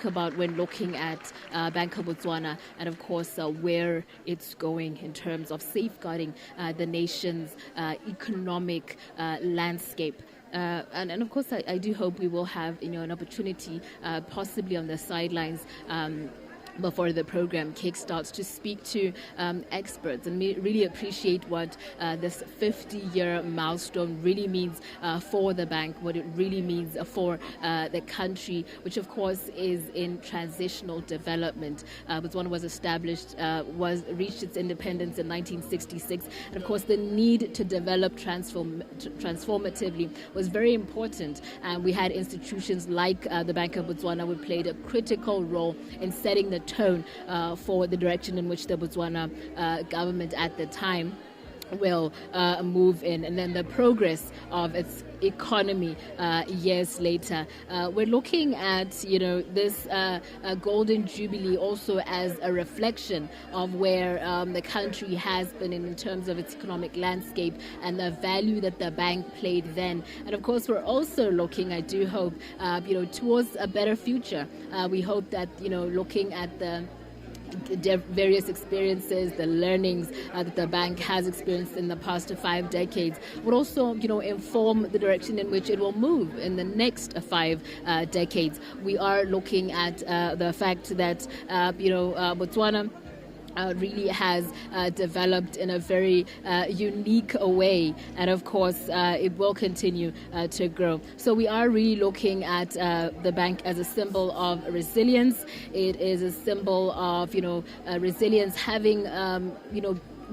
think about when looking at Bank of Botswana and, of course, where it's going in terms of safeguarding the nation's economic landscape? And of course, I do hope we will have an opportunity, possibly on the sidelines, before the program kickstarts, to speak to experts and really appreciate what this 50-year milestone really means for the bank, what it really means for the country, which of course is in transitional development. Botswana was established, reached its independence in 1966, and of course the need to develop transformatively was very important. And we had institutions like the Bank of Botswana, who played a critical role in setting the tone for the direction in which the Botswana government at the time will move in, and then the progress of its economy years later. We're looking at this golden jubilee also as a reflection of where the country has been in terms of its economic landscape and the value that the bank played then. And of course, we're also looking, I do hope, towards a better future. We hope that looking at the various experiences, the learnings that the bank has experienced in the past 5 decades would also, inform the direction in which it will move in the next 5 decades. We are looking at the fact that, Botswana really has developed in a very unique way, and of course it will continue to grow. So we are really looking at the bank as a symbol of resilience. It is a symbol of resilience, having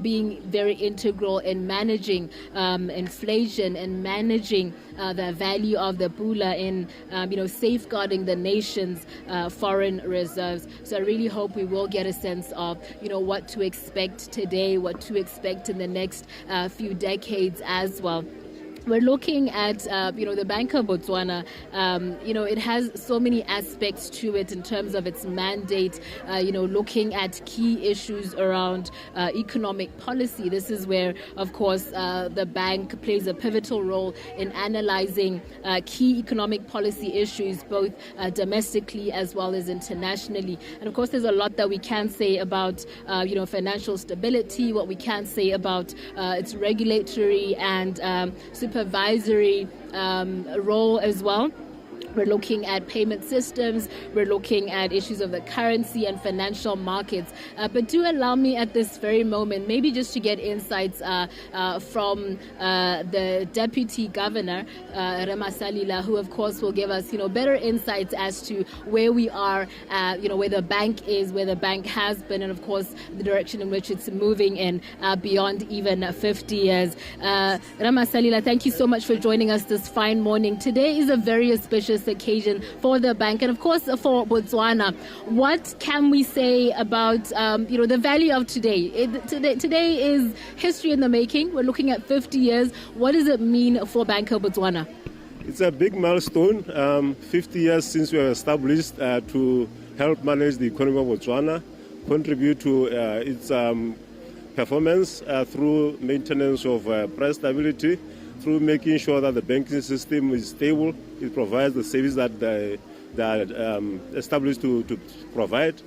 being very integral in managing inflation and managing the value of the pula in safeguarding the nation's foreign reserves. So I really hope we will get a sense of what to expect today, what to expect in the next few decades as well. We're looking at, the Bank of Botswana. It has so many aspects to it in terms of its mandate, looking at key issues around economic policy. This is where, of course, the bank plays a pivotal role in analyzing key economic policy issues, both domestically as well as internationally. And of course, there's a lot that we can say about, financial stability, what we can say about its regulatory and supervisory role as well. We're looking at payment systems. We're looking at issues of the currency and financial markets. But do allow me at this very moment, maybe just to get insights from the Deputy Governor, Ramasalila, who of course will give us, better insights as to where we are, where the bank is, where the bank has been, and of course the direction in which it's moving in beyond even 50 years. Ramasalila, thank you so much for joining us this fine morning. Today is a very auspicious occasion for the bank and of course for Botswana. What can we say about the value of today? Today is history in the making. We're looking at 50 years. What does it mean for Bank of Botswana? It's a big milestone. 50 years since we were established to help manage the economy of Botswana, contribute to its performance through maintenance of price stability, through making sure that the banking system is stable. It provides the service that they are established to provide,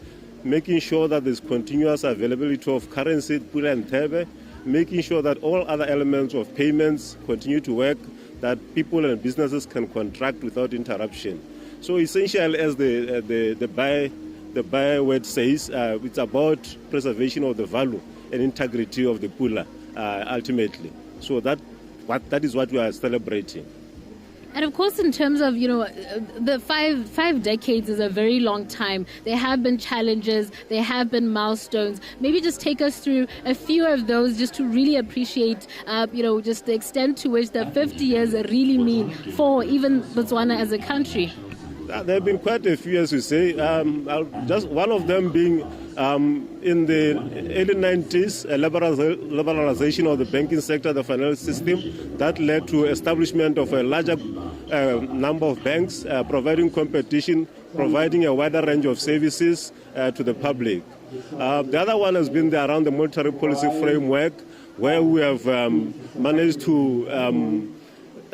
making sure that there's continuous availability of currency, pula and TEME, making sure that all other elements of payments continue to work, that people and businesses can contract without interruption. So essentially, as the byword says, it's about preservation of the value and integrity of the pula ultimately. So that is what we are celebrating. And of course, in terms of, the five decades is a very long time. There have been challenges, there have been milestones. Maybe just take us through a few of those just to really appreciate, just the extent to which the 50 years really mean for even Botswana as a country. There have been quite a few, as you say. Just one of them being in the early 90s, a liberalization of the banking sector, the financial system, that led to establishment of a larger number of banks, providing competition, providing a wider range of services to the public. The other one has been around the monetary policy framework, where we have managed to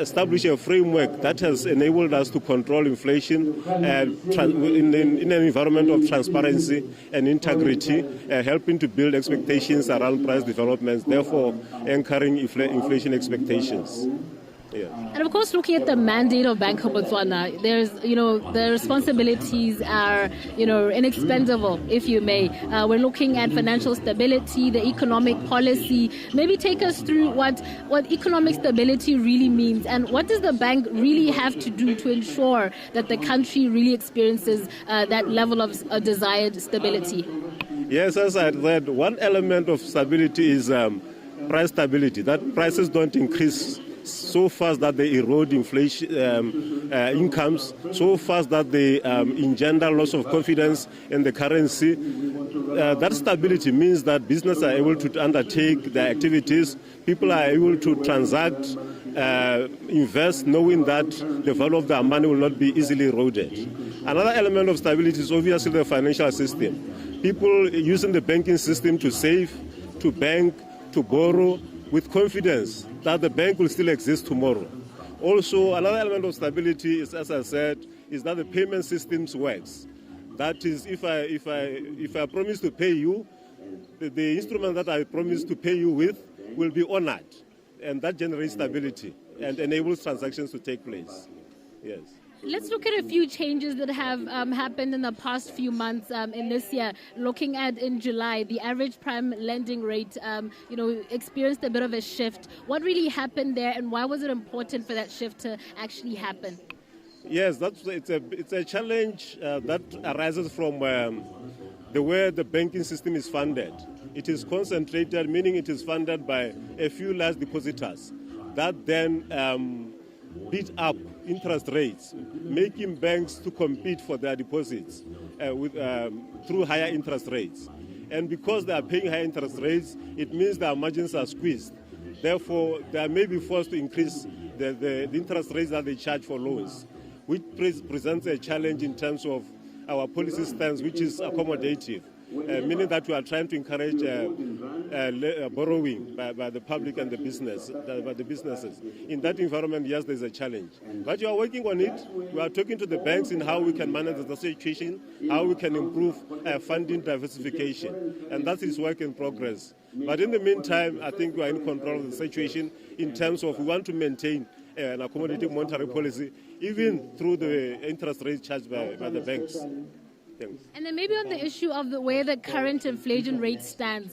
established a framework that has enabled us to control inflation in an environment of transparency and integrity, helping to build expectations around price developments, therefore anchoring inflation expectations. Yeah. And of course, looking at the mandate of Bank of Botswana, there's, the responsibilities are, inexpendable, if you may. We're looking at financial stability, the economic policy. Maybe take us through what economic stability really means, and what does the bank really have to do to ensure that the country really experiences that level of desired stability? Yes, as I said, one element of stability is price stability, that prices don't increase so fast that they erode inflation incomes, so fast that they engender loss of confidence in the currency. That stability means that businesses are able to undertake their activities, people are able to transact, invest, knowing that the value of their money will not be easily eroded. Another element of stability is obviously the financial system. People using the banking system to save, to bank, to borrow with confidence that the bank will still exist tomorrow. Also, another element of stability is, as I said, is that the payment systems works. That is, if I promise to pay you, the instrument that I promise to pay you with will be honored, and that generates stability and enables transactions to take place. Yes. Let's look at a few changes that have happened in the past few months in this year. Looking at in July, the average prime lending rate, experienced a bit of a shift. What really happened there, and why was it important for that shift to actually happen? Yes, it's a challenge that arises from the way the banking system is funded. It is concentrated, meaning it is funded by a few large depositors that then beat up interest rates, making banks to compete for their deposits through higher interest rates. And because they are paying higher interest rates, it means their margins are squeezed. Therefore, they may be forced to increase the interest rates that they charge for loans, which presents a challenge in terms of our policy stance, which is accommodative, meaning that we are trying to encourage borrowing by the public and the businesses. In that environment, yes, there's a challenge. But you are working on it. We are talking to the banks in how we can manage the situation, how we can improve funding diversification. And that is work in progress. But in the meantime, I think we are in control of the situation in terms of we want to maintain an accommodative monetary policy, even through the interest rates charged by the banks. And then maybe on the issue of the way the current inflation rate stands,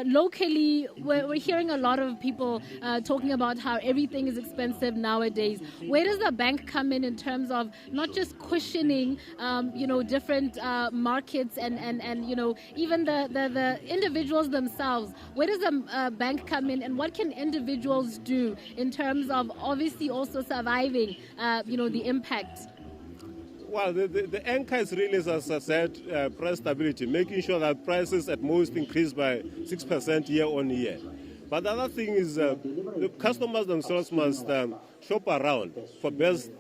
locally we're hearing a lot of people talking about how everything is expensive nowadays. Where does the bank come in terms of not just cushioning, different markets and even the individuals themselves? Where does the bank come in, and what can individuals do in terms of obviously also surviving, the impact? Well, the anchor is really, as I said, price stability, making sure that prices at most increase by 6% year on year. But the other thing is the customers themselves must shop around for best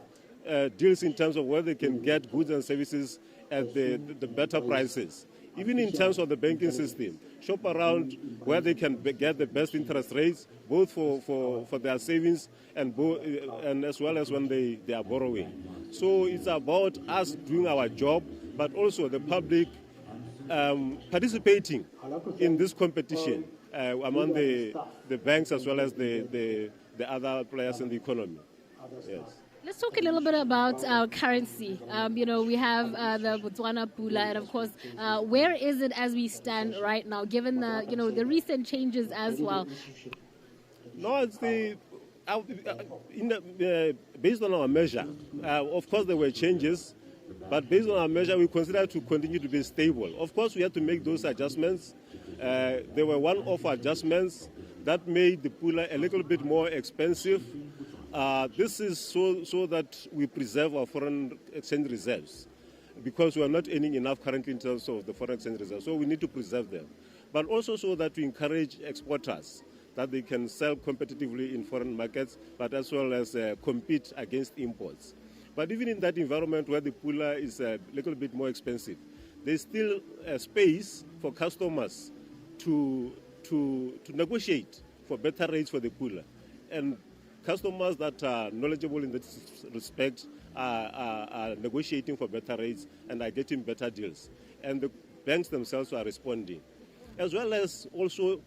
deals in terms of where they can get goods and services at the better prices. Even in terms of the banking system, shop around where they can get the best interest rates, both for their savings and as well as when they are borrowing. So it's about us doing our job, but also the public participating in this competition among the banks as well as the other players in the economy. Yes. Let's talk a little bit about our currency. We have the Botswana Pula, and of course, where is it as we stand right now, given the recent changes as well? No, it's based on our measure. Of course, there were changes, but based on our measure, we consider to continue to be stable. Of course, we had to make those adjustments. There were one-off adjustments that made the Pula a little bit more expensive. This is so that we preserve our foreign exchange reserves, because we are not earning enough currently in terms of the foreign exchange reserves, so we need to preserve them. But also so that we encourage exporters, that they can sell competitively in foreign markets, but as well as compete against imports. But even in that environment where the Pula is a little bit more expensive, there's still space for customers to negotiate for better rates for the Pula. And customers that are knowledgeable in this respect are negotiating for better rates and are getting better deals. And the banks themselves are responding, as well as also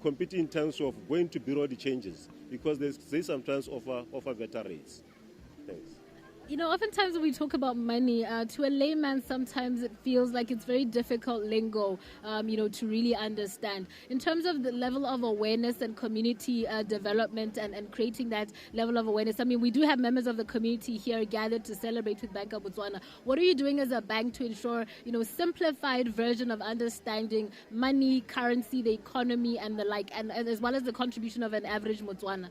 competing in terms of going to bureau the changes, because they sometimes offer better rates. Thanks. You know, oftentimes when we talk about money, to a layman, sometimes it feels like it's very difficult lingo, to really understand. In terms of the level of awareness and community development and creating that level of awareness, I mean, we do have members of the community here gathered to celebrate with Bank of Botswana. What are you doing as a bank to ensure, simplified version of understanding money, currency, the economy, and the like, and as well as the contribution of an average Botswana?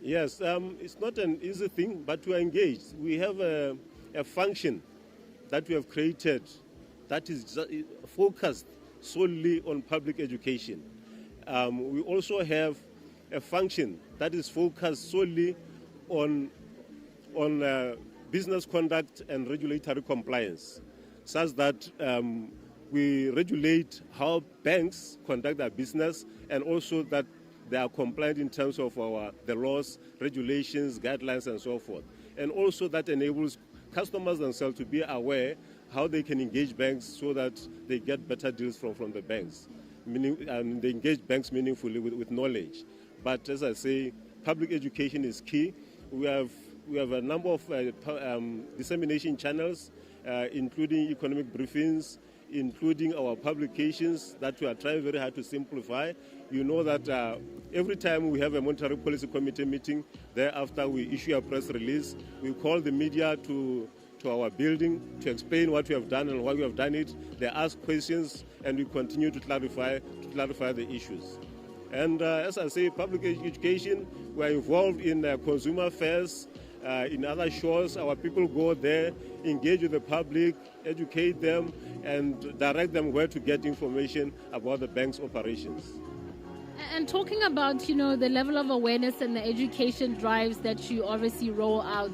Yes, it's not an easy thing, but we are engaged. We have a function that we have created that is focused solely on public education. We also have a function that is focused solely on business conduct and regulatory compliance, such that we regulate how banks conduct their business, and also that they are compliant in terms of the laws, regulations, guidelines, and so forth. And also that enables customers themselves to be aware how they can engage banks so that they get better deals from the banks. Meaning, they engage banks meaningfully with knowledge. But as I say, public education is key. We have a number of dissemination channels, including economic briefings, including our publications that we are trying very hard to simplify. You know that every time we have a monetary policy committee meeting, thereafter we issue a press release. We call the media to our building to explain what we have done and why we have done it. They ask questions, and we continue to clarify the issues. And as I say, public education, we are involved in consumer affairs. In other shows, our people go there, engage with the public, educate them, and direct them where to get information about the bank's operations. And talking about, the level of awareness and the education drives that you obviously roll out,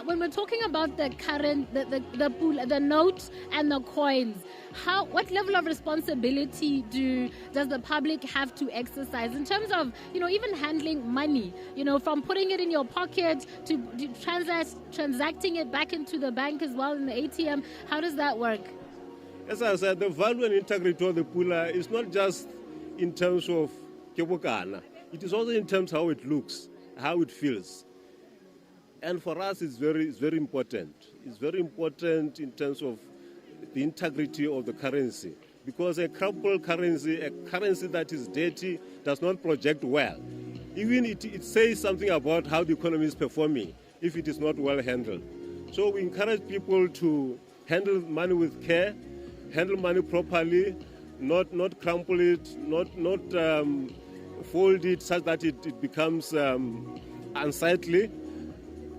when we're talking about the current, the notes and the coins, what level of responsibility does the public have to exercise in terms of, even handling money, from putting it in your pocket to transacting it back into the bank as well in the ATM? How does that work? As I said, the value and integrity of the pula is not just in terms of kebokana. It is also in terms of how it looks, how it feels. And for us, it's very important. It's very important in terms of the integrity of the currency. Because a crumpled currency, a currency that is dirty, does not project well. Even it says something about how the economy is performing if it is not well handled. So we encourage people to handle money with care, handle money properly, not crumple it, not fold it such that it becomes unsightly.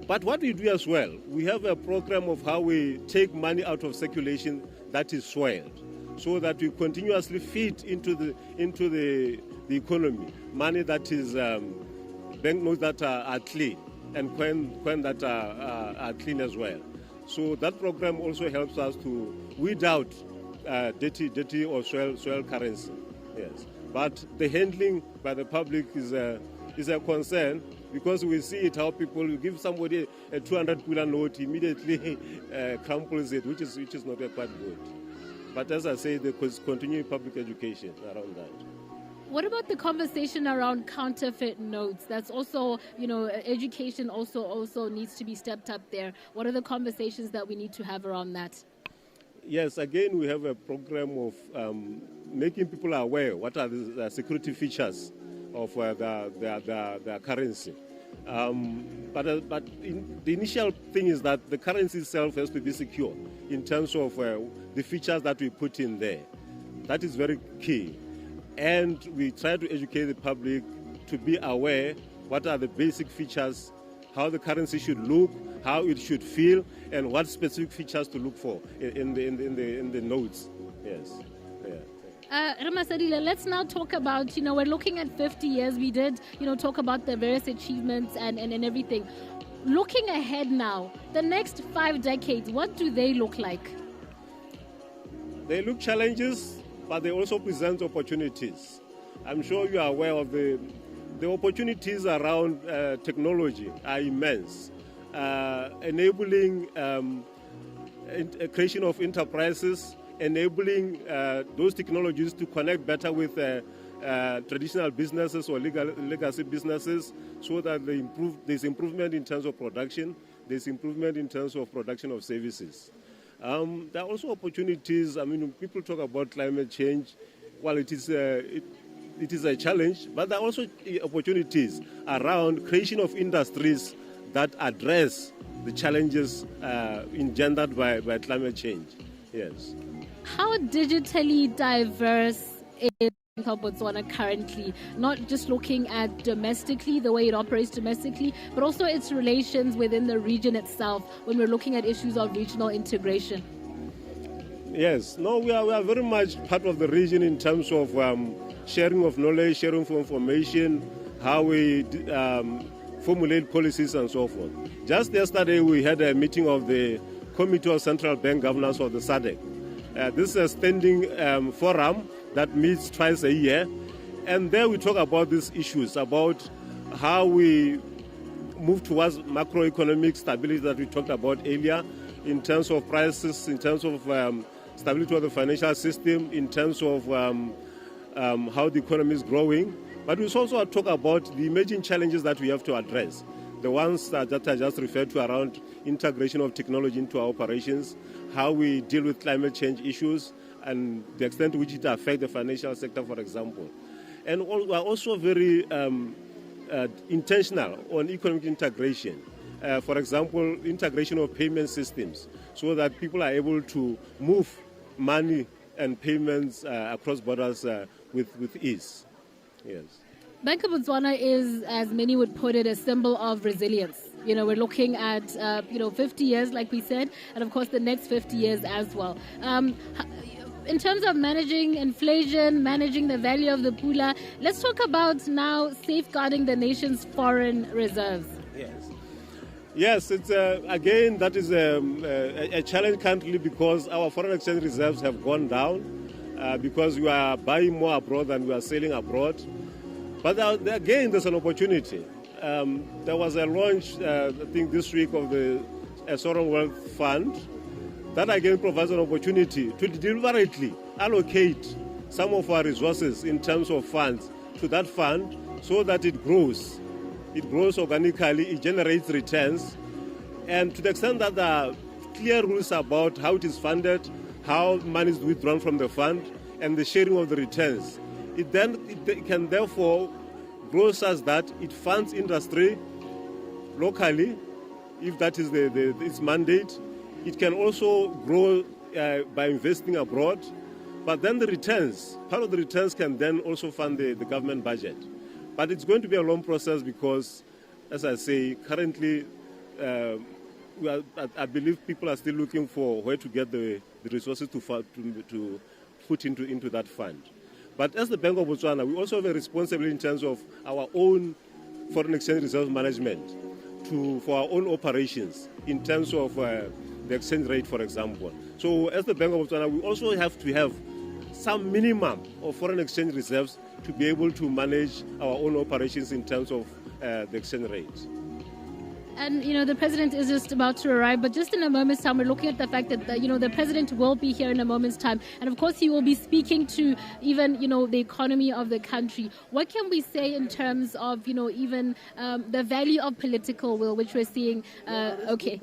But what we do as well, we have a program of how we take money out of circulation that is soiled, so that we continuously feed into the economy money that is banknotes that are clean, and coin that are clean as well. So that program also helps us to weed out dirty or soil currency. Yes, but the handling by the public is a concern, because we see it how people give somebody a 200 pula note, immediately crumples it, which is not quite good. But as I say, there is continuing public education around that. What about the conversation around counterfeit notes? That's also, education also needs to be stepped up there. What are the conversations that we need to have around that? Yes, again, we have a program of making people aware what are the security features of the currency. But the initial thing is that the currency itself has to be secure in terms of the features that we put in there. That is very key. And we try to educate the public to be aware what are the basic features, how the currency should look, how it should feel, and what specific features to look for in the notes. Yes. Yeah. Ramasadila, let's now talk about, we're looking at 50 years. We did, talk about the various achievements and everything. Looking ahead now, the next 5 decades, what do they look like? They look challenges, but they also present opportunities. I'm sure you are aware of the the opportunities around technology are immense, enabling creation of enterprises, enabling those technologies to connect better with traditional businesses or legacy businesses, so that there's improvement in terms of production, there's improvement in terms of production of services. There are also opportunities. I mean, people talk about climate change. Well, it is a challenge, but there are also opportunities around creation of industries that address the challenges engendered by climate change. Yes. How digitally diverse is Botswana currently? Not just looking at domestically, the way it operates domestically, but also its relations within the region itself when we're looking at issues of regional integration. Yes. No, we are very much part of the region in terms of sharing of knowledge, sharing of information, how we formulate policies and so forth. Just yesterday we had a meeting of the Committee of Central Bank Governors of the SADC. This is a standing forum that meets twice a year, and there we talk about these issues, about how we move towards macroeconomic stability that we talked about earlier, in terms of prices, in terms of stability of the financial system, in terms of how the economy is growing. But we also talk about the emerging challenges that we have to address. The ones that I just referred to around integration of technology into our operations, how we deal with climate change issues, and the extent to which it affects the financial sector, for example. And we are also very intentional on economic integration. For example, integration of payment systems, so that people are able to move money and payments across borders with ease. Yes. Bank of Botswana is, as many would put it, a symbol of resilience. You know, we're looking at, 50 years, like we said, and of course the next 50 years as well. In terms of managing inflation, managing the value of the pula, let's talk about now safeguarding the nation's foreign reserves. Yes, it's again, that is a challenge currently, because our foreign exchange reserves have gone down because we are buying more abroad than we are selling abroad. But again, there's an opportunity. There was a launch, I think, this week of the Sovereign Wealth Fund. That again provides an opportunity to deliberately allocate some of our resources in terms of funds to that fund, so that it grows. It grows organically, it generates returns. And to the extent that there are clear rules about how it is funded, how money is withdrawn from the fund, and the sharing of the returns, it can therefore grow such that it funds industry locally, if that is its mandate. It can also grow by investing abroad. But then the returns, part of the returns can then also fund the government budget. But it's going to be a long process because, as I say, currently I believe people are still looking for where to get the resources to put into that fund. But as the Bank of Botswana, we also have a responsibility in terms of our own foreign exchange reserve management for our own operations in terms of the exchange rate, for example. So as the Bank of Botswana, we also have to have some minimum of foreign exchange reserves to be able to manage our own operations in terms of the exchange rate. And, the president is just about to arrive, but just in a moment's time, we're looking at the fact that, the president will be here in a moment's time. And, of course, he will be speaking to even, the economy of the country. What can we say in terms of, even the value of political will, which we're seeing? Okay.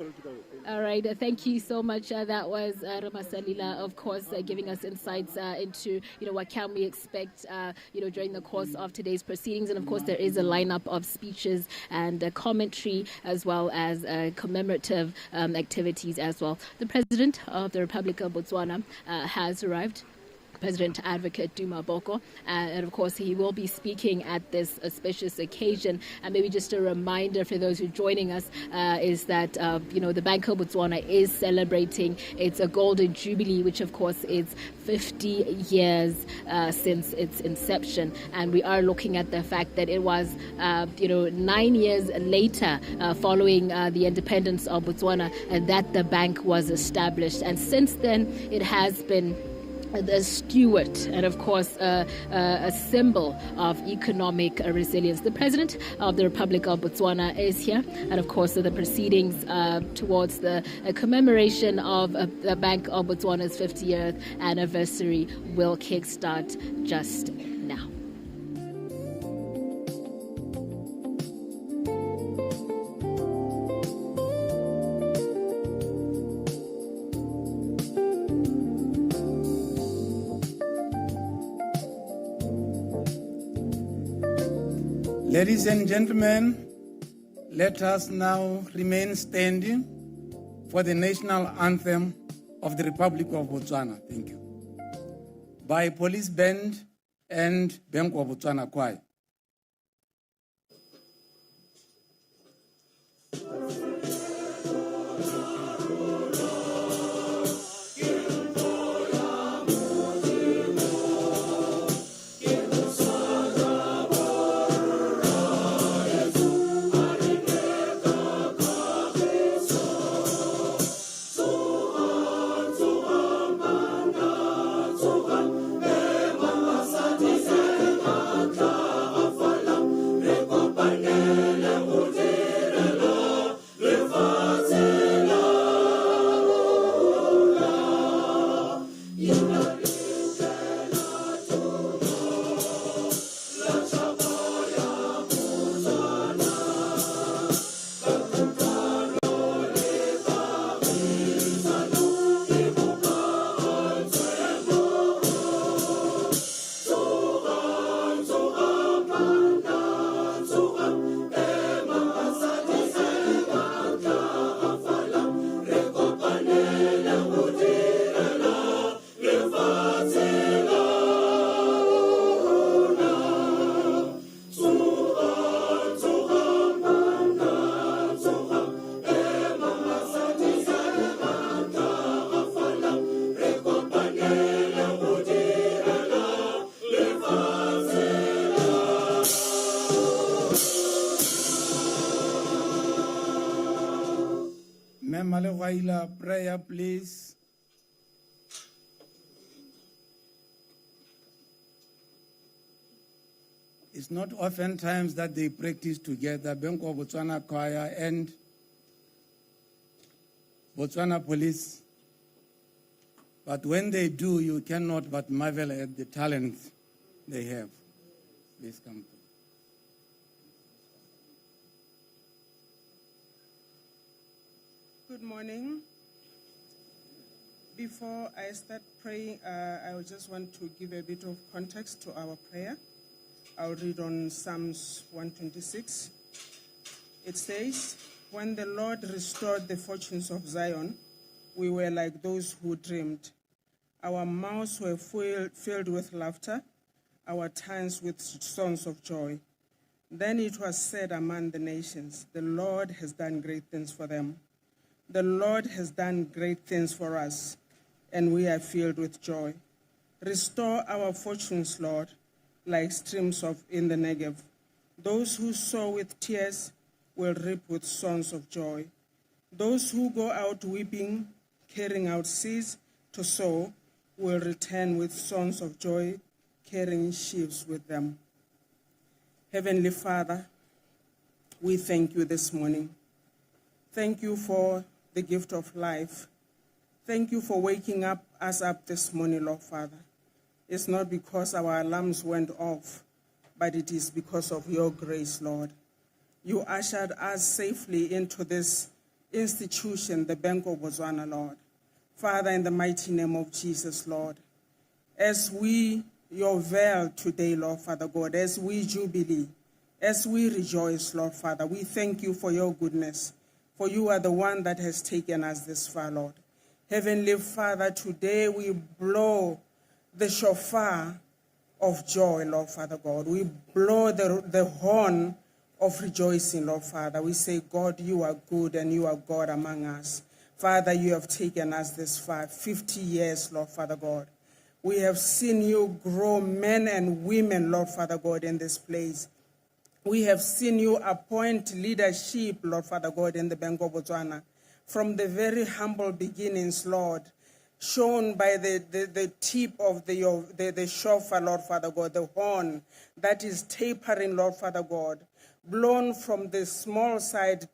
All right. Thank you so much. That was Ramasalila, of course, giving us insights into, what can we expect, during the course of today's proceedings. And, of course, there is a lineup of speeches and commentary, as well as commemorative activities as well. The President of the Republic of Botswana has arrived. President Advocate Duma Boko, and of course he will be speaking at this auspicious occasion. And maybe just a reminder for those who are joining us is that the Bank of Botswana is celebrating its golden jubilee, which of course is 50 years since its inception. And we are looking at the fact that it was 9 years later, following the independence of Botswana, and that the bank was established. And since then, it has been the steward and, of course, a symbol of economic resilience. The President of the Republic of Botswana is here, and, of course, the proceedings towards the commemoration of the Bank of Botswana's 50th anniversary will kickstart just now. Ladies and gentlemen, let us now remain standing for the national anthem of the Republic of Botswana. Thank you. By Police Band and Bank of Botswana Choir. Prayer, please. It's not often times that they practice together, Bank of Botswana Choir and Botswana Police. But when they do, you cannot but marvel at the talent they have. Please come. Good morning. Before I start praying, I just want to give a bit of context to our prayer. I'll read on Psalms 126. It says, "When the Lord restored the fortunes of Zion, we were like those who dreamed. Our mouths were filled with laughter, our tongues with songs of joy. Then it was said among the nations, the Lord has done great things for them. The Lord has done great things for us, and we are filled with joy. Restore our fortunes, Lord, like streams in the Negev. Those who sow with tears will reap with songs of joy. Those who go out weeping, carrying out seeds to sow, will return with songs of joy, carrying sheaves with them." Heavenly Father, we thank you this morning. Thank you for the gift of life. Thank you for waking us up this morning, Lord Father. It's not because our alarms went off, but it is because of your grace, Lord. You ushered us safely into this institution, the Bank of Botswana, Lord. Father, in the mighty name of Jesus, Lord, as we, your veil today, Lord Father God, as we jubilee, as we rejoice, Lord Father, we thank you for your goodness, for you are the one that has taken us this far, Lord. Heavenly Father, today we blow the shofar of joy, Lord Father God. We blow the horn of rejoicing, Lord Father. We say, God, you are good and you are God among us. Father, you have taken us this far, 50 years, Lord Father God. We have seen you grow men and women, Lord Father God, in this place. We have seen you appoint leadership, Lord Father God, in the Bank of Botswana. From the very humble beginnings, Lord, shown by the tip of the shofar, Lord Father God, the horn that is tapering, Lord Father God, blown from the small side,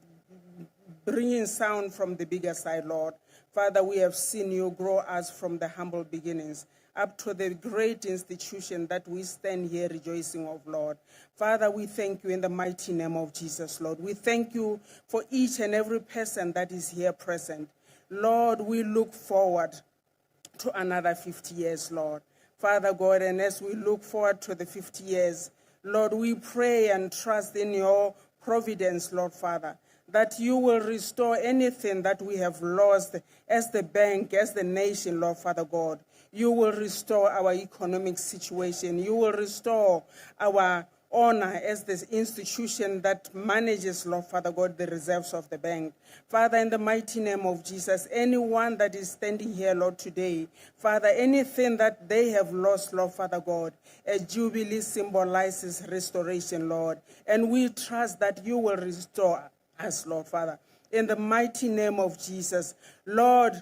bringing sound from the bigger side, Lord. Father, we have seen you grow us from the humble beginnings up to the great institution that we stand here rejoicing of, Lord. Father, we thank you in the mighty name of Jesus, Lord. We thank you for each and every person that is here present. Lord, we look forward to another 50 years, Lord. Father God, and as we look forward to the 50 years, Lord, we pray and trust in your providence, Lord Father, that you will restore anything that we have lost as the bank, as the nation, Lord Father God. You will restore our economic situation. You will restore our honor as the institution that manages, Lord Father God, the reserves of the bank. Father, in the mighty name of Jesus, anyone that is standing here, Lord, today, Father, anything that they have lost, Lord Father God, a jubilee symbolizes restoration, Lord. And we trust that you will restore us, Lord Father. In the mighty name of Jesus, Lord,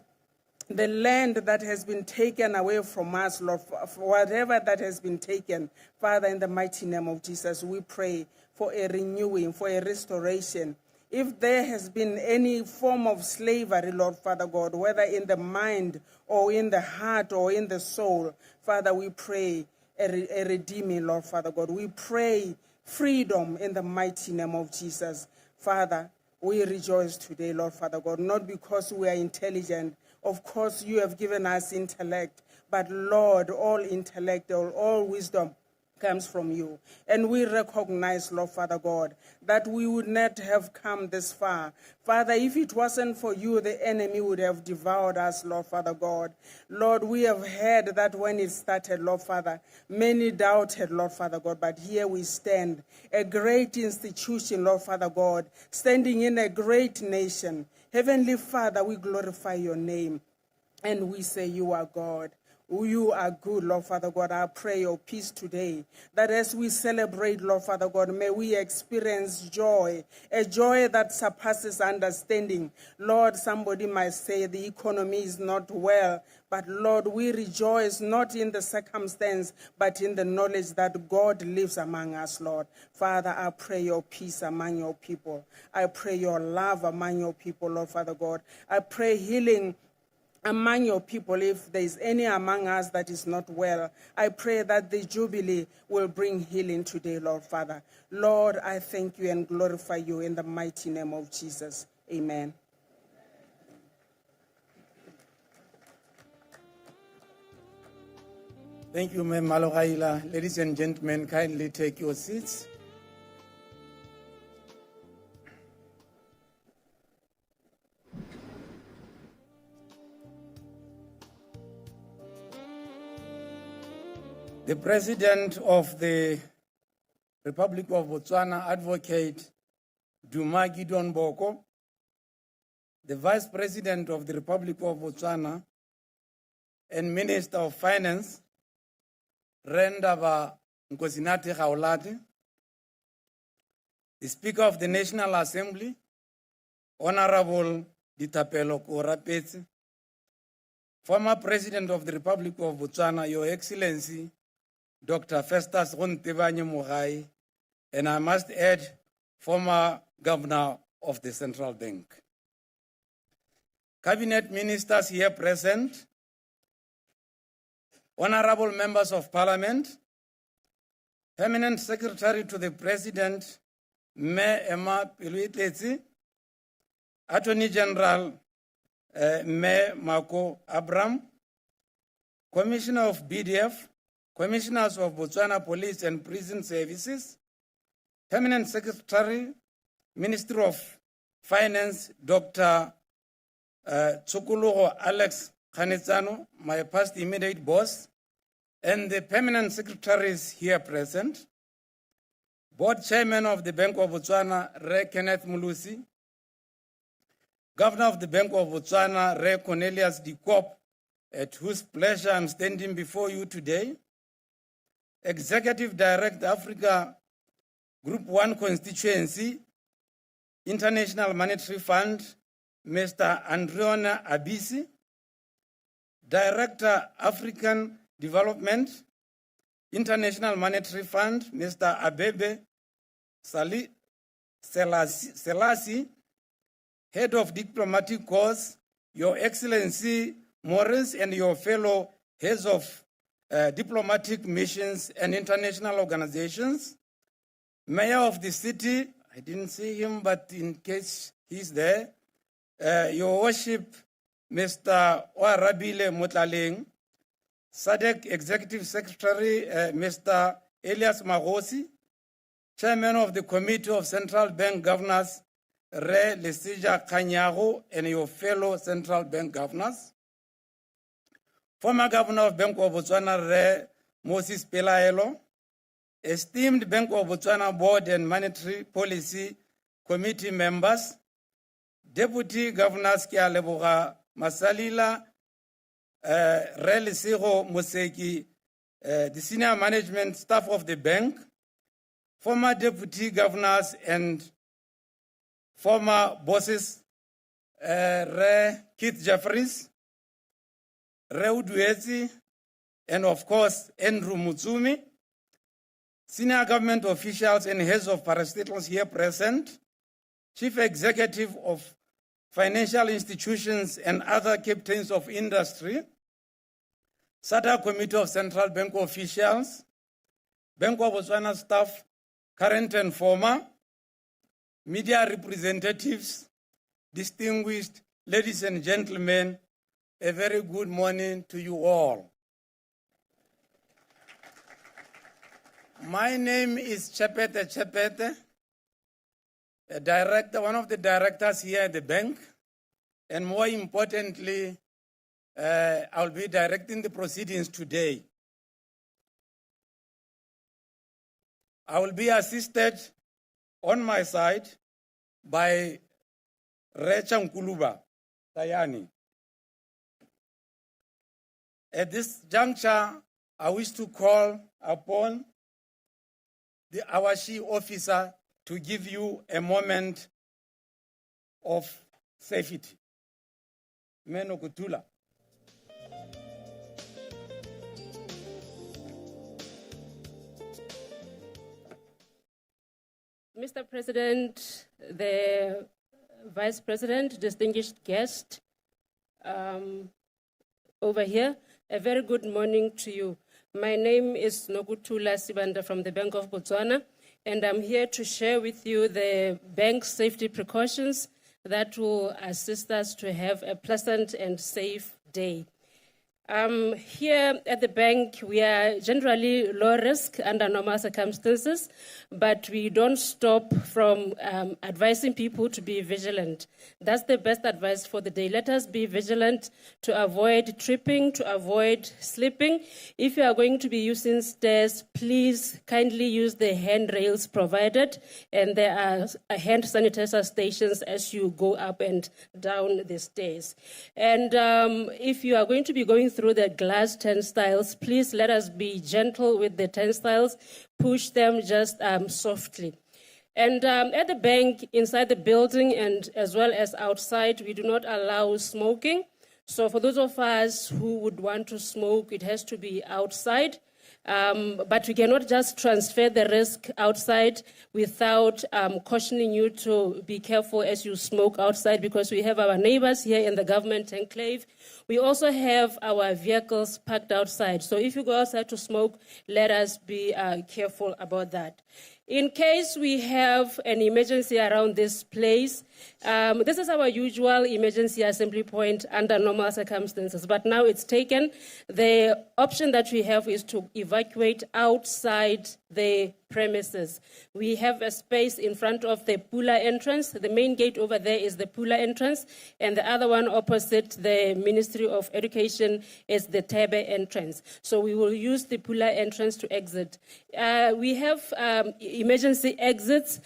the land that has been taken away from us, Lord, for whatever that has been taken, Father, in the mighty name of Jesus, we pray for a renewing, for a restoration. If there has been any form of slavery, Lord Father God, whether in the mind or in the heart or in the soul, Father, we pray a redeeming, Lord Father God. We pray freedom in the mighty name of Jesus. Father, we rejoice today, Lord Father God, not because we are intelligent. Of course, you have given us intellect, but Lord, all intellect, all wisdom comes from you. And we recognize, Lord Father God, that we would not have come this far. Father, if it wasn't for you, the enemy would have devoured us, Lord Father God. Lord, we have heard that when it started, Lord Father, many doubted, Lord Father God, but here we stand, a great institution, Lord Father God, standing in a great nation. Heavenly Father, we glorify your name, and we say you are God. You are good, Lord Father God. I pray your peace today, that as we celebrate, Lord Father God, may we experience joy, a joy that surpasses understanding. Lord, somebody might say the economy is not well, but Lord, we rejoice not in the circumstance, but in the knowledge that God lives among us, Lord. Father, I pray your peace among your people. I pray your love among your people, Lord Father God. I pray healing among your people. If there is any among us that is not well, I pray that the Jubilee will bring healing today, Lord Father. Lord, I thank you and glorify you in the mighty name of Jesus. Amen. Thank you, Ma'am Malogaila. Ladies and gentlemen, kindly take your seats. The President of the Republic of Botswana, Advocate Duma Gideon Boko, the Vice President of the Republic of Botswana and Minister of Finance, Rendaba Nkosinati Gaolati, the Speaker of the National Assembly, Honorable Ditapelo Korapetsi, former President of the Republic of Botswana, Your Excellency, Dr. Festus Gontebanye Mogai, and I must add, former Governor of the Central Bank. Cabinet Ministers here present, Honorable Members of Parliament, Permanent Secretary to the President, Me Emma LWETSE, Attorney General Me Mako Abram, Commissioner of BDF, Commissioners of Botswana Police and Prison Services, Permanent Secretary, Ministry of Finance, Dr. Tsukulugo Alex Khanetsano, my past immediate boss, and the Permanent Secretaries here present, Board Chairman of the Bank of Botswana, Re Kenneth Mulusi, Governor of the Bank of Botswana, Re Cornelius Dikop, at whose pleasure I'm standing before you today, Executive Director, Africa Group 1 Constituency, International Monetary Fund, Mr. Andriona Abisi, Director, African Development, International Monetary Fund, Mr. Abebe Selassie, Head of Diplomatic Corps, Your Excellency Morris, and your fellow heads of diplomatic missions and international organizations, Mayor of the city, I didn't see him, but in case he's there, Your Worship, Mr. Oarabile Motlaleng, SADC Executive Secretary, Mr. Elias Magosi, Chairman of the Committee of Central Bank Governors, Re Lesija Kanyago, and your fellow Central Bank Governors, former Governor of Bank of Botswana, Re Moses Pelaelo, esteemed Bank of Botswana Board and Monetary Policy Committee members, Deputy Governors Kia Leboga Masalila, Re Lesego Moseki, the senior management staff of the bank, former deputy governors and former bosses, Re Keith Jeffries, Re LWETSE, and of course, Andrew Mutsumi, senior government officials and heads of parastatals here present, chief executive of financial institutions and other captains of industry, SADC Committee of Central Bank officials, Bank of Botswana staff, current and former, media representatives, distinguished ladies and gentlemen, a very good morning to you all. My name is Chepete, a director, one of the directors here at the bank, and more importantly, I'll be directing the proceedings today. I will be assisted on my side by Recha Nkuluba Tayani. At this juncture, I wish to call upon the Awashi officer to give you a moment of safety. Meno Kutula. Mr. President, the Vice President, distinguished guest over here, a very good morning to you. My name is Nokutula Sibanda from the Bank of Botswana, and I'm here to share with you the bank's safety precautions that will assist us to have a pleasant and safe day. Here at the bank, we are generally low risk under normal circumstances, but we don't stop from advising people to be vigilant. That's the best advice for the day. Let us be vigilant to avoid tripping, to avoid slipping. If you are going to be using stairs, please kindly use the handrails provided, and there are hand sanitizer stations as you go up and down the stairs. And if you are going to be going through the glass turnstiles, please let us be gentle with the turnstiles, push them just softly. And at the bank, inside the building and as well as outside, we do not allow smoking. So for those of us who would want to smoke, it has to be outside. But we cannot just transfer the risk outside without cautioning you to be careful as you smoke outside, because we have our neighbors here in the government enclave. We also have our vehicles parked outside. So if you go outside to smoke, let us be careful about that. In case we have an emergency around this place, this is our usual emergency assembly point under normal circumstances, but now it's taken. The option that we have is to evacuate outside the premises. We have a space in front of the Pula entrance. The main gate over there is the Pula entrance, and the other one opposite the Ministry of Education is the TEME entrance. So we will use the Pula entrance to exit. We have emergency exits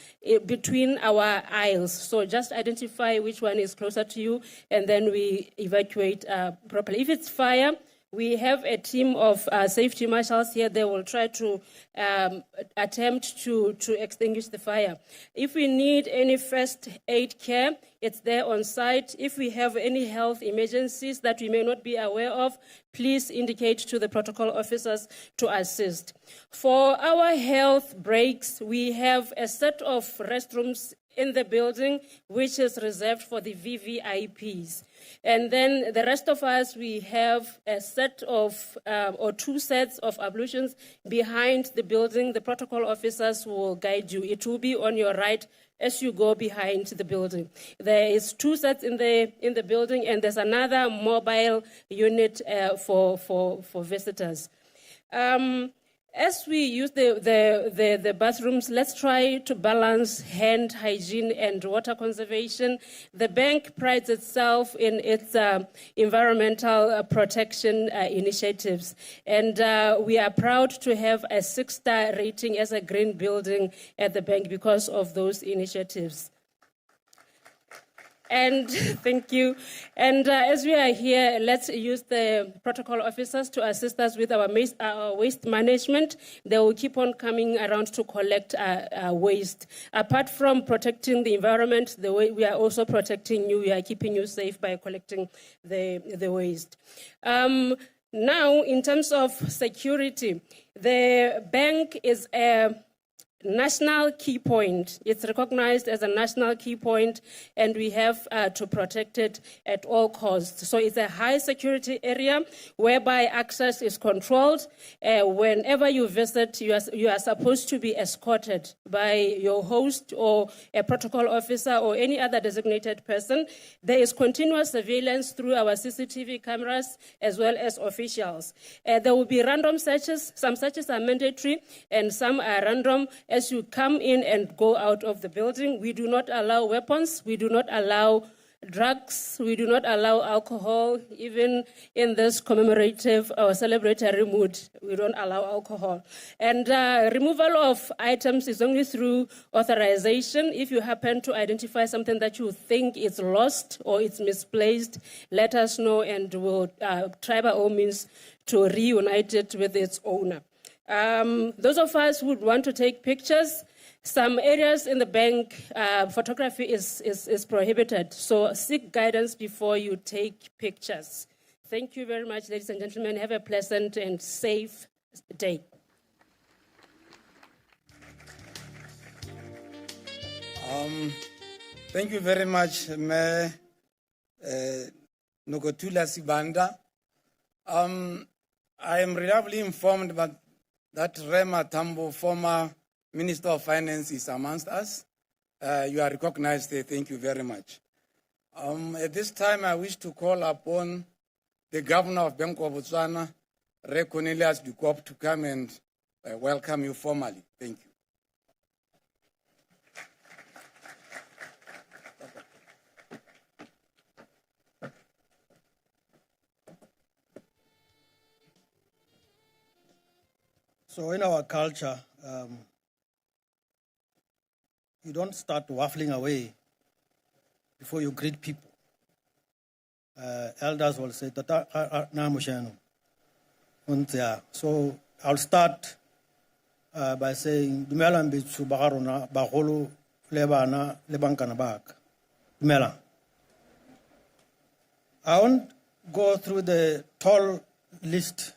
between our aisles. So just identify which one is closer to you, and then we evacuate properly. If it's fire, We have a team of safety marshals here. They will try to attempt to extinguish the fire. If we need any first aid care, it's there on site. If we have any health emergencies that we may not be aware of, please indicate to the protocol officers to assist. For our health breaks, we have a set of restrooms in the building which is reserved for the VVIPs. And then the rest of us, we have a set of, or 2 sets of ablutions behind the building. The protocol officers will guide you. It will be on your right as you go behind the building. There is 2 sets in the building, and there's another mobile unit for visitors. As we use the bathrooms, let's try to balance hand hygiene and water conservation. The bank prides itself in its environmental protection initiatives, and we are proud to have a 6-star rating as a green building at the bank because of those initiatives. And thank you. And as we are here, let's use the protocol officers to assist us with our waste management. They will keep on coming around to collect waste. Apart from protecting the environment, we are also protecting you. We are keeping you safe by collecting the waste. Now, in terms of security, the bank is a national key point. It's recognized as a national key point, and we have to protect it at all costs. So it's a high security area whereby access is controlled. Whenever you visit, you are supposed to be escorted by your host or a protocol officer or any other designated person. There is continuous surveillance through our CCTV cameras as well as officials. There will be random searches. Some searches are mandatory and some are random. As you come in and go out of the building, we do not allow weapons, we do not allow drugs, we do not allow alcohol. Even in this commemorative or celebratory mood, we don't allow alcohol. And removal of items is only through authorization. If you happen to identify something that you think is lost or it's misplaced, let us know and we'll try by all means to reunite it with its owner. Those of us who would want to take pictures, some areas in the bank, photography is prohibited. So seek guidance before you take pictures. Thank you very much, ladies and gentlemen. Have a pleasant and safe day. Thank you very much, Mayor Nokotula Sibanda. I am reliably informed that Rema Tambo, former Minister of Finance, is amongst us. You are recognized there. Thank you very much. At this time, I wish to call upon the Governor of Bank of Botswana, Re Cornelius Dukop, to come and welcome you formally. Thank you. So in our culture, you don't start waffling away before you greet people. Elders will say, so I'll start by saying, Dumelang bitsu bagarona bagolo lebana lebankana bak. Dumelang. I won't go through the tall list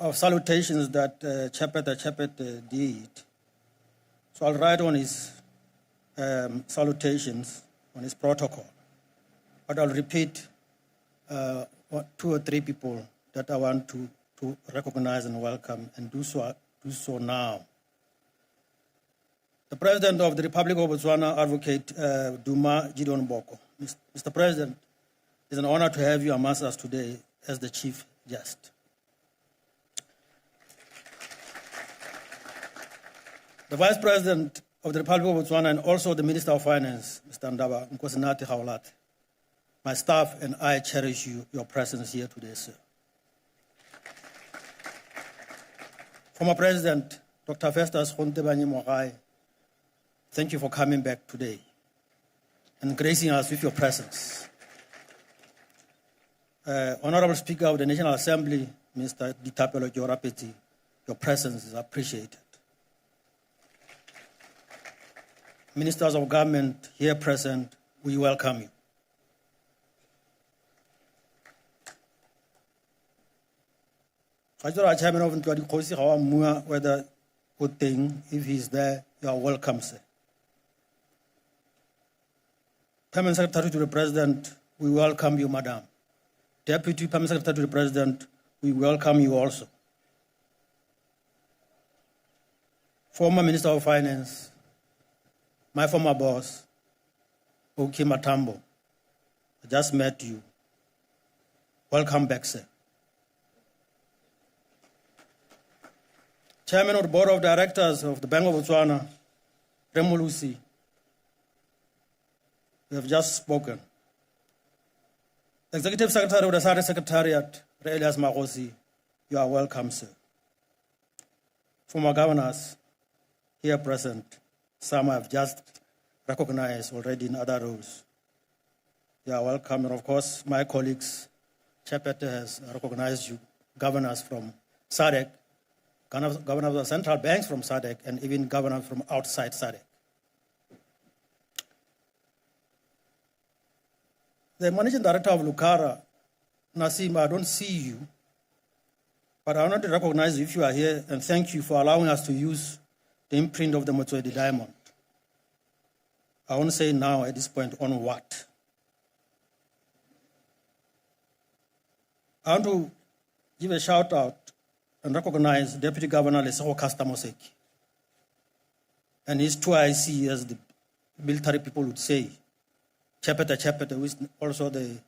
of salutations that Chapet did. So I'll write on his salutations, on his protocol. But I'll repeat 2 or 3 people that I want to recognize and welcome, and do so now. The President of the Republic of Botswana, Advocate Duma Gideon Boko. Mr. President, it's an honor to have you amongst us today as the Chief Guest. The Vice President of the Republic of Botswana and also the Minister of Finance, Mr. Ndaba Nkosinati Haulat. My staff and I cherish your presence here today, sir. Former President Dr. Festus Gontebanye Mogai, thank you for coming back today and gracing us with your presence. Honorable Speaker of the National Assembly, Mr. Ditapelo Jorapeti, your presence is appreciated. Ministers of Government here present, we welcome you. Chairman of the whether good thing, if he's there, you are welcome, sir. Permanent Secretary to the President, we welcome you, Madam. Deputy Permanent Secretary to the President, we welcome you also. Former Minister of Finance, my former boss, Oki Matambo, I just met you. Welcome back, sir. Chairman of the Board of Directors of the Bank of Botswana, Remolusi, we have just spoken. Executive Secretary of the SADC Secretariat, Elias Magosi, you are welcome, sir. Former governors here present, some I have just recognized already in other roles. You are welcome, and of course, my colleagues, Chapter has recognized you, governors from SADC, governors of the central banks from SADC, and even governors from outside SADC. The Managing Director of Lukara, Nasim, I don't see you, but I want to recognize you if you are here, and thank you for allowing us to use the imprint of the MOTSHEGARE diamond. I won't say now at this point on what. I want to give a shout out and recognize Deputy Governor Lesego Kastamoseki and his 2IC, as the military people would say, Chapter, who is also the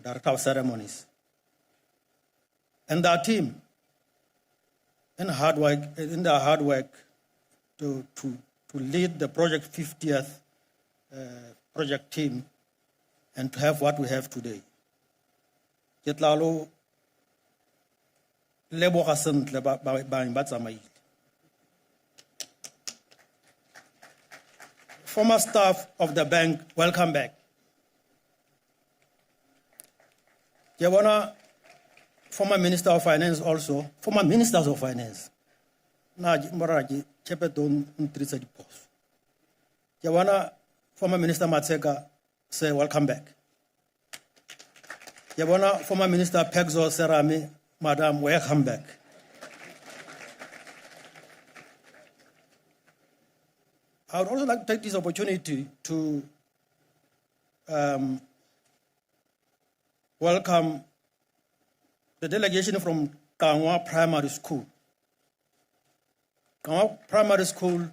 Director of Ceremonies. And our team, in their hard work to lead the Project 50th project team and to have what we have today. Ketlalo leboga sentle ba tsamaile. Former staff of the bank, welcome back. Former Minister of Finance also, former Ministers of Finance. Former Minister Matseka, say welcome back. Former Minister Pegzo Serame, Madam, welcome back. I would also like to take this opportunity to welcome the delegation from Kangwa Primary School. Kangwa Primary School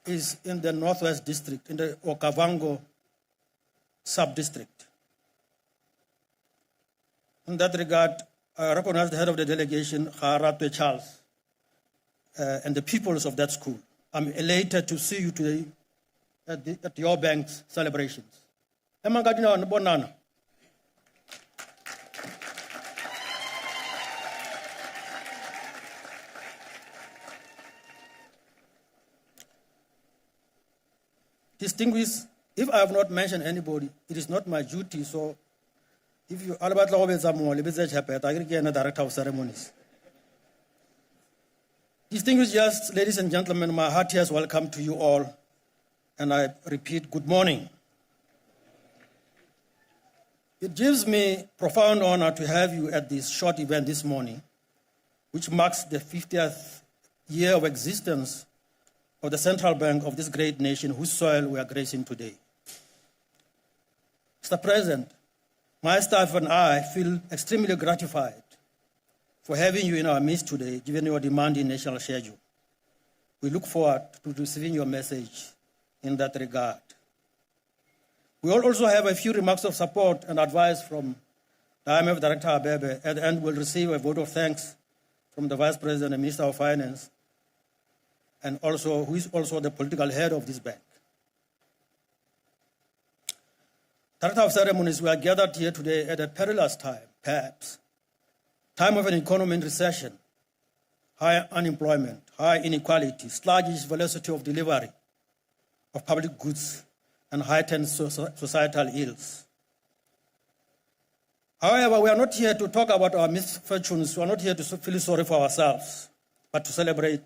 is in the Northwest District, in the Okavango sub-district. In that regard, I recognize the head of the delegation, Haratwe Charles, and the pupils of that school. I'm elated to see you today at your bank's celebrations. Distinguished, if I have not mentioned anybody, it is not my duty, so if you Albert the Director of Ceremonies. Distinguished guests, ladies and gentlemen, my heartiest welcome to you all, and I repeat, good morning. It gives me profound honor to have you at this short event this morning, which marks the 50th year of existence of the central bank of this great nation whose soil we are gracing today. Mr. President, my staff and I feel extremely gratified for having you in our midst today, given your demanding national schedule. We look forward to receiving your message in that regard. We will also have a few remarks of support and advice from the IMF Director Abebe, and we'll receive a vote of thanks from the Vice President and Minister of Finance, and also who is also the political head of this bank. Director of Ceremonies, we are gathered here today at a perilous time, perhaps. Time of an economy in recession, high unemployment, high inequality, sluggish velocity of delivery of public goods, and heightened societal ills. However, we are not here to talk about our misfortunes. We are not here to feel sorry for ourselves, but to celebrate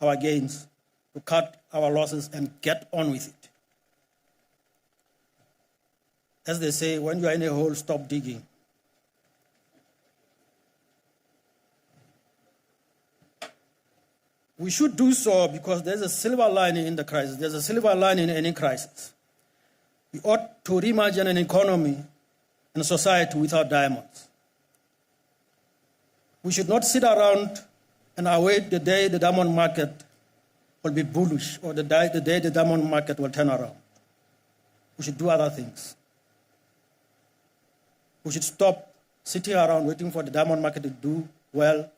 our gains, to cut our losses and get on with it. As they say, when you are in a hole, stop digging. We should do so because there's a silver lining in the crisis. There's a silver lining in any crisis. We ought to reimagine an economy and a society without diamonds. We should not sit around and await the day the diamond market will be bullish or the day the diamond market will turn around. We should do other things. We should stop sitting around waiting for the diamond market to do well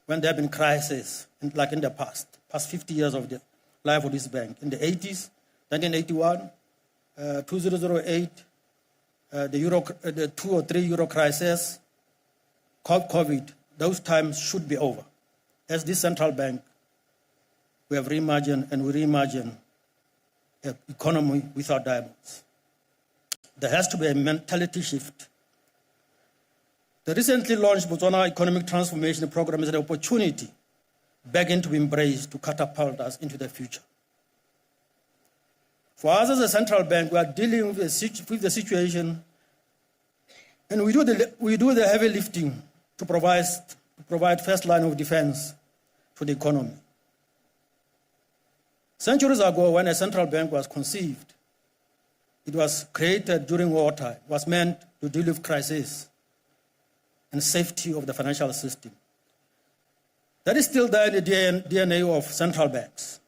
when there have been crises, like in the past 50 years of the life of this bank. In the 80s, 1981, 2008, the 2 or 3 euro crisis, COVID, those times should be over. As this central bank, we have reimagined and we reimagine an economy without diamonds. There has to be a mentality shift. The recently launched Botswana Economic Transformation Program is an opportunity begging to be embraced to catapult us into the future. For us as a central bank, we are dealing with the situation, and we do the heavy lifting to provide first line of defense to the economy. Centuries ago, when a central bank was conceived, it was created during wartime, was meant to deal with crises and safety of the financial system. That is still there in the DNA of central banks.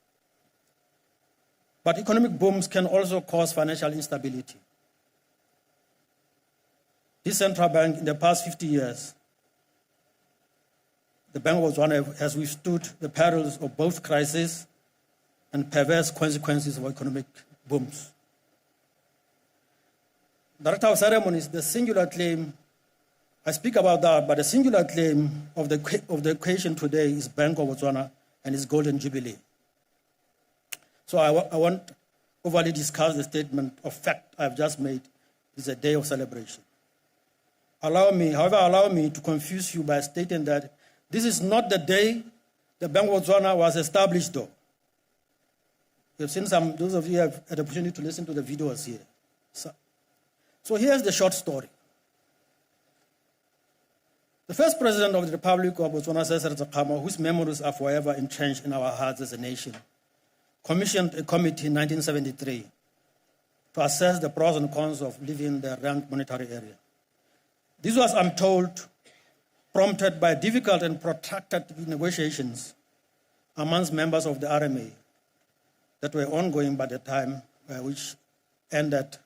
But economic booms can also cause financial instability. This central bank, in the past 50 years, the Bank of Botswana has withstood the perils of both crises and perverse consequences of economic booms. Director of Ceremonies, the singular claim, I speak about that, but the singular claim of the occasion today is Bank of Botswana and its Golden Jubilee. So I won't overly discuss the statement of fact I've just made. It's a day of celebration. Allow me to confuse you by stating that this is not the day the Bank of Botswana was established, though. You've seen those of you have had the opportunity to listen to the videos here. So here's the short story. The first president of the Republic of Botswana, SETSWANA, whose memories are forever entrenched in our hearts as a nation, commissioned a committee in 1973 to assess the pros and cons of leaving the ranked monetary area. This was, I'm told, prompted by difficult and protracted negotiations amongst members of the RMA that were ongoing by the time, which ended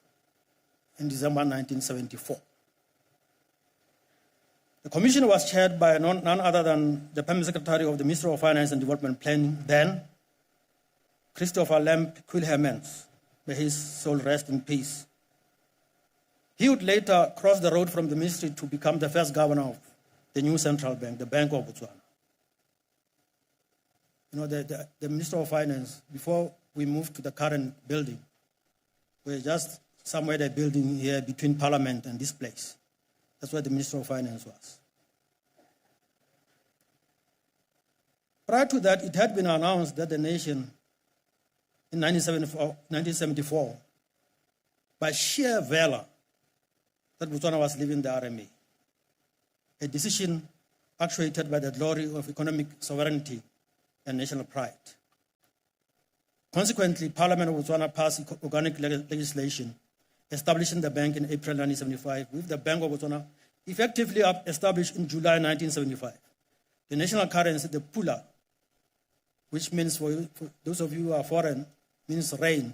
in December 1974. The commission was chaired by none other than the Permanent Secretary of the Ministry of Finance and Development Planning, then Christopher Lamp Quilhermans, may his soul rest in peace. He would later cross the road from the ministry to become the first governor of the new central bank, the Bank of Botswana. You know, the Minister of Finance, before we moved to the current building, we were just somewhere the building here between Parliament and this place. That's where the Minister of Finance was. Prior to that, it had been announced that the nation, in 1974, by sheer valor, that Botswana was leaving the RMA, a decision actuated by the glory of economic sovereignty and national pride. Consequently, Parliament of Botswana passed organic legislation establishing the bank in April 1975, with the Bank of Botswana effectively established in July 1975. The national currency, the pula, which means for those of you who are foreign, means rain,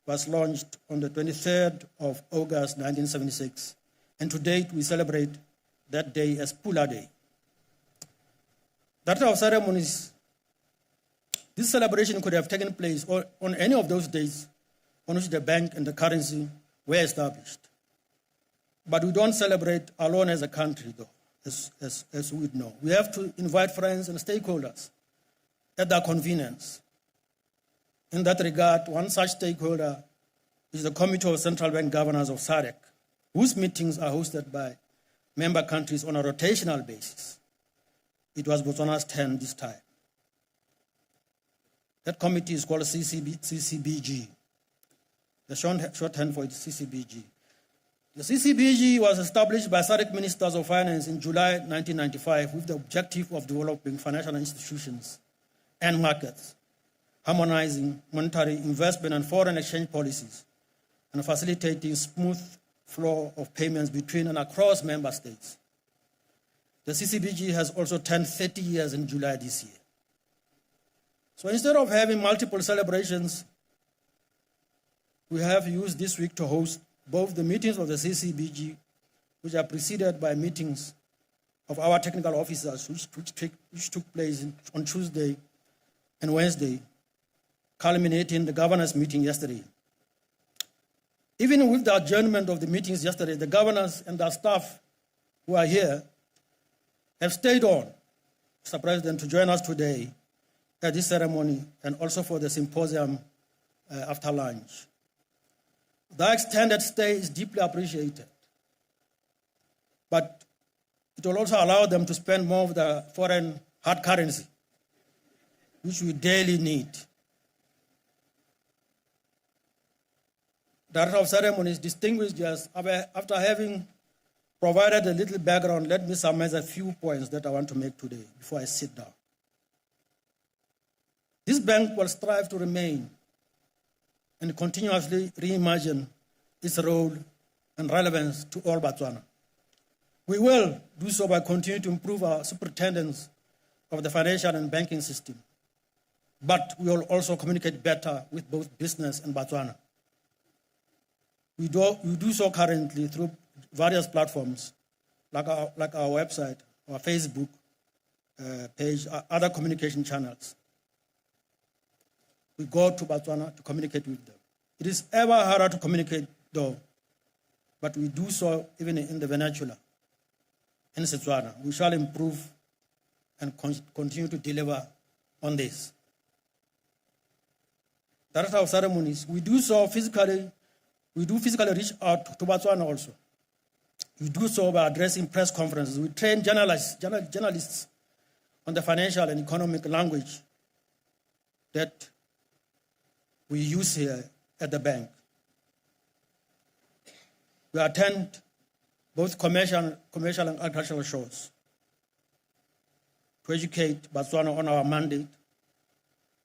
was launched on the 23rd of August 1976. And to date, we celebrate that day as Pula Day. Director of Ceremonies, this celebration could have taken place on any of those days on which the bank and the currency were established. But we don't celebrate alone as a country, though, as we know. We have to invite friends and stakeholders at their convenience. In that regard, one such stakeholder is the Committee of Central Bank Governors of SADC, whose meetings are hosted by member countries on a rotational basis. It was Botswana's turn this time. That committee is called CCBG. The shorthand for it is CCBG. The CCBG was established by SADC Ministers of Finance in July 1995 with the objective of developing financial institutions and markets, harmonizing monetary, investment, and foreign exchange policies, and facilitating smooth flow of payments between and across member states. The CCBG has also turned 30 years in July this year. So instead of having multiple celebrations, we have used this week to host both the meetings of the CCBG, which are preceded by meetings of our technical officers, which took place on Tuesday and Wednesday, culminating the governors' meeting yesterday. Even with the adjournment of the meetings yesterday, the governors and their staff who are here have stayed on, Mr. President, to join us today at this ceremony and also for the symposium after lunch. The extended stay is deeply appreciated, but it will also allow them to spend more of the foreign hard currency, which we daily need. Director of Ceremonies, distinguished guests, after having provided a little background, let me summarize a few points that I want to make today before I sit down. This bank will strive to remain and continuously reimagine its role and relevance to all Botswana. We will do so by continuing to improve our superintendence of the financial and banking system, but we will also communicate better with both business and Botswana. We do so currently through various platforms like our website, our Facebook page, other communication channels. We go to Botswana to communicate with them. It is ever harder to communicate though, but we do so even in the vernacular. In SETSWANA, we shall improve and continue to deliver on this. Director of Ceremonies, we do physically reach out to Botswana also. We do so by addressing press conferences. We train journalists on the financial and economic language that we use here at the bank. We attend both commercial and agricultural shows to educate Botswana on our mandate,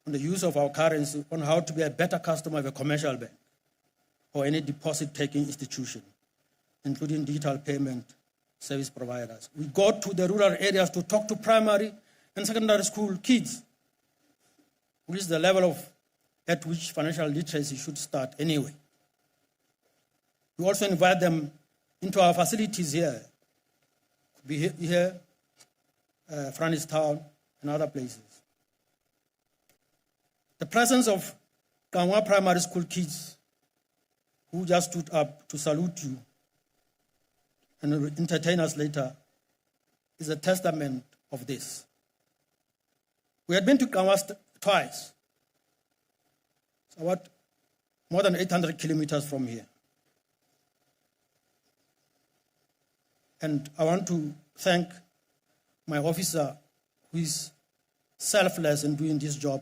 on the use of our currency, on how to be a better customer of a commercial bank or any deposit-taking institution, including digital payment service providers. We go to the rural areas to talk to primary and secondary school kids, which is the level at which financial literacy should start anyway. We also invite them into our facilities here, Francistown, and other places. The presence of Kangwa primary school kids who just stood up to salute you and entertain us later is a testament of this. We had been to Kangwa twice. It's about more than 800 kilometers from here. And I want to thank my officer who is selfless in doing this job,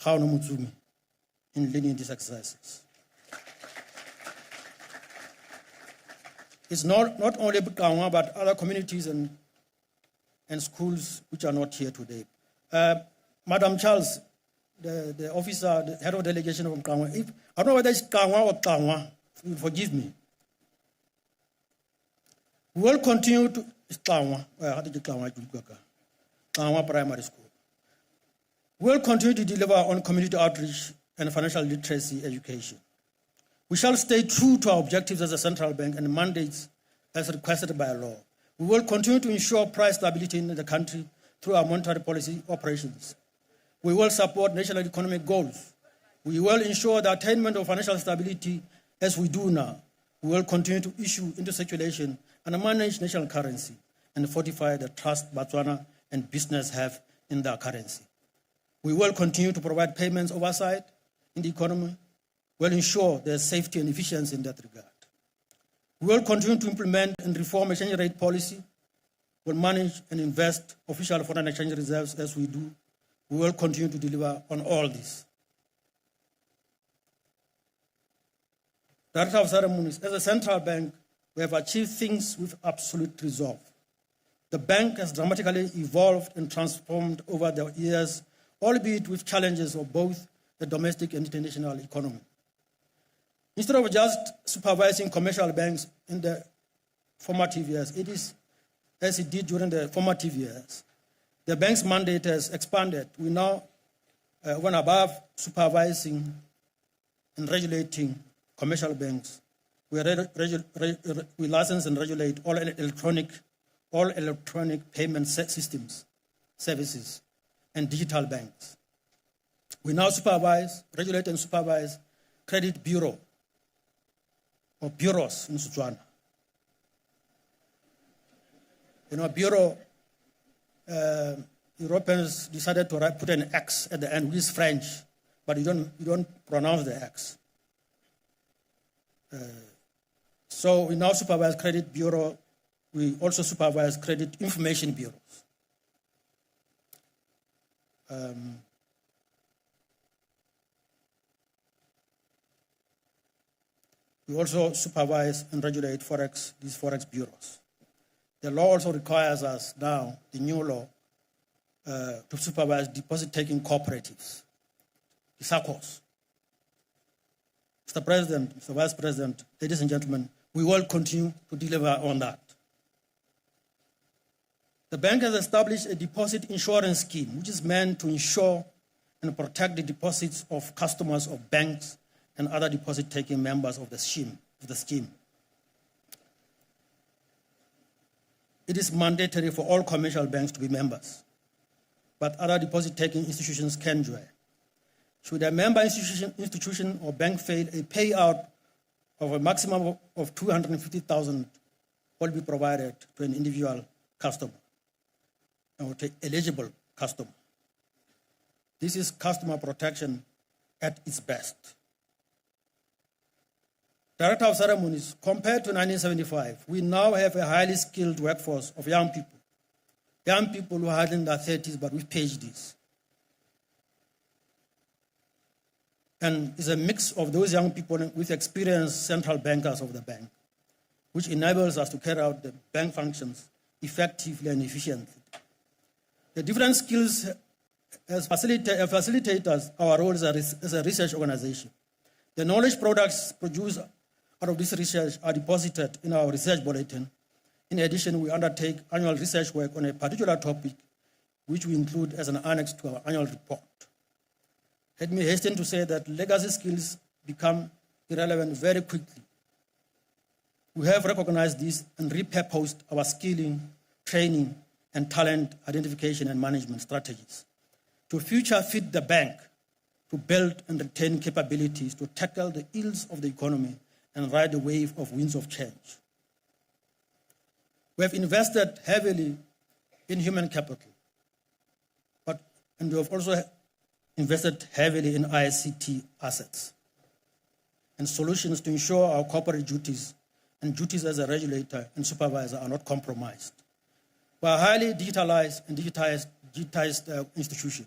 Khauno Mutsumi, in leading these exercises. It's not only Kangwa, but other communities and schools which are not here today. Madam Charles, the officer, the head of delegation from Kangwa, I don't know whether it's Kangwa or Kangwa, forgive me. We will continue to Kangwa Primary School. We will continue to deliver on community outreach and financial literacy education. We shall stay true to our objectives as a central bank and mandates as requested by law. We will continue to ensure price stability in the country through our monetary policy operations. We will support national economic goals. We will ensure the attainment of financial stability as we do now. We will continue to issue into circulation and manage national currency and fortify the trust Botswana and business have in their currency. We will continue to provide payments oversight in the economy will ensure there's safety and efficiency in that regard. We will continue to implement and reform exchange rate policy. We'll manage and invest official foreign exchange reserves as we do. We will continue to deliver on all this. Director of Ceremonies, as a central bank, we have achieved things with absolute resolve. The bank has dramatically evolved and transformed over the years, albeit with challenges of both the domestic and international economy. Instead of just supervising commercial banks in the formative years, it is as it did during the formative years. The bank's mandate has expanded. We now went above supervising and regulating commercial banks. We license and regulate all electronic payment systems, services, and digital banks. We now regulate and supervise credit bureau, or bureaus in SETSWANA. Bureau, Europeans decided to put an X at the end, which is French, but you don't pronounce the X. So we now supervise credit bureau. We also supervise credit information bureaus. We also supervise and regulate these forex bureaus. The law also requires us now, the new law, to supervise deposit-taking cooperatives, the SACCOs. Mr. President, Mr. Vice President, ladies and gentlemen, we will continue to deliver on that. The bank has established a deposit insurance scheme, which is meant to insure and protect the deposits of customers of banks and other deposit-taking members of the scheme. It is mandatory for all commercial banks to be members, but other deposit-taking institutions can join. Should a member institution or bank fail, a payout of a maximum of 250,000 will be provided to an individual customer, or to eligible customer. This is customer protection at its best. Director of Ceremonies, compared to 1975, we now have a highly skilled workforce of young people who are in their 30s but with PhDs. And it's a mix of those young people with experienced central bankers of the bank, which enables us to carry out the bank functions effectively and efficiently. The different skills as facilitators our role as a research organization. The knowledge products produced out of this research are deposited in our research bulletin. In addition, we undertake annual research work on a particular topic, which we include as an annex to our annual report. Let me hasten to say that legacy skills become irrelevant very quickly. We have recognized this and repurposed our skilling, training, and talent identification and management strategies to future fit the bank to build and retain capabilities to tackle the ills of the economy and ride the wave of winds of change. We have invested heavily in human capital, and we have also invested heavily in ICT assets and solutions to ensure our corporate duties and duties as a regulator and supervisor are not compromised. We are a highly digitalized and digitized institution.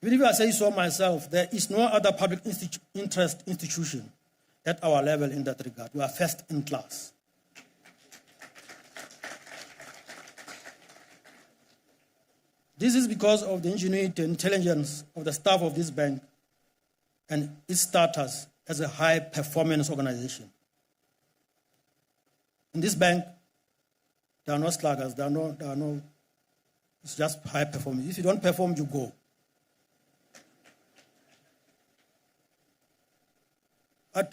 Even if I say so myself, there is no other public interest institution at our level in that regard. We are first in class. This is because of the ingenuity and intelligence of the staff of this bank and its status as a high-performance organization. In this bank, there are no sluggers, it's just high performance. If you don't perform, you go.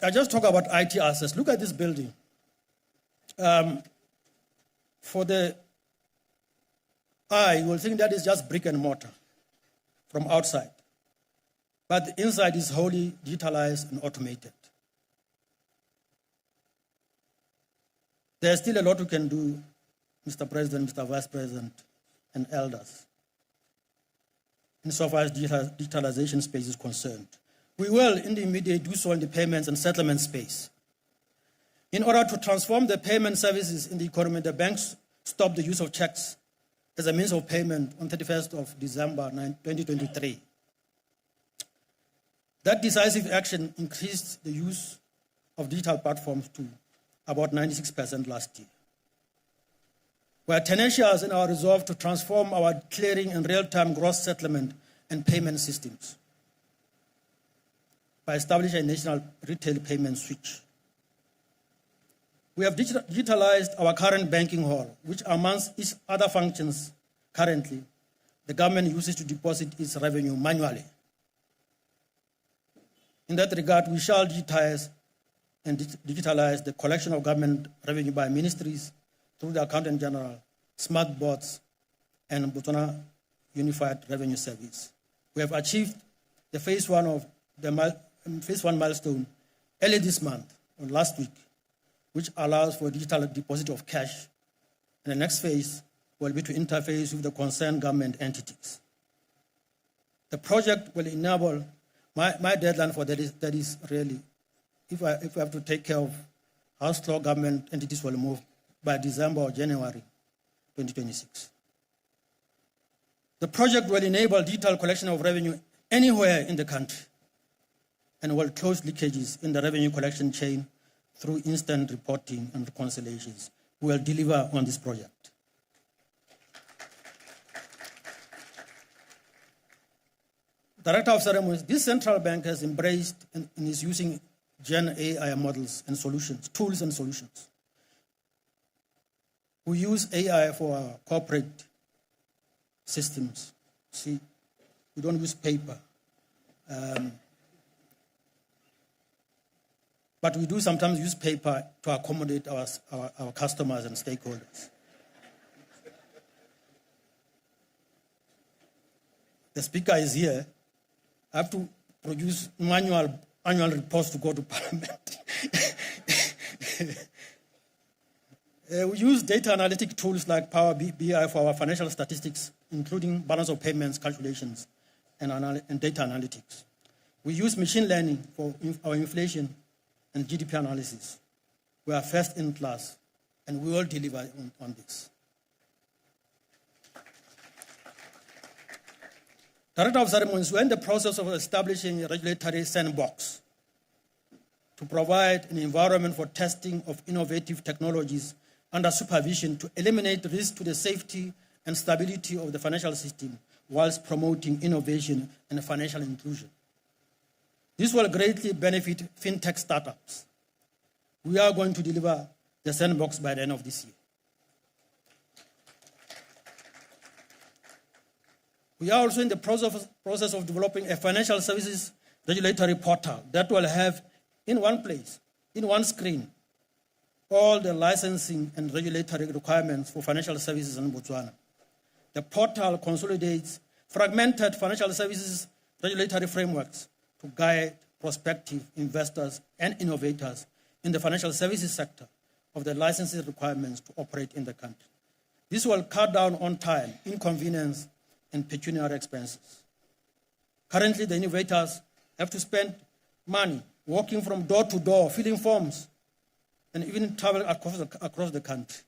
I just talk about IT assets. Look at this building. For the eye, you will think that is just brick and mortar from outside. But the inside is wholly digitalized and automated. There's still a lot we can do, Mr. President, Mr. Vice President, and elders, insofar as digitalization space is concerned. We will, in the immediate, do so in the payments and settlement space. In order to transform the payment services in the economy, the banks stopped the use of checks as a means of payment on 31st of December 2023. That decisive action increased the use of digital platforms to about 96% last year. We are tenacious in our resolve to transform our clearing and real-time gross settlement and payment systems by establishing a national retail payment switch. We have digitalized our current banking hall, which amongst its other functions currently, the government uses to deposit its revenue manually. In that regard, we shall digitize the collection of government revenue by ministries through the Accountant General, smart boards, and Botswana Unified Revenue Service. We have achieved the phase one milestone early this month, or last week, which allows for digital deposit of cash. And the next phase will be to interface with the concerned government entities. The project will enable, my deadline for that is really, if I have to take care of how slow government entities will move by December or January 2026. The project will enable digital collection of revenue anywhere in the country and will close leakages in the revenue collection chain through instant reporting and reconciliations. We will deliver on this project. Director of Ceremonies, this central bank has embraced and is using Gen AI models and solutions, tools and solutions. We use AI for our corporate systems. See, we don't use paper. But we do sometimes use paper to accommodate our customers and stakeholders. The speaker is here. I have to produce annual reports to go to Parliament. We use data analytic tools like Power BI for our financial statistics, including balance of payments calculations and data analytics. We use machine learning for our inflation and GDP analysis. We are first in class, and we will deliver on this. Director of Ceremonies, we're in the process of establishing a regulatory sandbox to provide an environment for testing of innovative technologies under supervision to eliminate risk to the safety and stability of the financial system whilst promoting innovation and financial inclusion. This will greatly benefit fintech startups. We are going to deliver the sandbox by the end of this year. We are also in the process of developing a financial services regulatory portal that will have in one place, in one screen, all the licensing and regulatory requirements for financial services in Botswana. The portal consolidates fragmented financial services regulatory frameworks to guide prospective investors and innovators in the financial services sector of the licensing requirements to operate in the country. This will cut down on time, inconvenience, and pecuniary expenses. Currently, the innovators have to spend money walking from door to door, filling forms, and even travel across the country.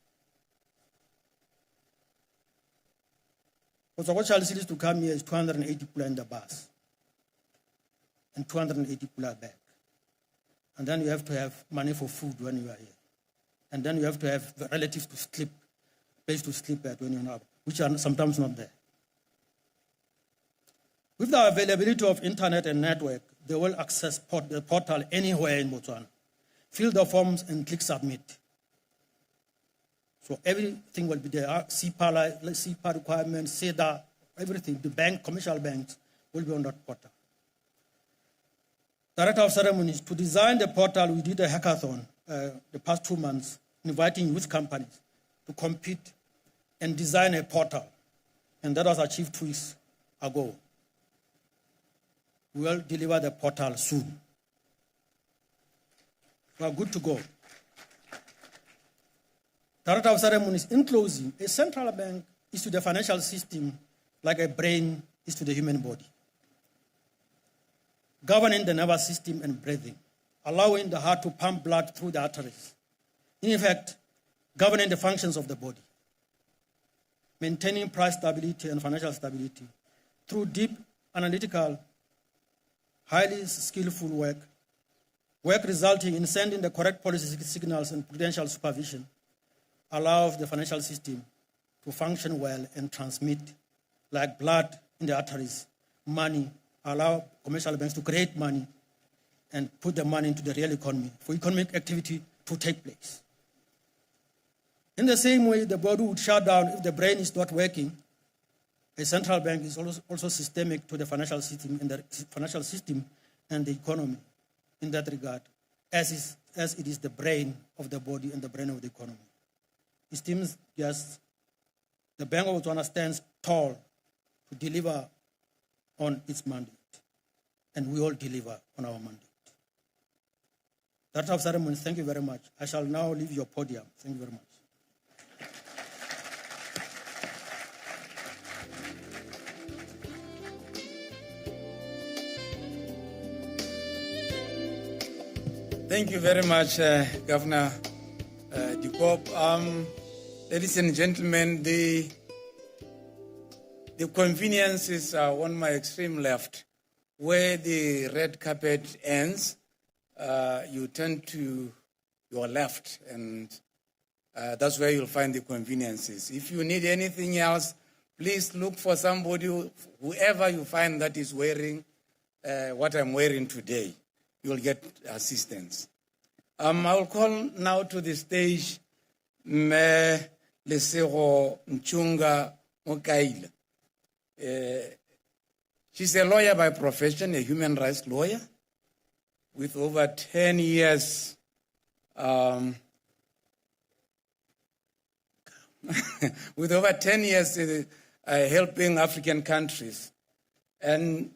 What's our child to come here is 280 people in the bus and 280 people back. And then you have to have money for food when you are here. And then you have to have relatives to sleep, place to sleep at when you're not, which are sometimes not there. With the availability of internet and network, they will access the portal anywhere in Botswana. Fill the forms and click submit. So everything will be there. CPA requirements, SEDA, everything. The bank, commercial banks will be on that portal. Director of Ceremonies, to design the portal, we did a hackathon the past 2 months, inviting youth companies to compete and design a portal. And that was achieved 2 weeks ago. We will deliver the portal soon. We are good to go. Director of Ceremonies, in closing, a central bank is to the financial system like a brain is to the human body. governing the nervous system and breathing, allowing the heart to pump blood through the arteries. In effect, governing the functions of the body, maintaining price stability and financial stability through deep analytical, highly skillful work resulting in sending the correct policy signals and prudential supervision, allows the financial system to function well and transmit, like blood in the arteries, money, allow commercial banks to create money and put the money into the real economy for economic activity to take place. In the same way, the body would shut down if the brain is not working. A central bank is also systemic to the financial system and the economy in that regard, as it is the brain of the body and the brain of the economy. It seems just the Bank of Botswana stands tall to deliver on its mandate, and we all deliver on our mandate. Director of Ceremonies, thank you very much. I shall now leave your podium. Thank you very much. Thank you very much, Governor Dikop. Ladies and gentlemen, the convenience is on my extreme left. Where the red carpet ends, you turn to your left, and that's where you'll find the conveniences. If you need anything else, please look for somebody, whoever you find that is wearing what I'm wearing today. You'll get assistance. I will call now to the stage Me Lesego Nchunga Mokaile. She's a lawyer by profession, a human rights lawyer, with over 10 years with over 10 years helping African countries. And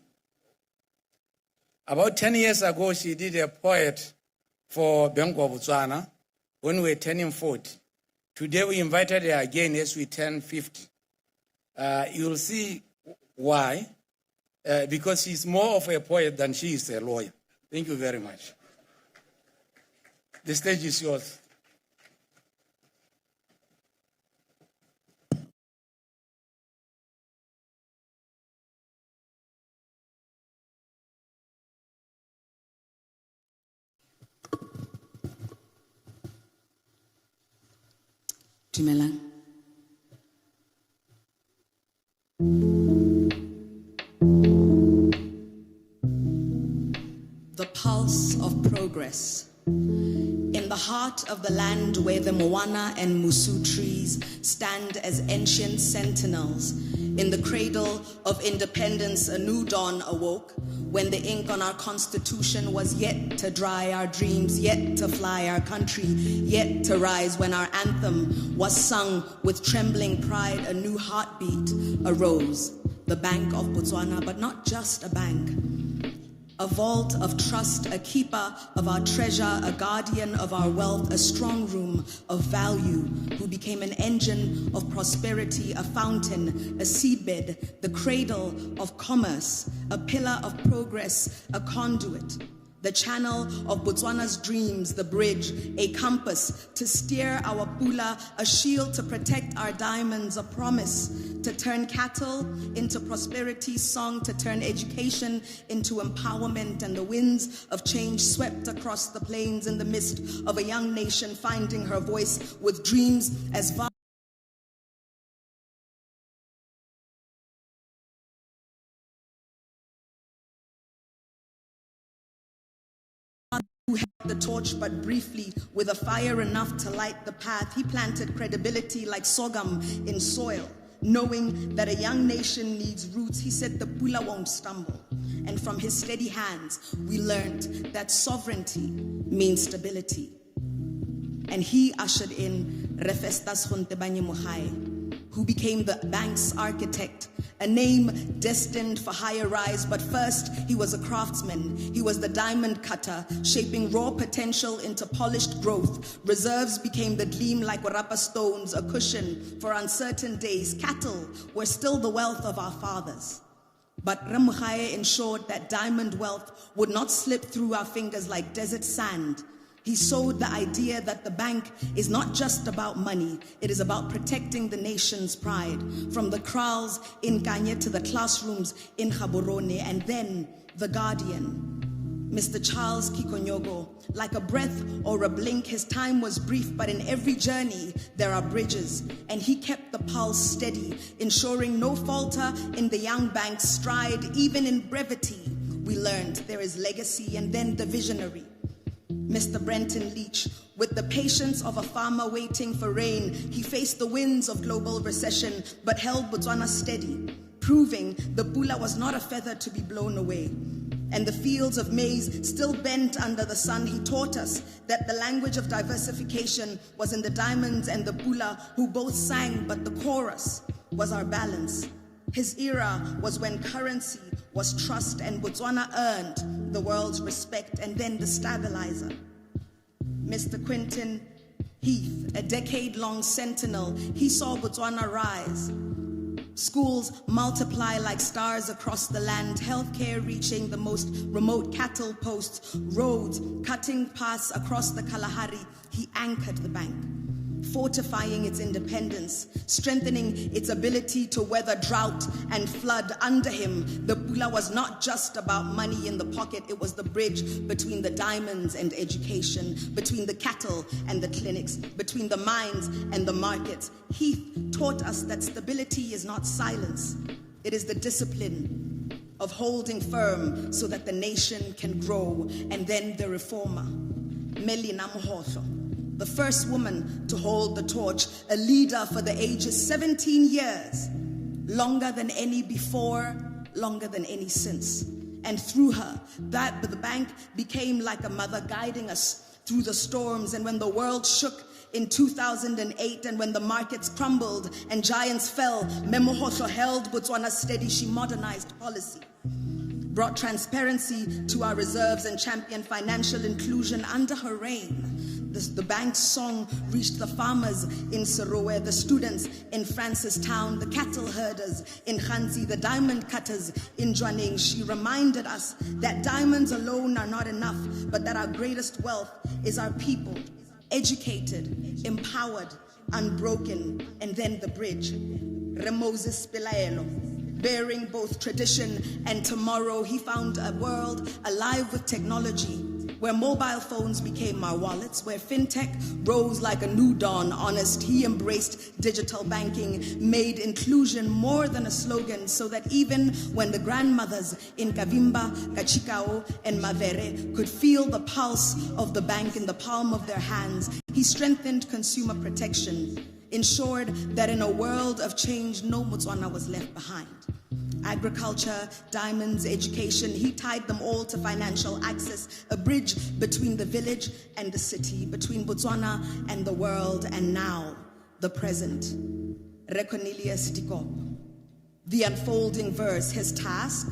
about 10 years ago, she did a poet for Bank of Botswana when we were turning 40. Today, we invited her again as we turn 50. You'll see why, because she's more of a poet than she is a lawyer. Thank you very much. The stage is yours. Dumelang. The pulse of progress. In the heart of the land where the Moana and Musu trees stand as ancient sentinels, in the cradle of independence, a new dawn awoke, when the ink on our constitution was yet to dry, our dreams yet to fly, our country yet to rise. When our anthem was sung with trembling pride, a new heartbeat arose. The Bank of Botswana, but not just a bank. A vault of trust, a keeper of our treasure, a guardian of our wealth, a strong room of value, who became an engine of prosperity, a fountain, a seedbed, the cradle of commerce, a pillar of progress, a conduit, the channel of Botswana's dreams, the bridge, a compass to steer our pula, a shield to protect our diamonds, a promise to turn cattle into prosperity, song to turn education into empowerment, and the winds of change swept across the plains in the midst of a young nation finding her voice with dreams as vast. Who held the torch but briefly, with a fire enough to light the path. He planted credibility like sorghum in soil, knowing that a young nation needs roots. He said the pula won't stumble. And from his steady hands, we learned that sovereignty means stability. And he ushered in Refestas Gontebanye Mogae, who became the bank's architect, a name destined for higher rise. But first, he was a craftsman. He was the diamond cutter, shaping raw potential into polished growth. Reserves became the gleam like warapa stones, a cushion for uncertain days. Cattle were still the wealth of our fathers. But Ramukhae ensured that diamond wealth would not slip through our fingers like desert sand. He sowed the idea that the bank is not just about money, it is about protecting the nation's pride. From the kraals in Kanye to the classrooms in Gaborone, and then the Guardian. Mr. Charles Kikonyogo, like a breath or a blink, his time was brief, but in every journey there are bridges, and he kept the pulse steady, ensuring no falter in the young bank's stride. Even in brevity, we learned there is legacy, and then the visionary. Mr. Brenton Leach, with the patience of a farmer waiting for rain, he faced the winds of global recession, but held Botswana steady, proving the pula was not a feather to be blown away. And the fields of maize still bent under the sun, he taught us that the language of diversification was in the diamonds and the pula, who both sang, but the chorus was our balance. His era was when currency was trust, and Botswana earned the world's respect, and then the stabilizer. Mr. Quinton Heath, a decade-long sentinel, he saw Botswana rise. Schools multiply like stars across the land, healthcare reaching the most remote cattle posts, roads cutting paths across the Kalahari. He anchored the bank, fortifying its independence, strengthening its ability to weather drought and flood. Under him, the pula was not just about money in the pocket, it was the bridge between the diamonds and education, between the cattle and the clinics, between the mines and the markets. Heath taught us that stability is not silence, it is the discipline of holding firm so that the nation can grow. And then the reformer, Melina Mohotlo, the first woman to hold the torch, a leader for the ages, 17 years, longer than any before, longer than any since. And through her, the bank became like a mother, guiding us through the storms. And when the world shook in 2008, and when the markets crumbled and giants fell, Memohotlo held Botswana steady. She modernized policy, brought transparency to our reserves, and championed financial inclusion. Under her reign, the bank's song reached the farmers in Serowe, the students in Francistown, the cattle herders in Khanzi, the diamond cutters in Jwaneng. She reminded us that diamonds alone are not enough, but that our greatest wealth is our people, educated, empowered, unbroken. And then the bridge, Remoses Pilaelo, bearing both tradition and tomorrow. He found a world alive with technology, where mobile phones became our wallets, where fintech rose like a new dawn. Honest, he embraced digital banking, made inclusion more than a slogan, so that even when the grandmothers in Kavimba, Kachikao, and Mavere could feel the pulse of the bank in the palm of their hands, he strengthened consumer protection, ensured that in a world of change, no Botswana was left behind. Agriculture, diamonds, education, he tied them all to financial access, a bridge between the village and the city, between Botswana and the world. And now, the present. Reconilius Dikop, the unfolding verse, his task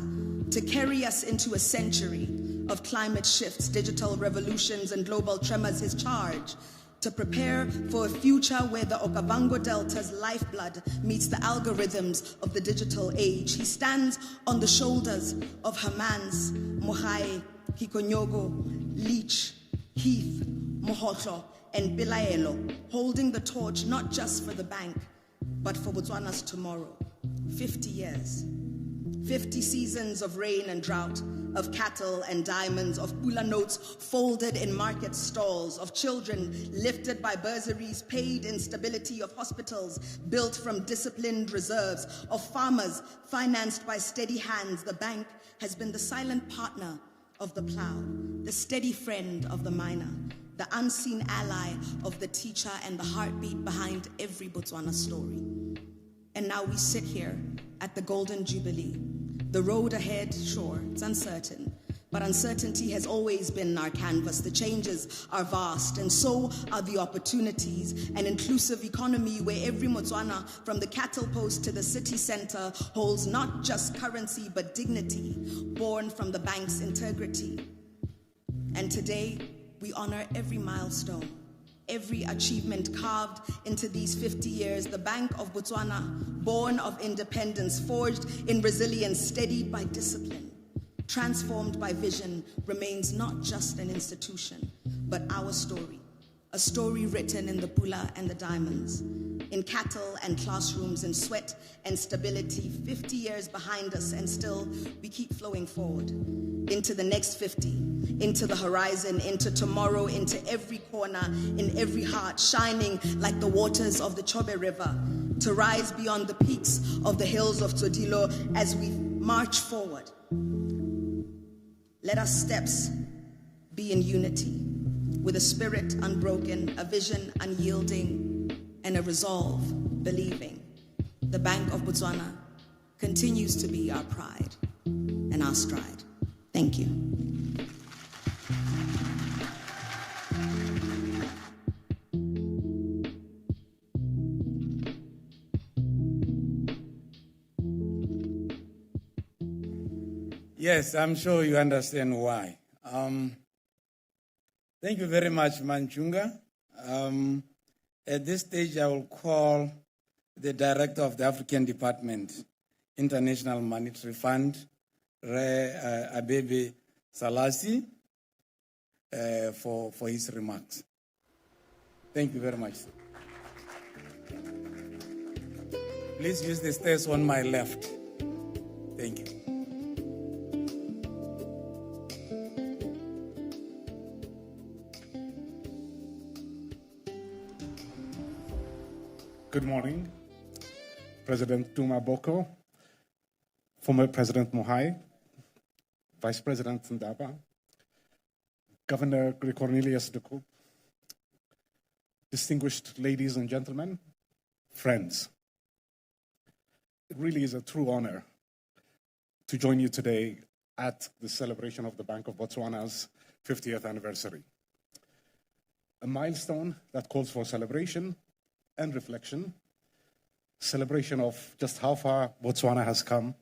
to carry us into a century of climate shifts, digital revolutions, and global tremors. His charge to prepare for a future where the Okavango Delta's lifeblood meets the algorithms of the digital age. He stands on the shoulders of Hamans, Mohai, Kikonyogo, Leach, Heath, Mohotlo, and Pilaelo, holding the torch not just for the bank, but for Botswana's tomorrow. 50 years. 50 seasons of rain and drought, of cattle and diamonds, of pula notes folded in market stalls, of children lifted by bursaries paid in stability, of hospitals built from disciplined reserves, of farmers financed by steady hands. The bank has been the silent partner of the plow, the steady friend of the miner, the unseen ally of the teacher, and the heartbeat behind every Botswana story. And now we sit here at the Golden Jubilee. The road ahead, sure, it's uncertain, but uncertainty has always been our canvas. The changes are vast, and so are the opportunities. An inclusive economy where every Botswana, from the cattle post to the city center, holds not just currency, but dignity, born from the bank's integrity. And today, we honor every milestone, every achievement carved into these 50 years, the Bank of Botswana, born of independence, forged in resilience, steadied by discipline, transformed by vision, remains not just an institution, but our story. A story written in the pula and the diamonds, in cattle and classrooms, in sweat and stability. 50 years behind us, and still we keep flowing forward into the next 50, into the horizon, into tomorrow, into every corner, in every heart, shining like the waters of the Chobe River, to rise beyond the peaks of the hills of Tsodilo as we march forward. Let our steps be in unity, with a spirit unbroken, a vision unyielding, and a resolve believing. The Bank of Botswana continues to be our pride and our stride. Thank you. Yes, I'm sure you understand why. Thank you very much, Manchunga. At this stage, I will call the Director of the African Department, International Monetary Fund, Re Abebe Salasi, for his remarks. Thank you very much. Please use the stairs on my left. Thank you. Good morning, President Duma Boko, former President Mohai, Vice President Ndaba, Governor Cornelius de Koop, distinguished ladies and gentlemen, friends. It really is a true honor to join you today at the celebration of the Bank of Botswana's 50th anniversary. A milestone that calls for celebration and reflection, celebration of just how far Botswana has come,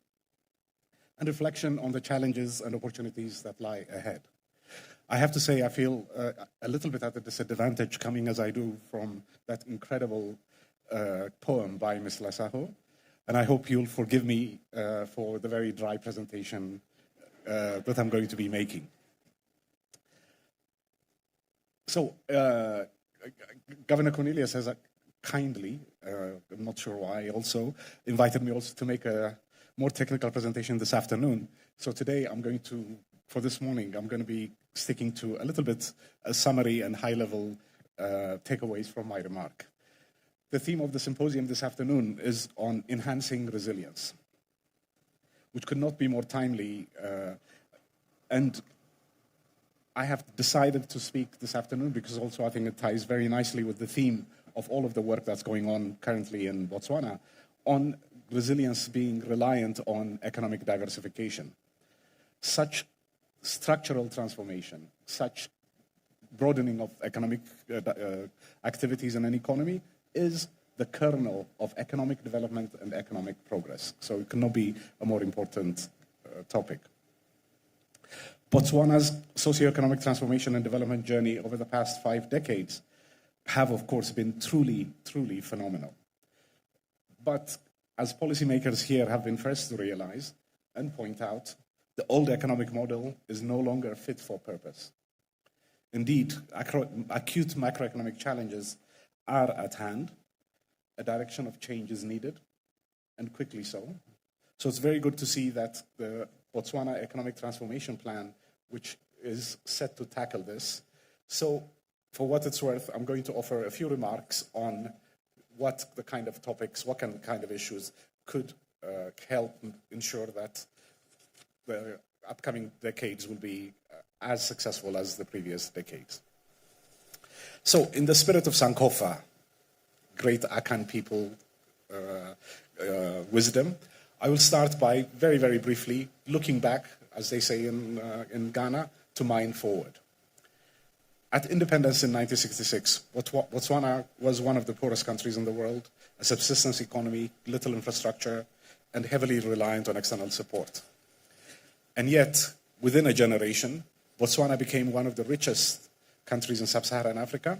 and reflection on the challenges and opportunities that lie ahead. I have to say I feel a little bit at a disadvantage coming as I do from that incredible poem by Ms. Lasaho, and I hope you'll forgive me for the very dry presentation that I'm going to be making. So, Governor Cornelius has kindly, I'm not sure why, also invited me also to make a more technical presentation this afternoon. So today for this morning, I'm going to be sticking to a little bit a summary and high-level takeaways from my remark. The theme of the symposium this afternoon is on enhancing resilience, which could not be more timely. And I have decided to speak this afternoon because also I think it ties very nicely with the theme of all of the work that's going on currently in Botswana on resilience being reliant on economic diversification. Such structural transformation, such broadening of economic activities in an economy is the kernel of economic development and economic progress. So it cannot be a more important topic. Botswana's socioeconomic transformation and development journey over the past 5 decades have, of course, been truly, truly phenomenal. But as policymakers here have been first to realize and point out, the old economic model is no longer fit for purpose. Indeed, acute macroeconomic challenges are at hand. A direction of change is needed, and quickly so. So it's very good to see that the Botswana Economic Transformation Plan, which is set to tackle this. So for what it's worth, I'm going to offer a few remarks on what the kind of topics, what kind of issues could help ensure that the upcoming decades will be as successful as the previous decades. So in the spirit of Sankofa, great Akan people wisdom, I will start by very, very briefly looking back, as they say in Ghana, to mind forward. At independence in 1966, Botswana was one of the poorest countries in the world, a subsistence economy, little infrastructure, and heavily reliant on external support. And yet, within a generation, Botswana became one of the richest countries in sub-Saharan Africa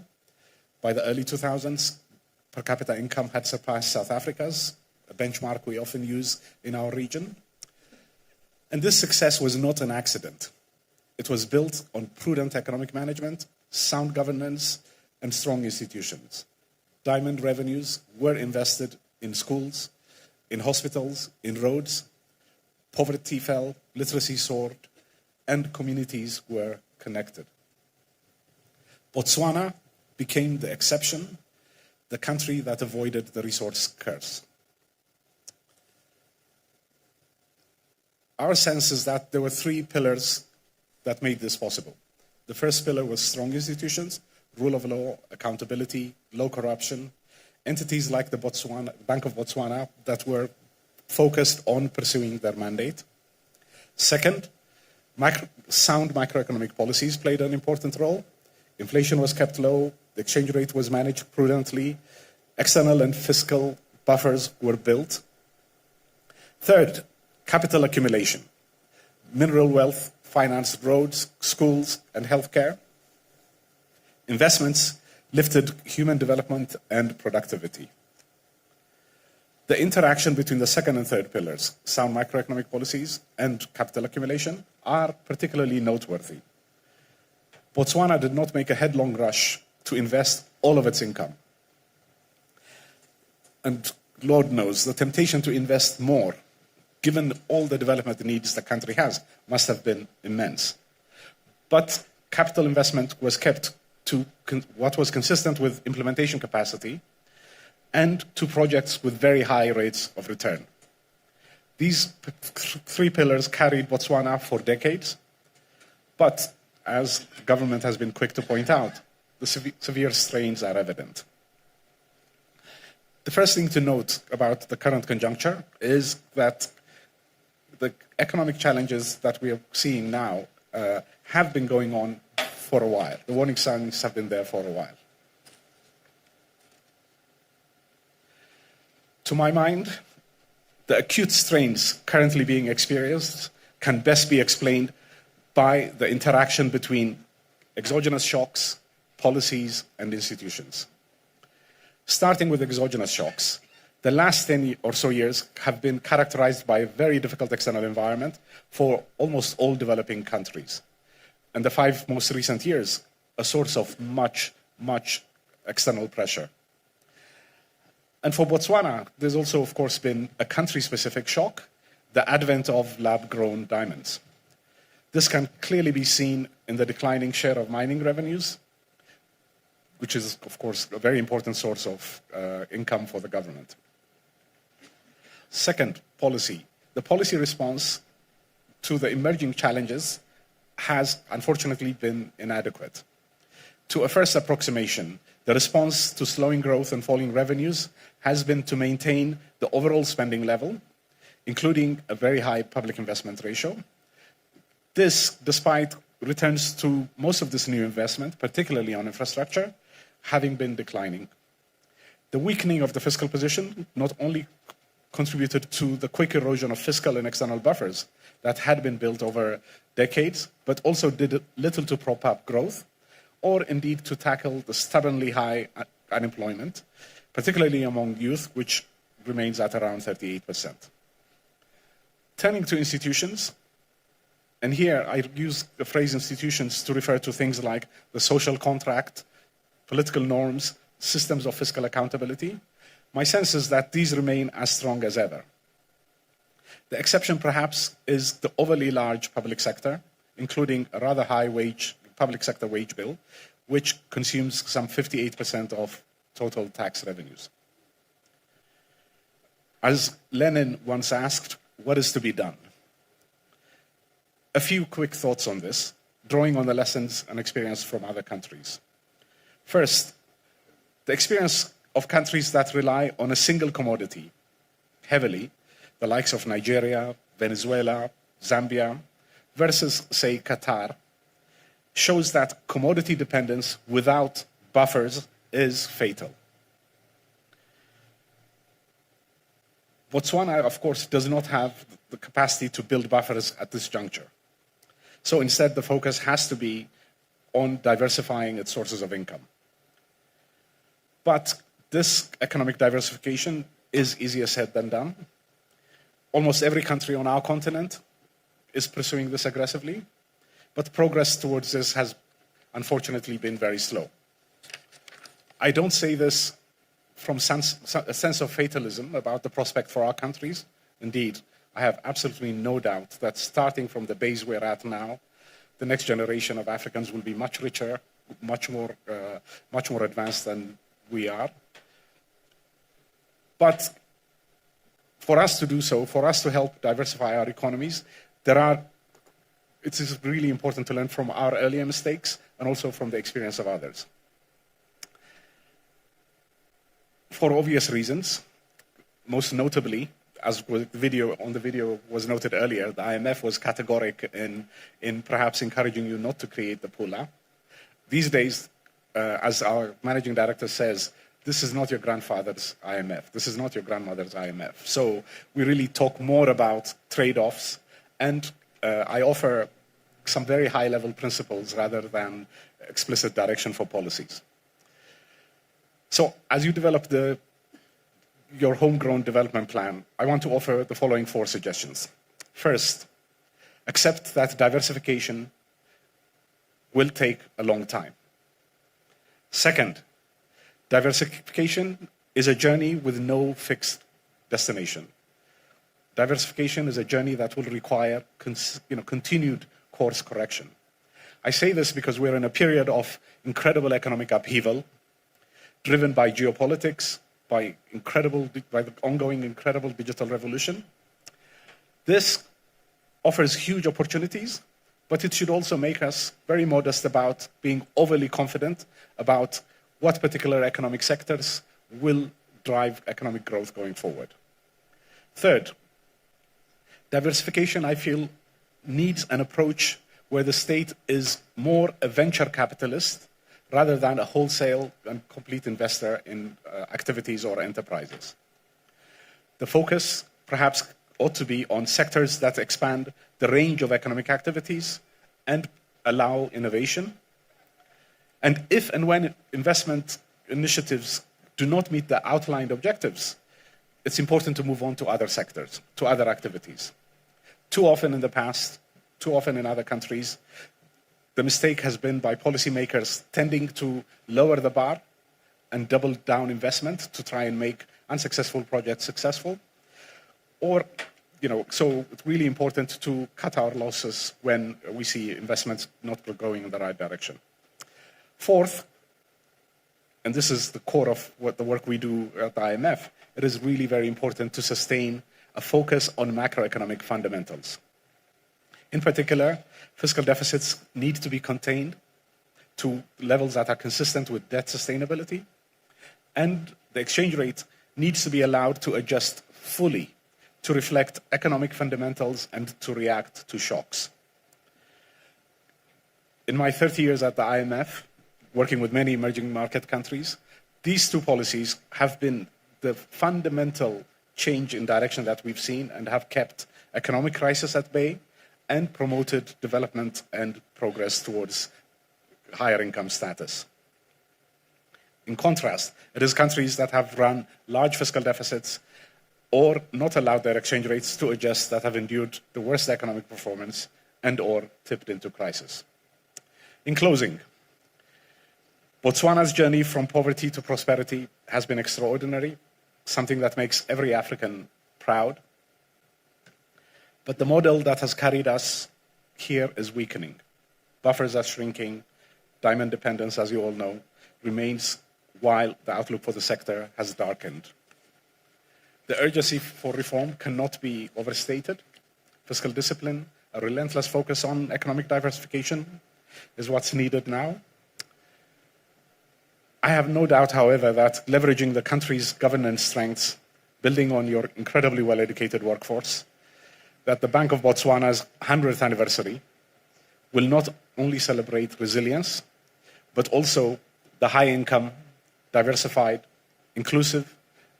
By the early 2000s, per capita income had surpassed South Africa's, a benchmark we often use in our region. And this success was not an accident. It was built on prudent economic management, sound governance, and strong institutions. Diamond revenues were invested in schools, in hospitals, in roads. Poverty fell, literacy soared, and communities were connected. Botswana became the exception, the country that avoided the resource curse. Our sense is that there were three pillars that made this possible. The first pillar was strong institutions, rule of law, accountability, low corruption, entities like the Bank of Botswana that were focused on pursuing their mandate. Second, sound macroeconomic policies played an important role. Inflation was kept low, the exchange rate was managed prudently, external and fiscal buffers were built. Third, capital accumulation. Mineral wealth financed roads, schools, and healthcare. Investments lifted human development and productivity. The interaction between the second and third pillars, sound macroeconomic policies and capital accumulation, are particularly noteworthy. Botswana did not make a headlong rush to invest all of its income. And Lord knows, the temptation to invest more, given all the development needs the country has, must have been immense. But capital investment was kept to what was consistent with implementation capacity and to projects with very high rates of return. These three pillars carried Botswana for decades, but as the government has been quick to point out, the severe strains are evident. The first thing to note about the current conjuncture is that the economic challenges that we are seeing now have been going on for a while. The warning signs have been there for a while. To my mind, the acute strains currently being experienced can best be explained by the interaction between exogenous shocks, policies, and institutions. Starting with exogenous shocks, the last 10 or so years have been characterized by a very difficult external environment for almost all developing countries. And the 5 most recent years, a source of much external pressure. And for Botswana, there's also, of course, been a country-specific shock, the advent of lab-grown diamonds. This can clearly be seen in the declining share of mining revenues, which is, of course, a very important source of income for the government. Second, policy. The policy response to the emerging challenges has unfortunately been inadequate. To a first approximation, the response to slowing growth and falling revenues has been to maintain the overall spending level, including a very high public investment ratio. This, despite returns to most of this new investment, particularly on infrastructure, having been declining. The weakening of the fiscal position not only contributed to the quick erosion of fiscal and external buffers that had been built over decades, but also did little to prop up growth, or indeed to tackle the stubbornly high unemployment, particularly among youth, which remains at around 38%. Turning to institutions, and here I use the phrase institutions to refer to things like the social contract, political norms, systems of fiscal accountability. My sense is that these remain as strong as ever. The exception, perhaps, is the overly large public sector, including a rather high public sector wage bill, which consumes some 58% of total tax revenues. As Lenin once asked, what is to be done? A few quick thoughts on this, drawing on the lessons and experience from other countries. First, the experience of countries that rely on a single commodity heavily, the likes of Nigeria, Venezuela, Zambia, versus, say, Qatar, shows that commodity dependence without buffers is fatal. Botswana, of course, does not have the capacity to build buffers at this juncture. So instead, the focus has to be on diversifying its sources of income. But this economic diversification is easier said than done. Almost every country on our continent is pursuing this aggressively, but progress towards this has unfortunately been very slow. I don't say this from a sense of fatalism about the prospect for our countries. Indeed, I have absolutely no doubt that starting from the base we're at now, the next generation of Africans will be much richer, much more advanced than we are. But for us to do so, for us to help diversify our economies, it is really important to learn from our earlier mistakes and also from the experience of others. For obvious reasons, most notably, as on the video was noted earlier, the IMF was categoric in perhaps encouraging you not to create the pula. These days, as our managing director says, this is not your grandfather's IMF. This is not your grandmother's IMF. So we really talk more about trade-offs, and I offer some very high-level principles rather than explicit direction for policies. So as you develop your homegrown development plan, I want to offer the following 4 suggestions. First, accept that diversification will take a long time. Second, diversification is a journey with no fixed destination. Diversification is a journey that will require continued course correction. I say this because we're in a period of incredible economic upheaval, driven by geopolitics, by the ongoing incredible digital revolution. This offers huge opportunities, but it should also make us very modest about being overly confident about what particular economic sectors will drive economic growth going forward. Third, diversification, I feel, needs an approach where the state is more a venture capitalist rather than a wholesale and complete investor in activities or enterprises. The focus perhaps ought to be on sectors that expand the range of economic activities and allow innovation. And if and when investment initiatives do not meet the outlined objectives, it's important to move on to other sectors, to other activities. Too often in the past, too often in other countries, the mistake has been by policymakers tending to lower the bar and double down investment to try and make unsuccessful projects successful. So it's really important to cut our losses when we see investments not going in the right direction. Fourth, and this is the core of what the work we do at the IMF, it is really very important to sustain a focus on macroeconomic fundamentals. In particular, fiscal deficits need to be contained to levels that are consistent with debt sustainability, and the exchange rate needs to be allowed to adjust fully to reflect economic fundamentals and to react to shocks. In my 30 years at the IMF, working with many emerging market countries, these 2 policies have been the fundamental change in direction that we've seen and have kept economic crisis at bay and promoted development and progress towards higher income status. In contrast, it is countries that have run large fiscal deficits or not allowed their exchange rates to adjust that have endured the worst economic performance and or tipped into crisis. In closing, Botswana's journey from poverty to prosperity has been extraordinary, something that makes every African proud. But the model that has carried us here is weakening. Buffers are shrinking, diamond dependence, as you all know, remains, while the outlook for the sector has darkened. The urgency for reform cannot be overstated. Fiscal discipline, a relentless focus on economic diversification is what's needed now. I have no doubt, however, that leveraging the country's governance strengths, building on your incredibly well-educated workforce, that the Bank of Botswana's 100th anniversary will not only celebrate resilience, but also the high-income, diversified, inclusive,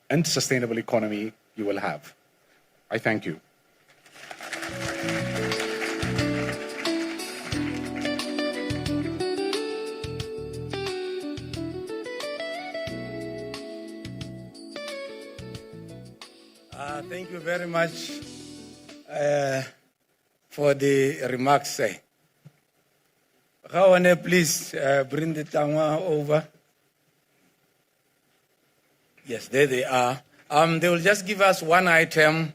and sustainable economy you will have. I thank you. Thank you very much for the remarks. Gawane, please bring the tangwa over. Yes, there they are. They will just give us one item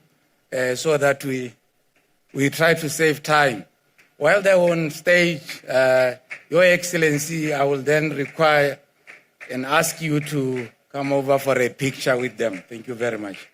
so that we try to save time. While they're on stage, Your Excellency, I will then require and ask you to come over for a picture with them. Thank you very much.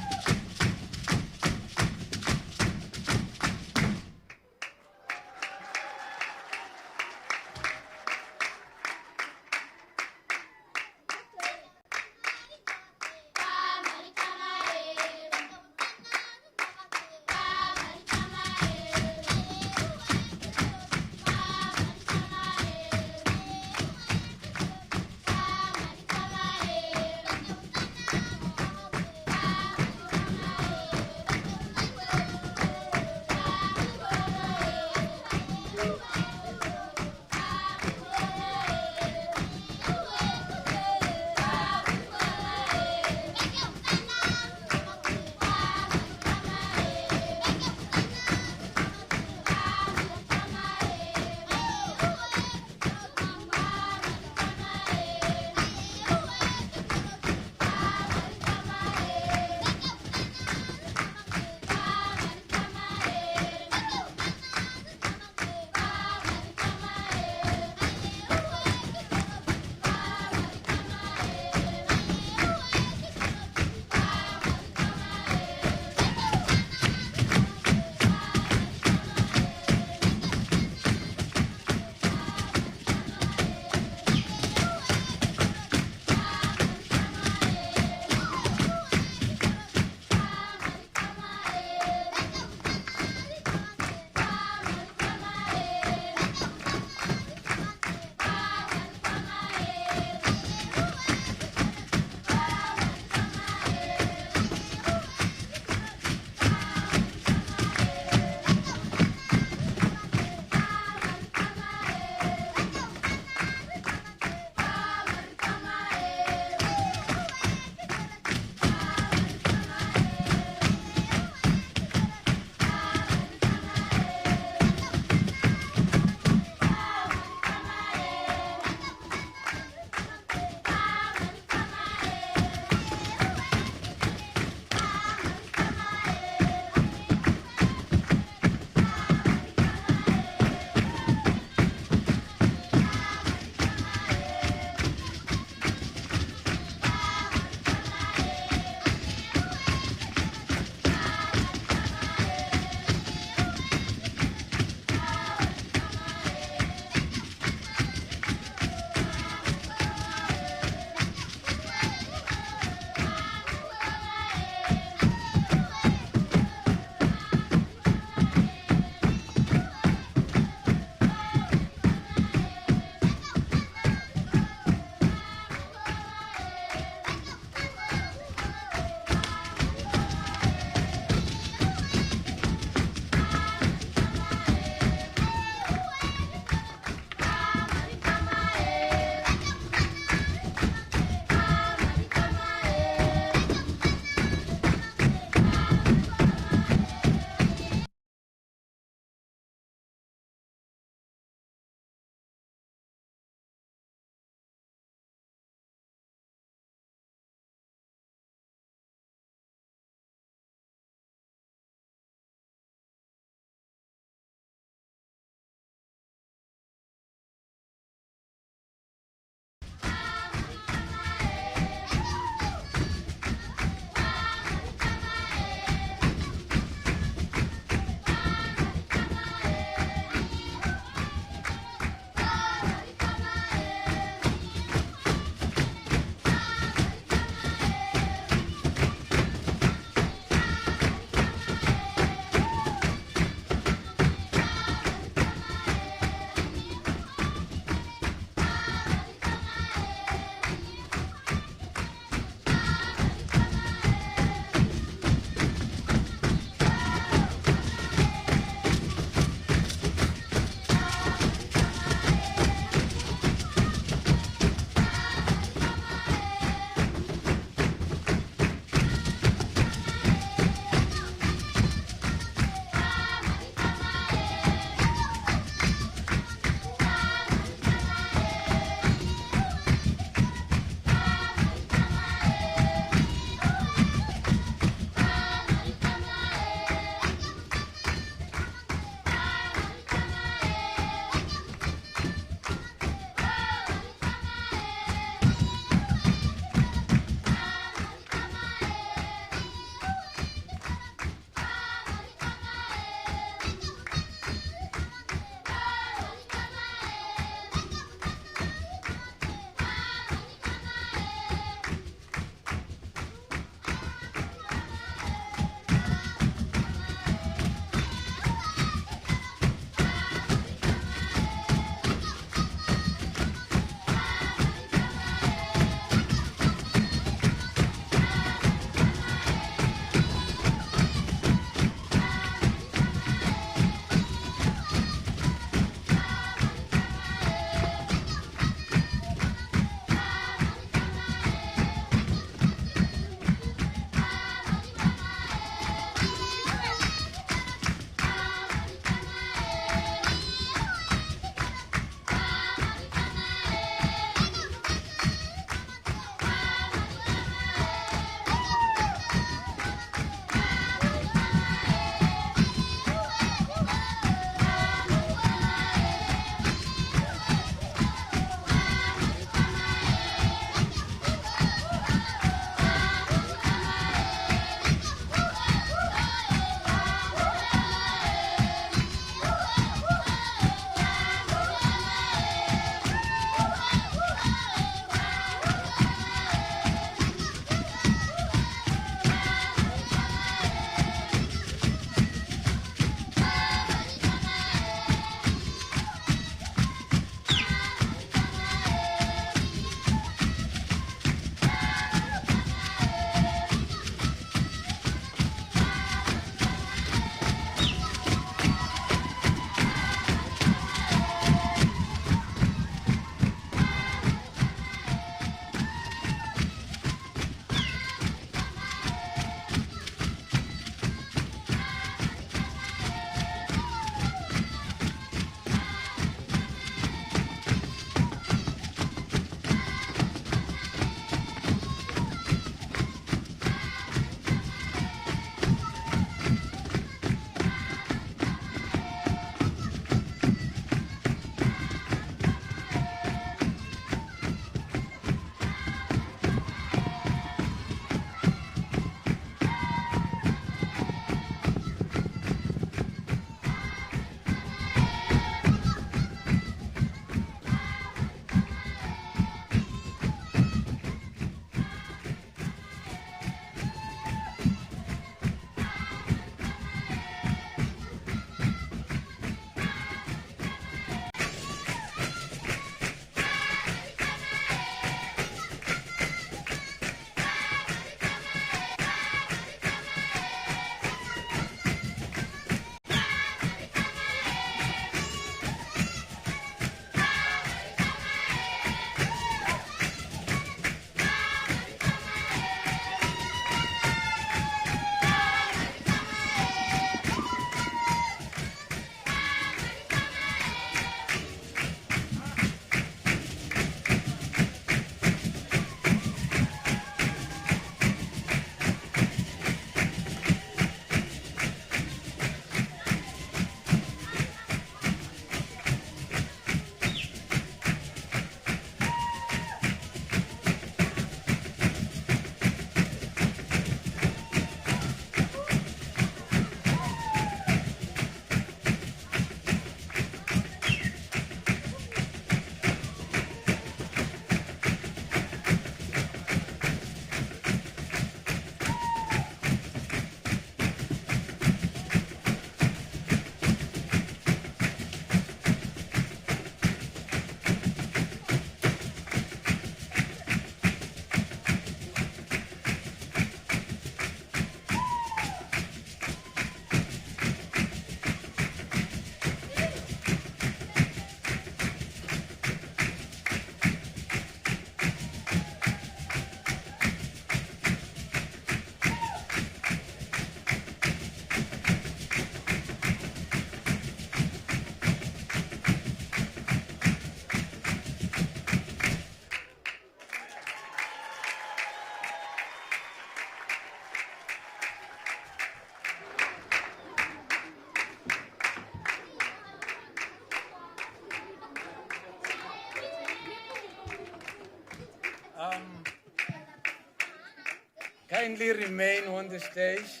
kindly remain on the stage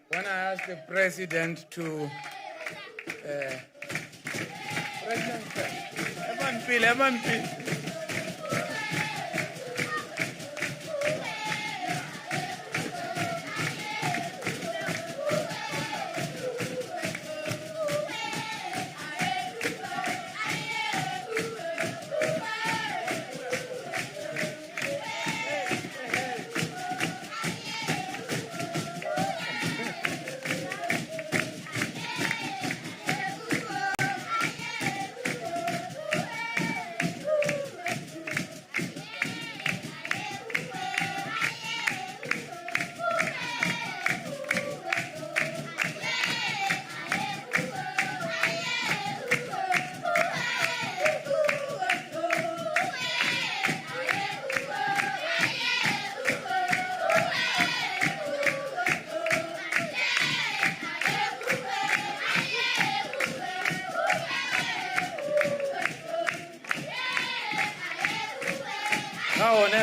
when I ask the President to... President, Evan.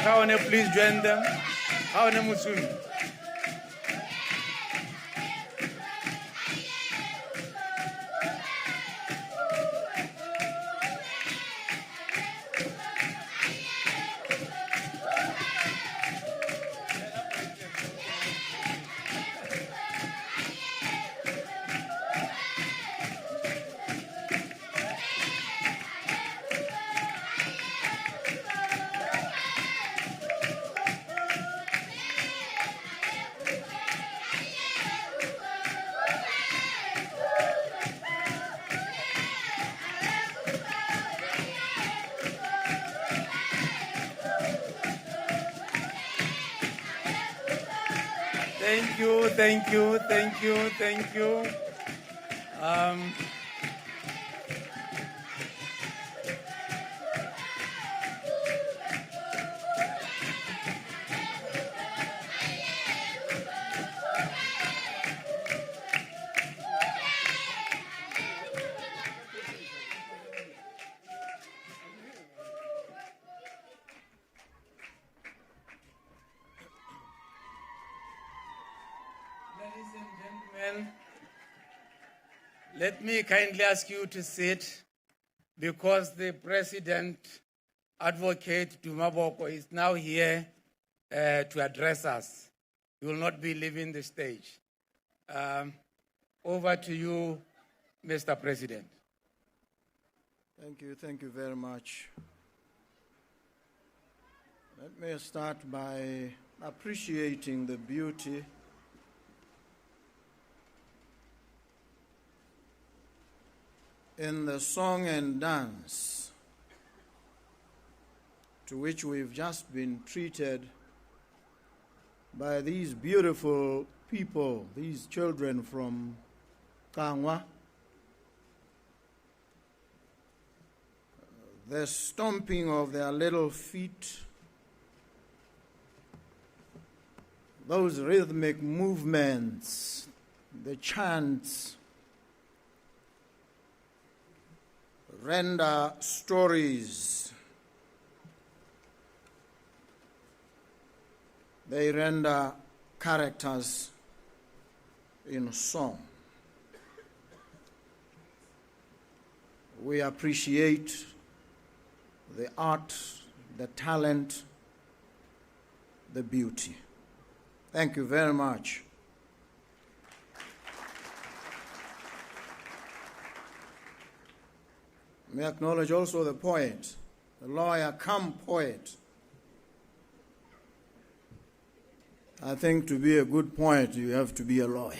Kaone, please join them. Kaone Musumi. Thank you. Ladies and gentlemen, let me kindly ask you to sit because the President, Advocate Dumaboko, is now here to address us. He will not be leaving the stage. Over to you, Mr. President. Thank you very much. Let me start by appreciating the beauty in the song and dance to which we've just been treated by these beautiful people, these children from Kangwa. The stomping of their little feet, those rhythmic movements, the chants, render stories. They render characters in song. We appreciate the art, the talent, the beauty. Thank you very much. May I acknowledge also the poet, the lawyer come poet. I think to be a good poet, you have to be a lawyer.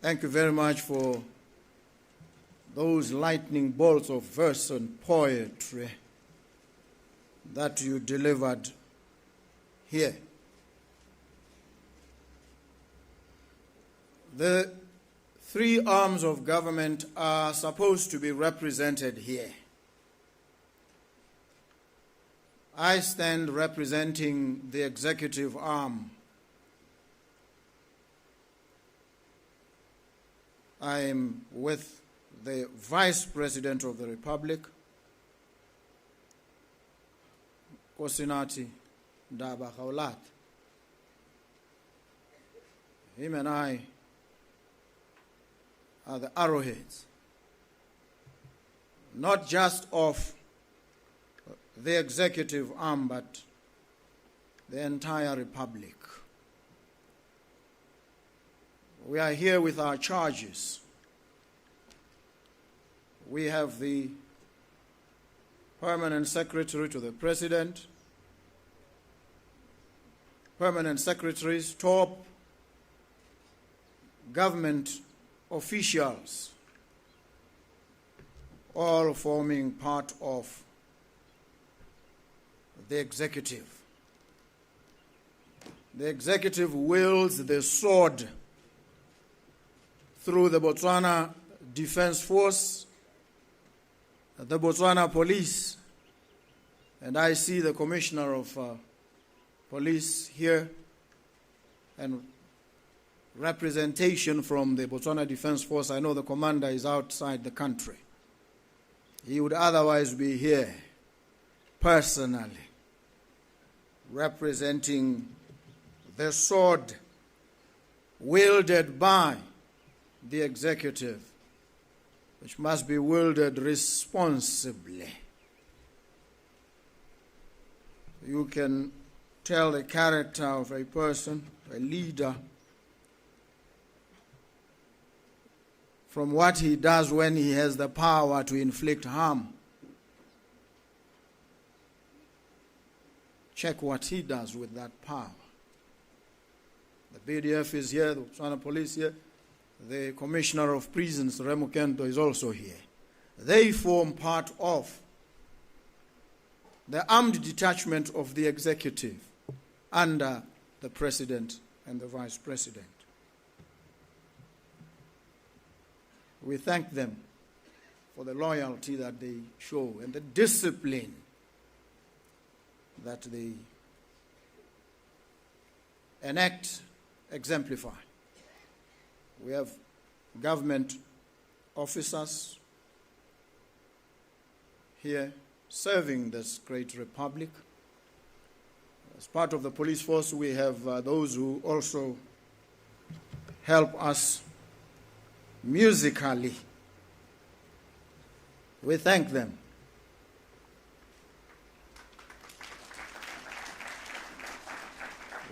Thank you very much for those lightning bolts of verse and poetry that you delivered here. The three arms of government are supposed to be represented here. I stand representing the executive arm. I am with the Vice President of the Republic, Kosinati Daba Khawlat. Him and I are the arrowheads, not just of the executive arm, but the entire republic. We are here with our charges. We have the Permanent Secretary to the President, Permanent Secretaries, top government officials, all forming part of the executive. The executive wields the sword through the Botswana Defence Force, the Botswana Police, and I see the Commissioner of Police here, and representation from the Botswana Defence Force. I know the commander is outside the country. He would otherwise be here personally representing the sword wielded by the executive, which must be wielded responsibly. You can tell the character of a person, a leader, from what he does when he has the power to inflict harm. Check what he does with that power. The BDF is here, the Botswana Police here, the Commissioner of Prisons, Remo Kento, is also here. They form part of the armed detachment of the executive under the President and the Vice President. We thank them for the loyalty that they show and the discipline that they enact, exemplify. We have government officers here serving this great republic. As part of the police force, we have those who also help us musically. We thank them.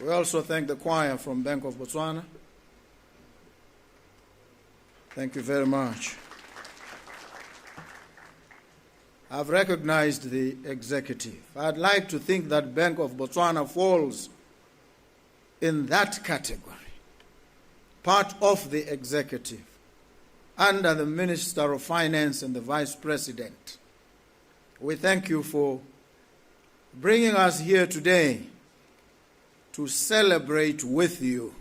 We also thank the choir from Bank of Botswana. Thank you very much. I've recognized the executive. I'd like to think that Bank of Botswana falls in that category, part of the executive, under the Minister of Finance and the Vice President. We thank you for bringing us here today to celebrate with you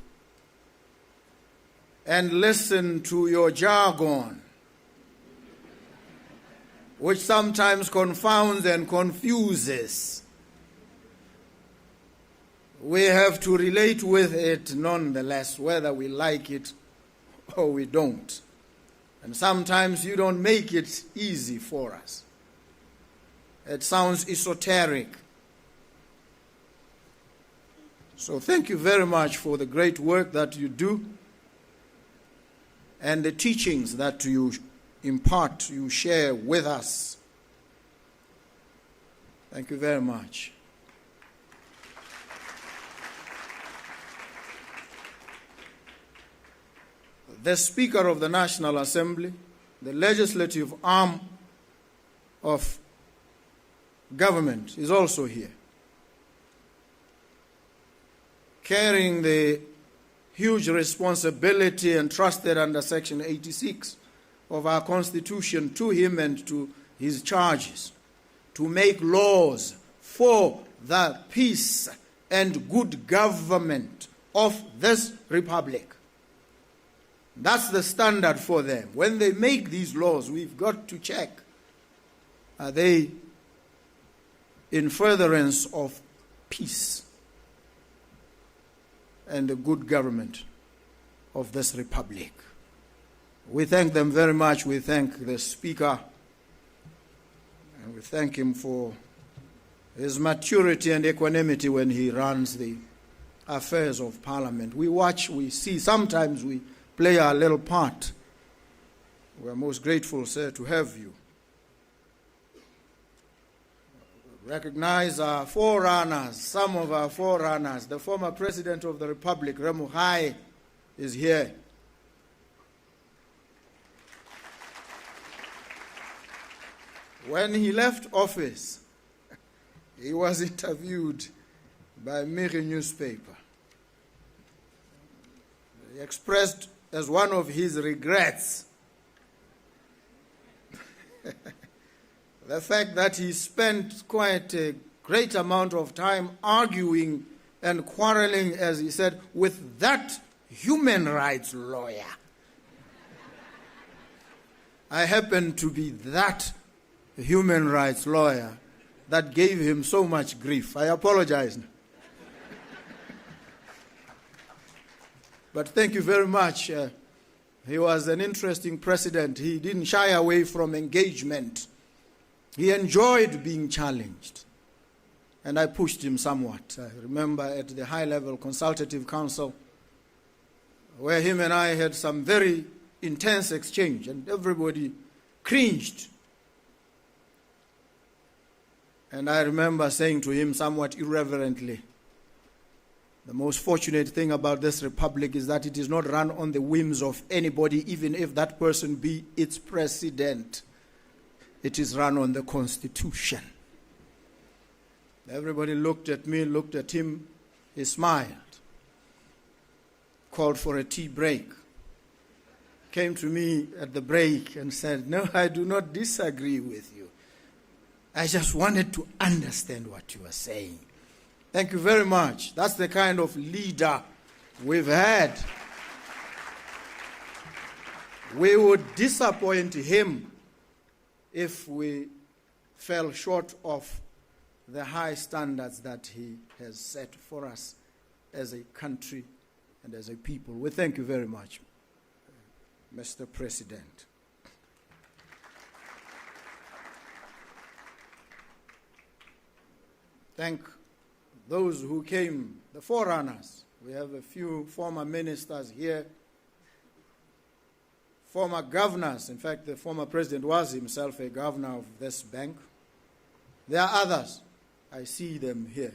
and listen to your jargon, which sometimes confounds and confuses. We have to relate with it nonetheless, whether we like it or we don't. And sometimes you don't make it easy for us. It sounds esoteric. So thank you very much for the great work that you do and the teachings that you impart, you share with us. Thank you very much. The Speaker of the National Assembly, the legislative arm of government, is also here, carrying the huge responsibility entrusted under Section 86 of our Constitution to him and to his charges, to make laws for the peace and good government of this republic. That's the standard for them. When they make these laws, we've got to check, are they in furtherance of peace and the good government of this republic? We thank them very much. We thank the Speaker, and we thank him for his maturity and equanimity when he runs the affairs of Parliament. We watch, we see, sometimes we play our little part. We are most grateful, sir, to have you. Recognize our forerunners, some of our forerunners. The former President of the Republic, Remuhai, is here. When he left office, he was interviewed by Miri newspaper. He expressed as one of his regrets the fact that he spent quite a great amount of time arguing and quarreling, as he said, with that human rights lawyer. I happen to be that human rights lawyer that gave him so much grief. I apologize. But thank you very much. He was an interesting president. He didn't shy away from engagement. He enjoyed being challenged. And I pushed him somewhat. I remember at the high-level consultative council where him and I had some very intense exchange, and everybody cringed. And I remember saying to him somewhat irreverently, the most fortunate thing about this republic is that it is not run on the whims of anybody, even if that person be its president. It is run on the Constitution. Everybody looked at me, looked at him, he smiled, called for a tea break, came to me at the break and said, "No, I do not disagree with you. I just wanted to understand what you are saying." Thank you very much. That's the kind of leader we've had. We would disappoint him if we fell short of the high standards that he has set for us as a country and as a people. We thank you very much, Mr. President. Thank those who came, the forerunners. We have a few former ministers here, former governors. In fact, the former president was himself a governor of this bank. There are others. I see them here,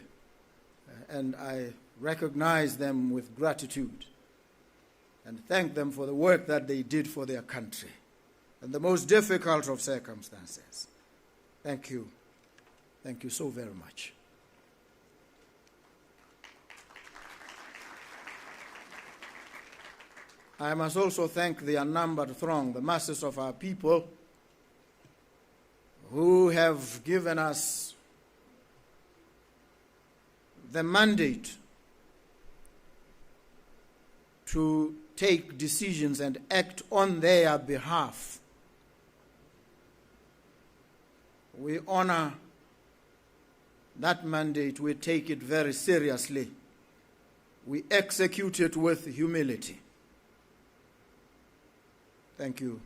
and I recognize them with gratitude and thank them for the work that they did for their country in the most difficult of circumstances. Thank you. Thank you so very much. I must also thank the unnumbered throng, the masses of our people who have given us the mandate to take decisions and act on their behalf. We honor that mandate. We take it very seriously. We execute it with humility. Thank you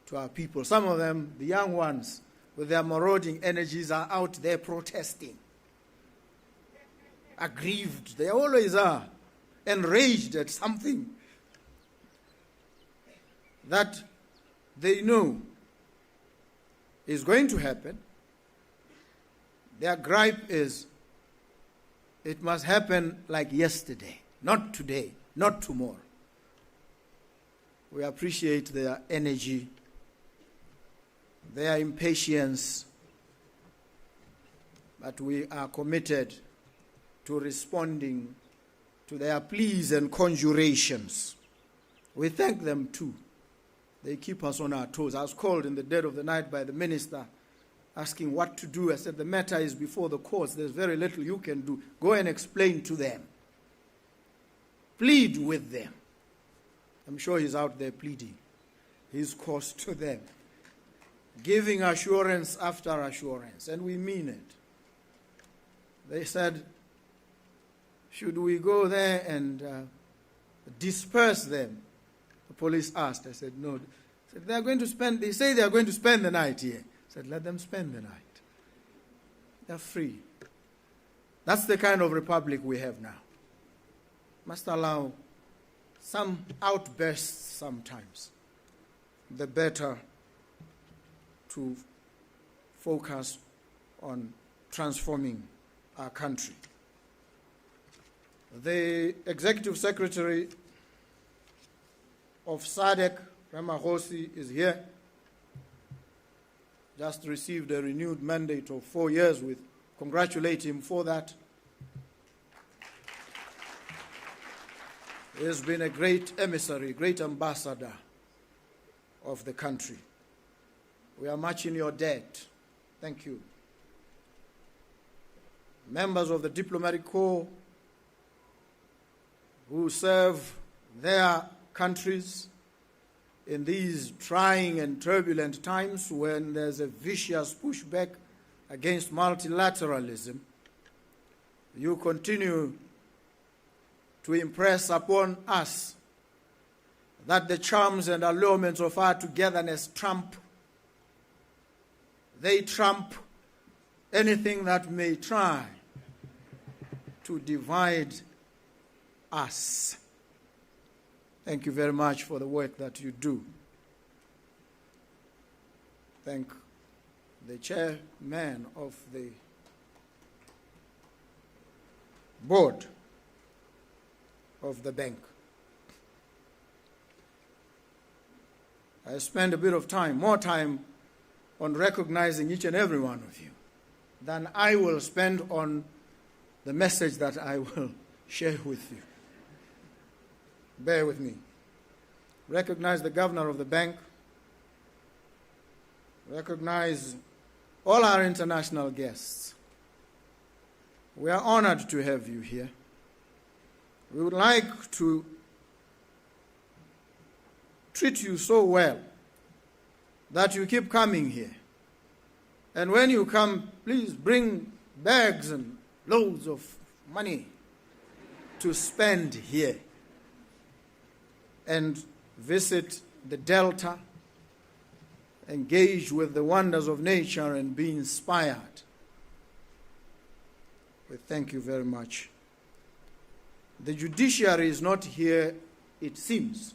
to our people. Some of them, the young ones, with their marauding energies, are out there protesting, aggrieved. They always are, enraged at something that they know is going to happen. Their gripe is, it must happen like yesterday, not today, not tomorrow. We appreciate their energy, their impatience, but we are committed to responding to their pleas and conjurations. We thank them too. They keep us on our toes. I was called in the dead of the night by the minister asking what to do. I said, the matter is before the courts. There's very little you can do. Go and explain to them. Plead with them. I'm sure he's out there pleading his cause to them, giving assurance after assurance, and we mean it. They said, should we go there and disperse them? The police asked. I said, no. They say they are going to spend the night here. I said, let them spend the night. They're free. That's the kind of republic we have now. Must allow some outbursts sometimes. The better to focus on transforming our country. The Executive Secretary of SADC, Ramagosi, is here. Just received a renewed mandate of 4 years. We congratulate him for that. He has been a great emissary, great ambassador of the country. We are much in your debt. Thank you. Members of the diplomatic corps who serve their countries in these trying and turbulent times when there's a vicious pushback against multilateralism, you continue to impress upon us that the charms and allurements of our togetherness trump anything that may try to divide us. Thank you very much for the work that you do. Thank the chairman of the board of the bank. I spend a bit of time, more time, on recognizing each and every one of you than I will spend on the message that I will share with you. Bear with me. Recognize the governor of the bank. Recognize all our international guests. We are honored to have you here. We would like to treat you so well that you keep coming here. And when you come, please bring bags and loads of money to spend here and visit the Delta, engage with the wonders of nature and be inspired. We thank you very much. The judiciary is not here, it seems.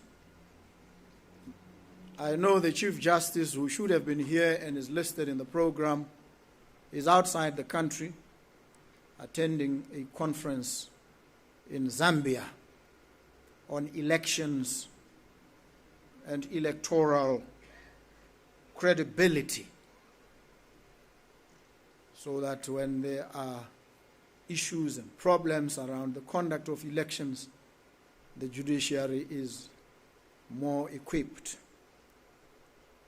I know the Chief Justice, who should have been here and is listed in the program, is outside the country attending a conference in Zambia on elections and electoral credibility, so that when there are issues and problems around the conduct of elections, the judiciary is more equipped.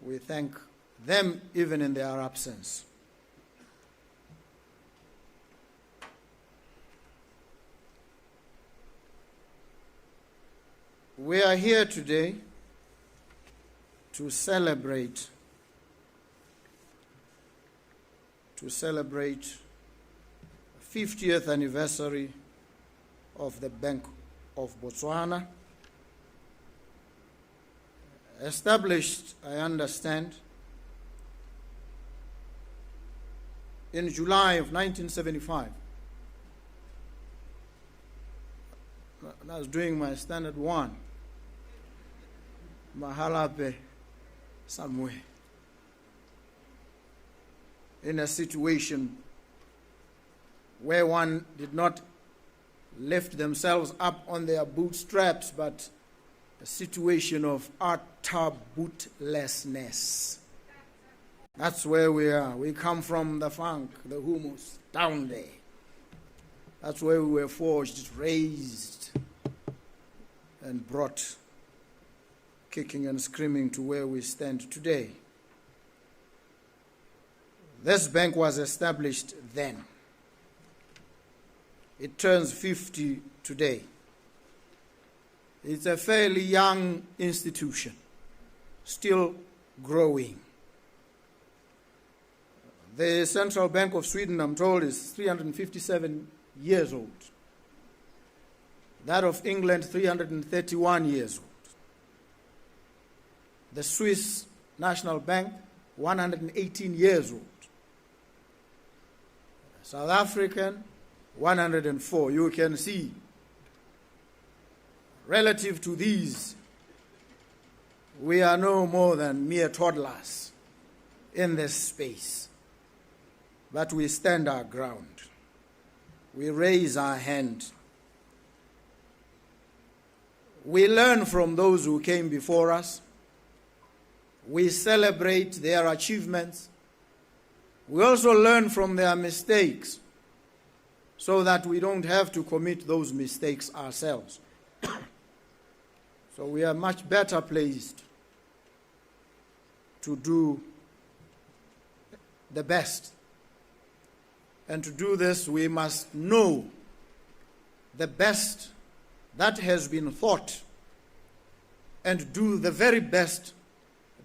We thank them even in their absence. We are here today to celebrate the 50th anniversary of the Bank of Botswana. Established, I understand, in July of 1975. I was doing my standard 1, Mahalape, somewhere, in a situation where one did not lift themselves up on their bootstraps, but a situation of utter bootlessness. That's where we are. We come from the funk, the humus, down there. That's where we were forged, raised, and brought kicking and screaming to where we stand today. This bank was established then. It turns 50 today. It's a fairly young institution, still growing. The Central Bank of Sweden, I'm told, is 357 years old. That of England, 331 years old. The Swiss National Bank, 118 years old. South African, 104. You can see, relative to these, we are no more than mere toddlers in this space. But we stand our ground. We raise our hand. We learn from those who came before us. We celebrate their achievements. We also learn from their mistakes so that we don't have to commit those mistakes ourselves. So we are much better placed to do the best. And to do this, we must know the best that has been thought and do the very best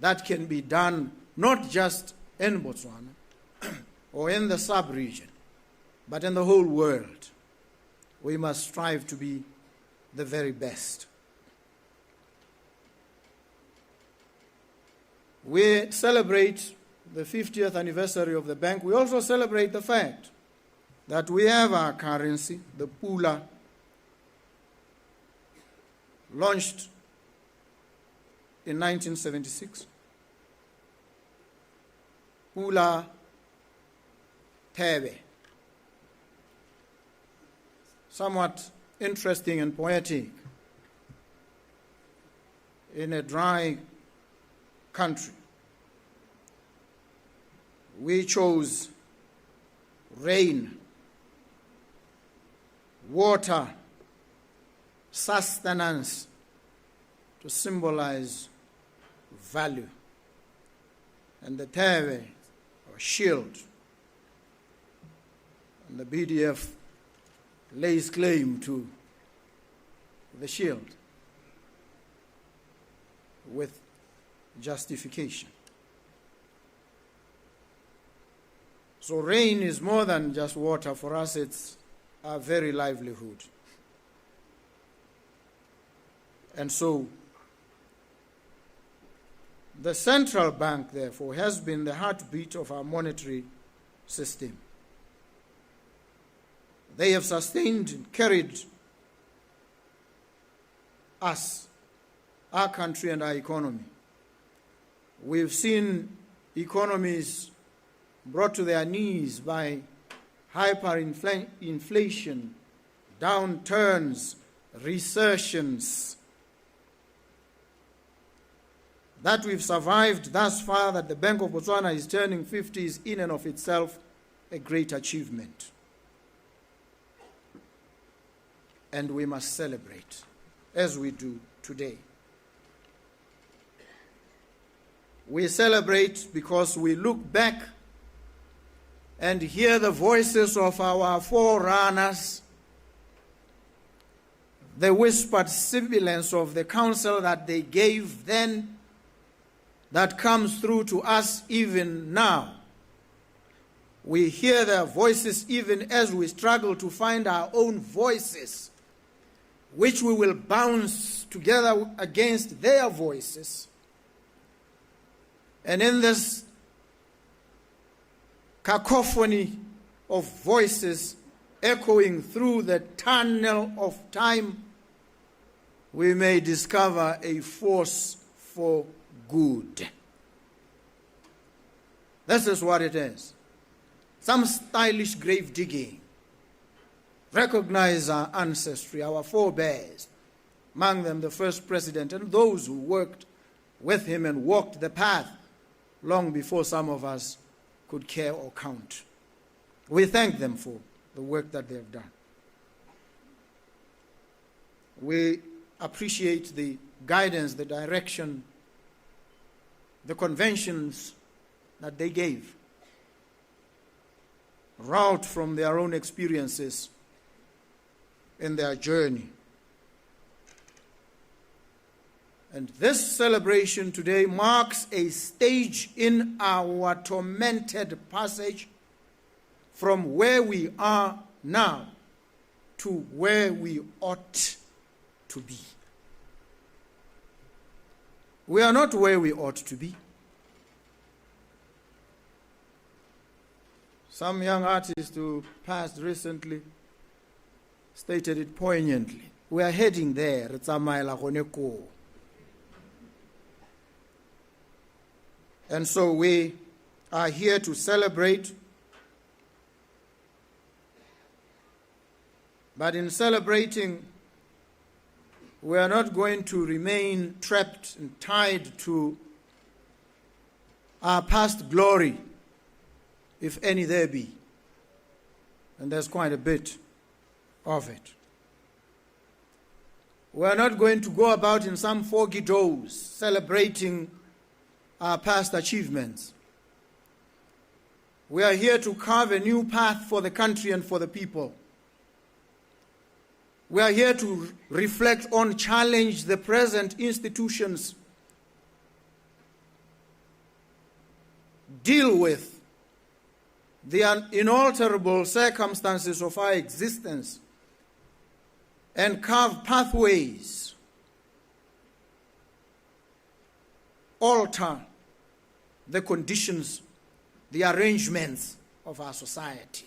that can be done, not just in Botswana or in the sub-region, but in the whole world. We must strive to be the very best. We celebrate the 50th anniversary of the bank. We also celebrate the fact that we have our currency, the Pula, launched in 1976. Pula TEME. Somewhat interesting and poetic. In a dry country, we chose rain, water, sustenance to symbolize value. And the TEME, or shield, and the BDF lays claim to the shield with justification. So rain is more than just water. For us, it's our very livelihood. And so the central bank, therefore, has been the heartbeat of our monetary system. They have sustained and carried us, our country and our economy. We've seen economies brought to their knees by hyperinflation, downturns, recessions. That we've survived thus far, that the Bank of Botswana is turning 50, is in and of itself a great achievement. And we must celebrate, as we do today. We celebrate because we look back and hear the voices of our forerunners, the whispered sibilance of the counsel that they gave then, that comes through to us even now. We hear their voices even as we struggle to find our own voices, which we will bounce together against their voices. And in this cacophony of voices echoing through the tunnel of time, we may discover a force for good. This is what it is. Some stylish grave digging. Recognize our ancestry, our forebears, among them the first president and those who worked with him and walked the path long before some of us could care or count. We thank them for the work that they have done. We appreciate the guidance, the direction, the conventions that they gave, wrought from their own experiences in their journey. And this celebration today marks a stage in our tormented passage from where we are now to where we ought to be. We are not where we ought to be. Some young artist who passed recently stated it poignantly. We are heading there. It's a mile agoneko. And so we are here to celebrate. But in celebrating, we are not going to remain trapped and tied to our past glory, if any there be. And there's quite a bit of it. We are not going to go about in some foggy doze celebrating our past achievements. We are here to carve a new path for the country and for the people. We are here to reflect on, challenge the present institutions, deal with the inalterable circumstances of our existence, and carve pathways, alter the conditions, the arrangements of our society.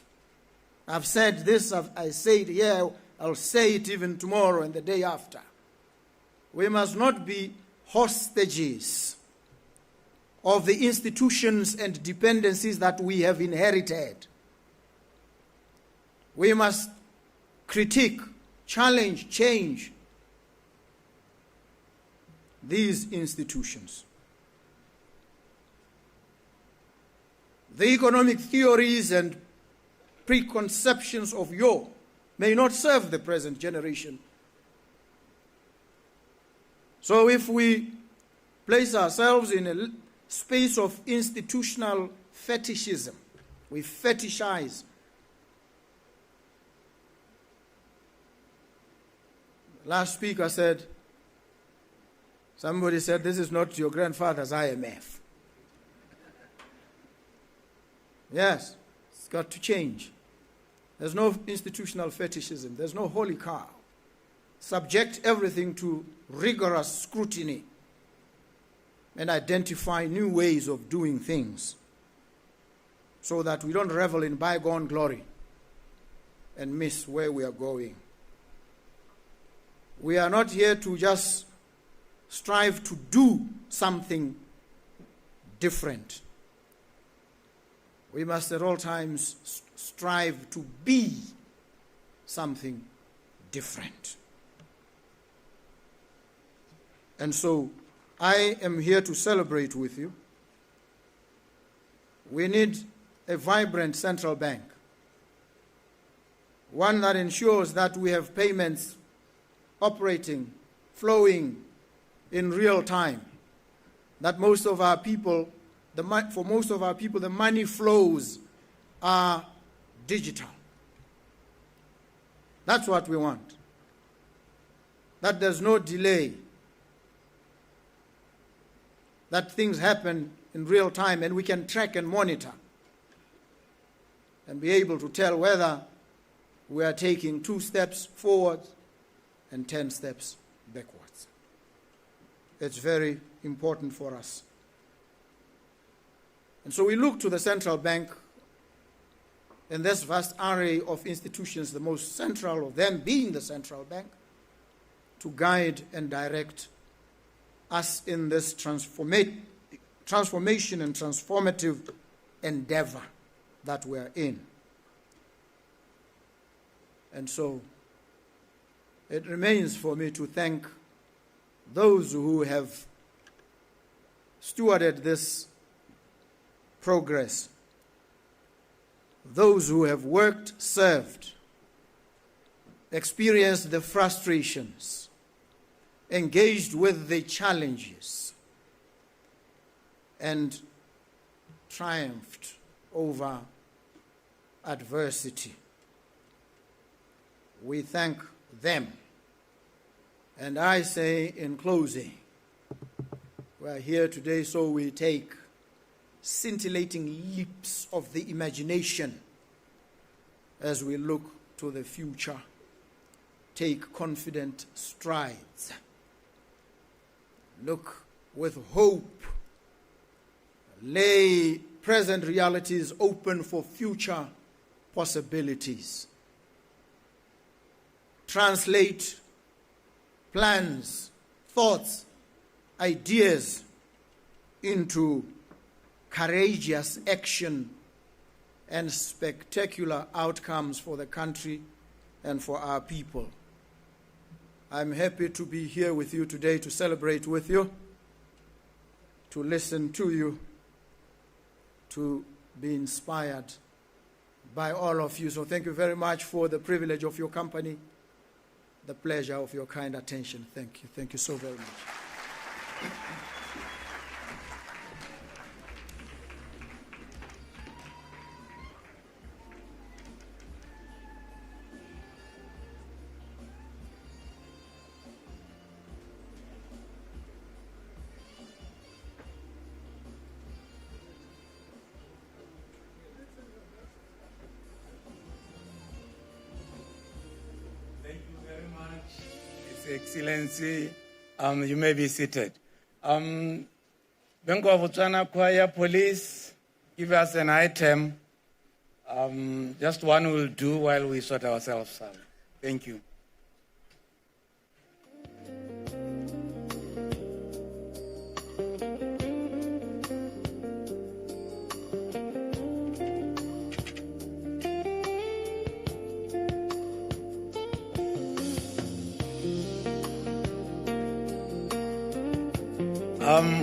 I've said this, I say it here, I'll say it even tomorrow and the day after. We must not be hostages of the institutions and dependencies that we have inherited. We must critique, challenge, change these institutions. The economic theories and preconceptions of yore may not serve the present generation. So if we place ourselves in a space of institutional fetishism, we fetishize. Last speaker said, somebody said, this is not your grandfather's IMF. Yes, it's got to change. There's no institutional fetishism. There's no holy cow. Subject everything to rigorous scrutiny and identify new ways of doing things so that we don't revel in bygone glory and miss where we are going. We are not here to just strive to do something different. We must at all times strive to be something different. And so I am here to celebrate with you. We need a vibrant central bank, one that ensures that we have payments operating, flowing in real time, that most of our people, for most of our people, the money flows are digital. That's what we want. That there's no delay. That things happen in real time and we can track and monitor and be able to tell whether we are taking 2 steps forward and 10 steps backwards. It's very important for us. And so we look to the central bank in this vast array of institutions, the most central of them being the central bank, to guide and direct us in this transformation and transformative endeavor that we are in. And so it remains for me to thank those who have stewarded this progress, those who have worked, served, experienced the frustrations, engaged with the challenges, and triumphed over adversity. We thank them. And I say in closing, we are here today so we take scintillating leaps of the imagination as we look to the future. Take confident strides. Look with hope. Lay present realities open for future possibilities. Translate plans, thoughts, ideas into courageous action and spectacular outcomes for the country and for our people. I'm happy to be here with you today to celebrate with you, to listen to you, to be inspired by all of you. So thank you very much for the privilege of your company, the pleasure of your kind attention. Thank you. Thank you so very much. Excellency, you may be seated. Bank of Botswana Choir Police, give us an item. Just one will do while we sort ourselves out. Thank you.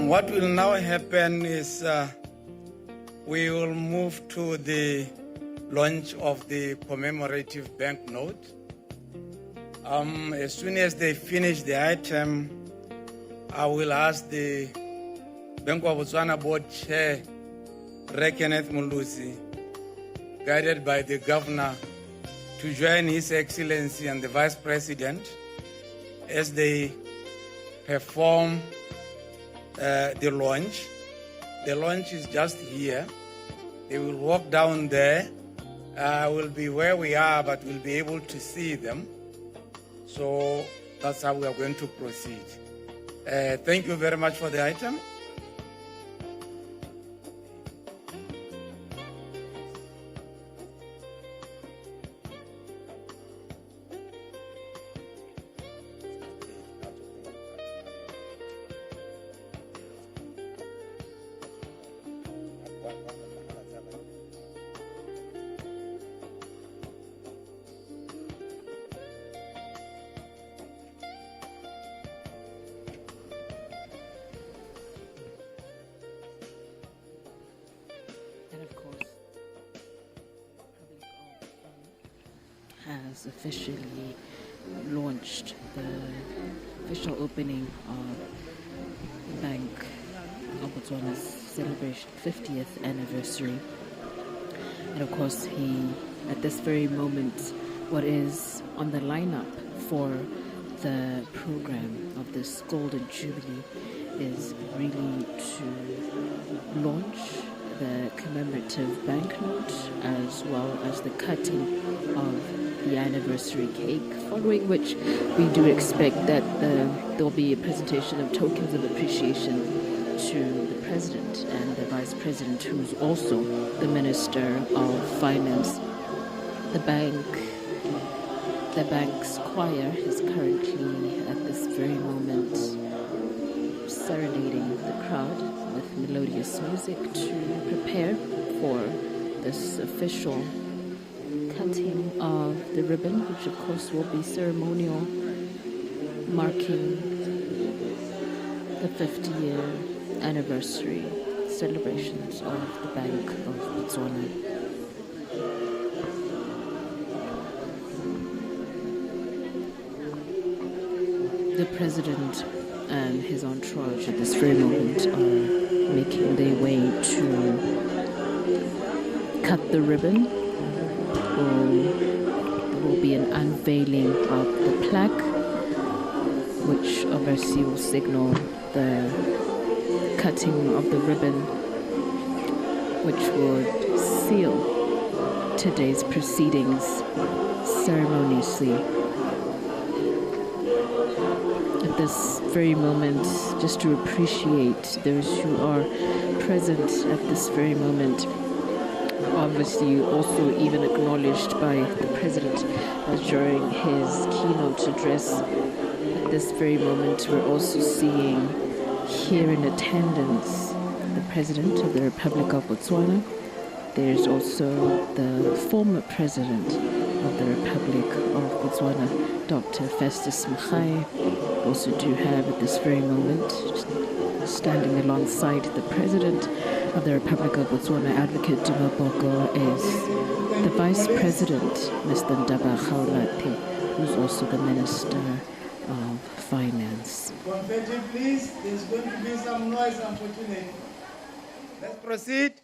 What will now happen is we will move to the launch of the commemorative banknote. As soon as they finish the item, I will ask the Bank of Botswana Board Chair, Kenneth Mulusi, guided by the Governor, to join His Excellency and the Vice President as they perform the launch. The launch is just here. They will walk down there. We'll be where we are, but we'll be able to see them. So that's how we are going to proceed. Thank you very much for the item. Has officially launched the official opening of Bank of Botswana's celebration 50th anniversary. And of course, at this very moment, what is on the lineup for the program of this Golden Jubilee is really to launch the commemorative banknote as well as the cutting of the anniversary cake, following which we do expect that there'll be a presentation of tokens of appreciation to the President and the Vice President, who's also the Minister of Finance. The bank's choir is currently at this very moment serenading the crowd with melodious music to prepare for this official cutting of the ribbon, which of course will be ceremonial, marking the 50-year anniversary celebrations of the Bank of Botswana. The President and his entourage at this very moment are making their way to cut the ribbon. There will be an unveiling of the plaque, which obviously will signal the cutting of the ribbon, which would seal today's proceedings ceremoniously. The this very moment just to appreciate those who are present at this very moment. Obviously, also even acknowledged by the President during his keynote address. At this very moment, we're also seeing here in attendance the President of the Republic of Botswana. There's also the former President of the Republic of Botswana, Dr. Festus Mogae. Also do have at this very moment, standing alongside the President of the Republic of Botswana, Advocate Duma Boko, is the Vice President, Mr. Ndaba Kgaolate, who's also the Minister of Finance. Confetti, please. There's going to be some noise, unfortunately. Let's proceed.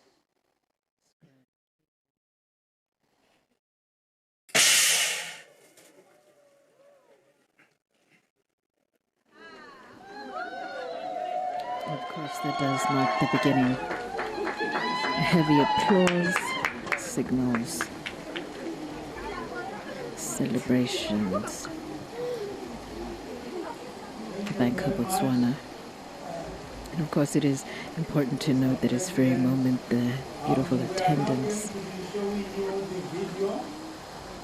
Of course, that does mark the beginning. A heavy applause signals celebrations. The Bank of Botswana. And of course, it is important to note that this very moment, the beautiful attendance. Showing you the video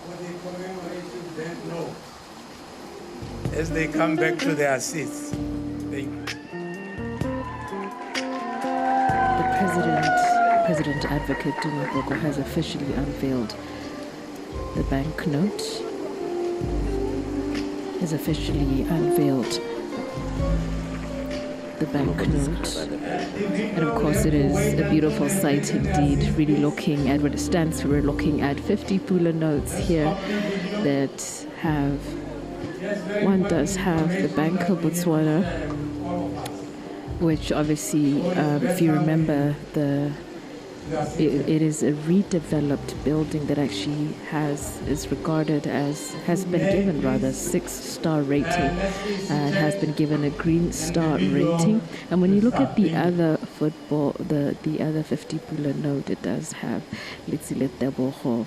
for the commemorative banknote as they come back to their seats. Thank you. President Advocate Duma Boko has officially unveiled the banknote. Has officially unveiled the banknote. And of course it is a beautiful sight indeed, really looking at what it stands for. We're looking at 50 Pula notes here that have, one does have the Bank of Botswana, which obviously, if you remember, it is a redeveloped building that actually has been given 6-star rating, and has been given a green star rating. And when you look at the other football, the other 50 Pula note, it does have LWETSE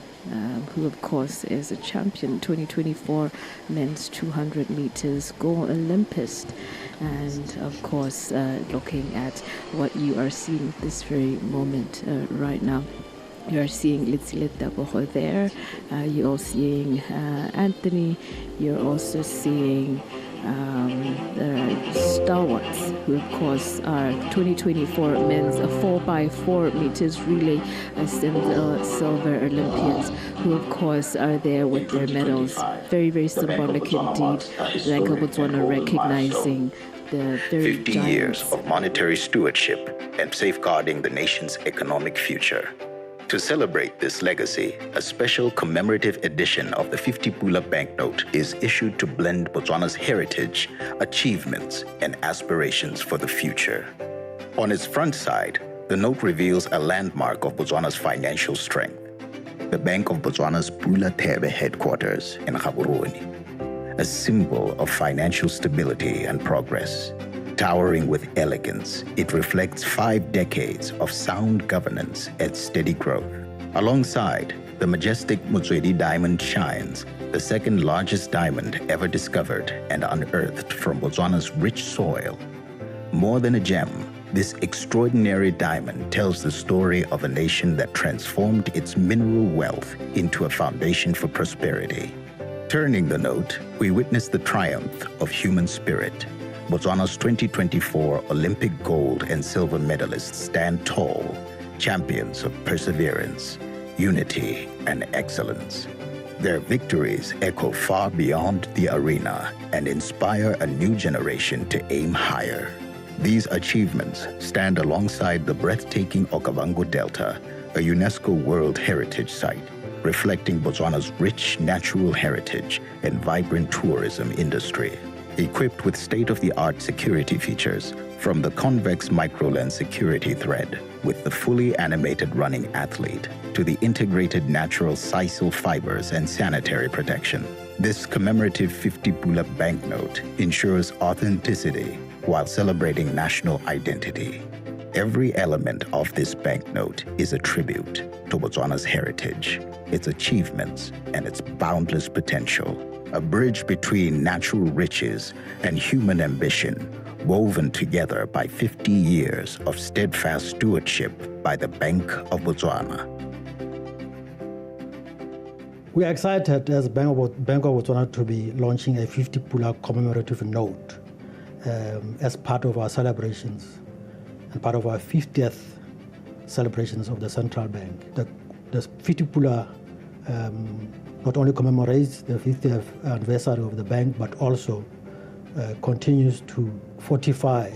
who of course is a champion 2024 men's 200 meters gold Olympist. And of course, looking at what you are seeing this very moment right now. You're seeing LWETSE there. You're seeing Anthony. You're also seeing the stalwarts, who of course are 2024 men's 4x4 meters relay silver Olympians, who of course are there with their medals. Very, very symbolic indeed. The Bank of Botswana recognizing the very 50 years of monetary stewardship and safeguarding the nation's economic future. To celebrate this legacy, a special commemorative edition of the 50 Pula banknote is issued to blend Botswana's heritage, achievements, and aspirations for the future. On its front side, the note reveals a landmark of Botswana's financial strength, the Bank of Botswana's Pula TEME headquarters in Gaborone, a symbol of financial stability and progress. Towering with elegance, it reflects 5 decades of sound governance and steady growth. Alongside, the majestic Motswedi diamond shines, the second largest diamond ever discovered and unearthed from Botswana's rich soil. More than a gem, this extraordinary diamond tells the story of a nation that transformed its mineral wealth into a foundation for prosperity. Turning the note, we witness the triumph of human spirit. Botswana's 2024 Olympic gold and silver medalists stand tall, champions of perseverance, unity, and excellence. Their victories echo far beyond the arena and inspire a new generation to aim higher. These achievements stand alongside the breathtaking Okavango Delta, a UNESCO World Heritage Site, reflecting Botswana's rich natural heritage and vibrant tourism industry. Equipped with state-of-the-art security features, from the convex microlens security thread with the fully animated running athlete to the integrated natural sisal fibers and sanitary protection. This commemorative 50 Pula banknote ensures authenticity while celebrating national identity. Every element of this banknote is a tribute to Botswana's heritage, its achievements, and its boundless potential. a bridge between natural riches and human ambition, woven together by 50 years of steadfast stewardship by the Bank of Botswana. We are excited as Bank of Botswana to be launching a 50 Pula commemorative note as part of our celebrations and part of our 50th celebrations of the central bank. The 50 Pula not only commemorates the 50th anniversary of the bank, but also continues to fortify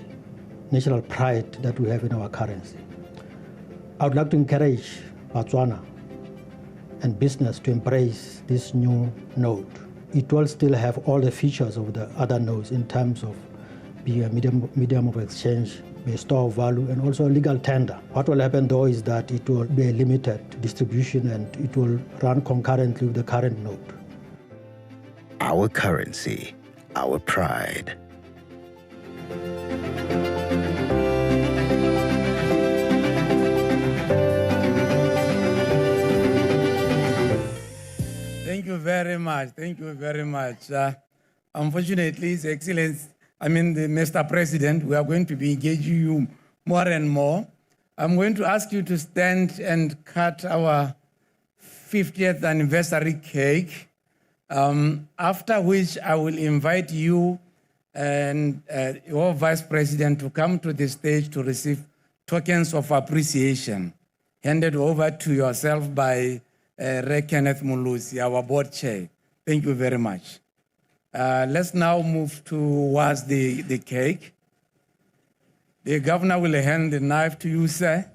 national pride that we have in our currency. I would like to encourage Botswana and business to embrace this new note. It will still have all the features of the other notes in terms of being a medium of exchange, be a store of value, and also a legal tender. What will happen though is that it will be a limited distribution and it will run concurrently with the current note. Our currency, our pride. Thank you very much. Thank you very much. Unfortunately, His Excellency, Mr. President, we are going to be engaging you more and more. I'm going to ask you to stand and cut our 50th anniversary cake, after which I will invite you and your Vice President to come to the stage to receive tokens of appreciation handed over to yourself by Kenneth Mulusi, our board chair. Thank you very much. Let's now move towards the cake. The governor will hand the knife to you, sir.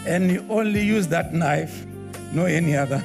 And you only use that knife, no any other.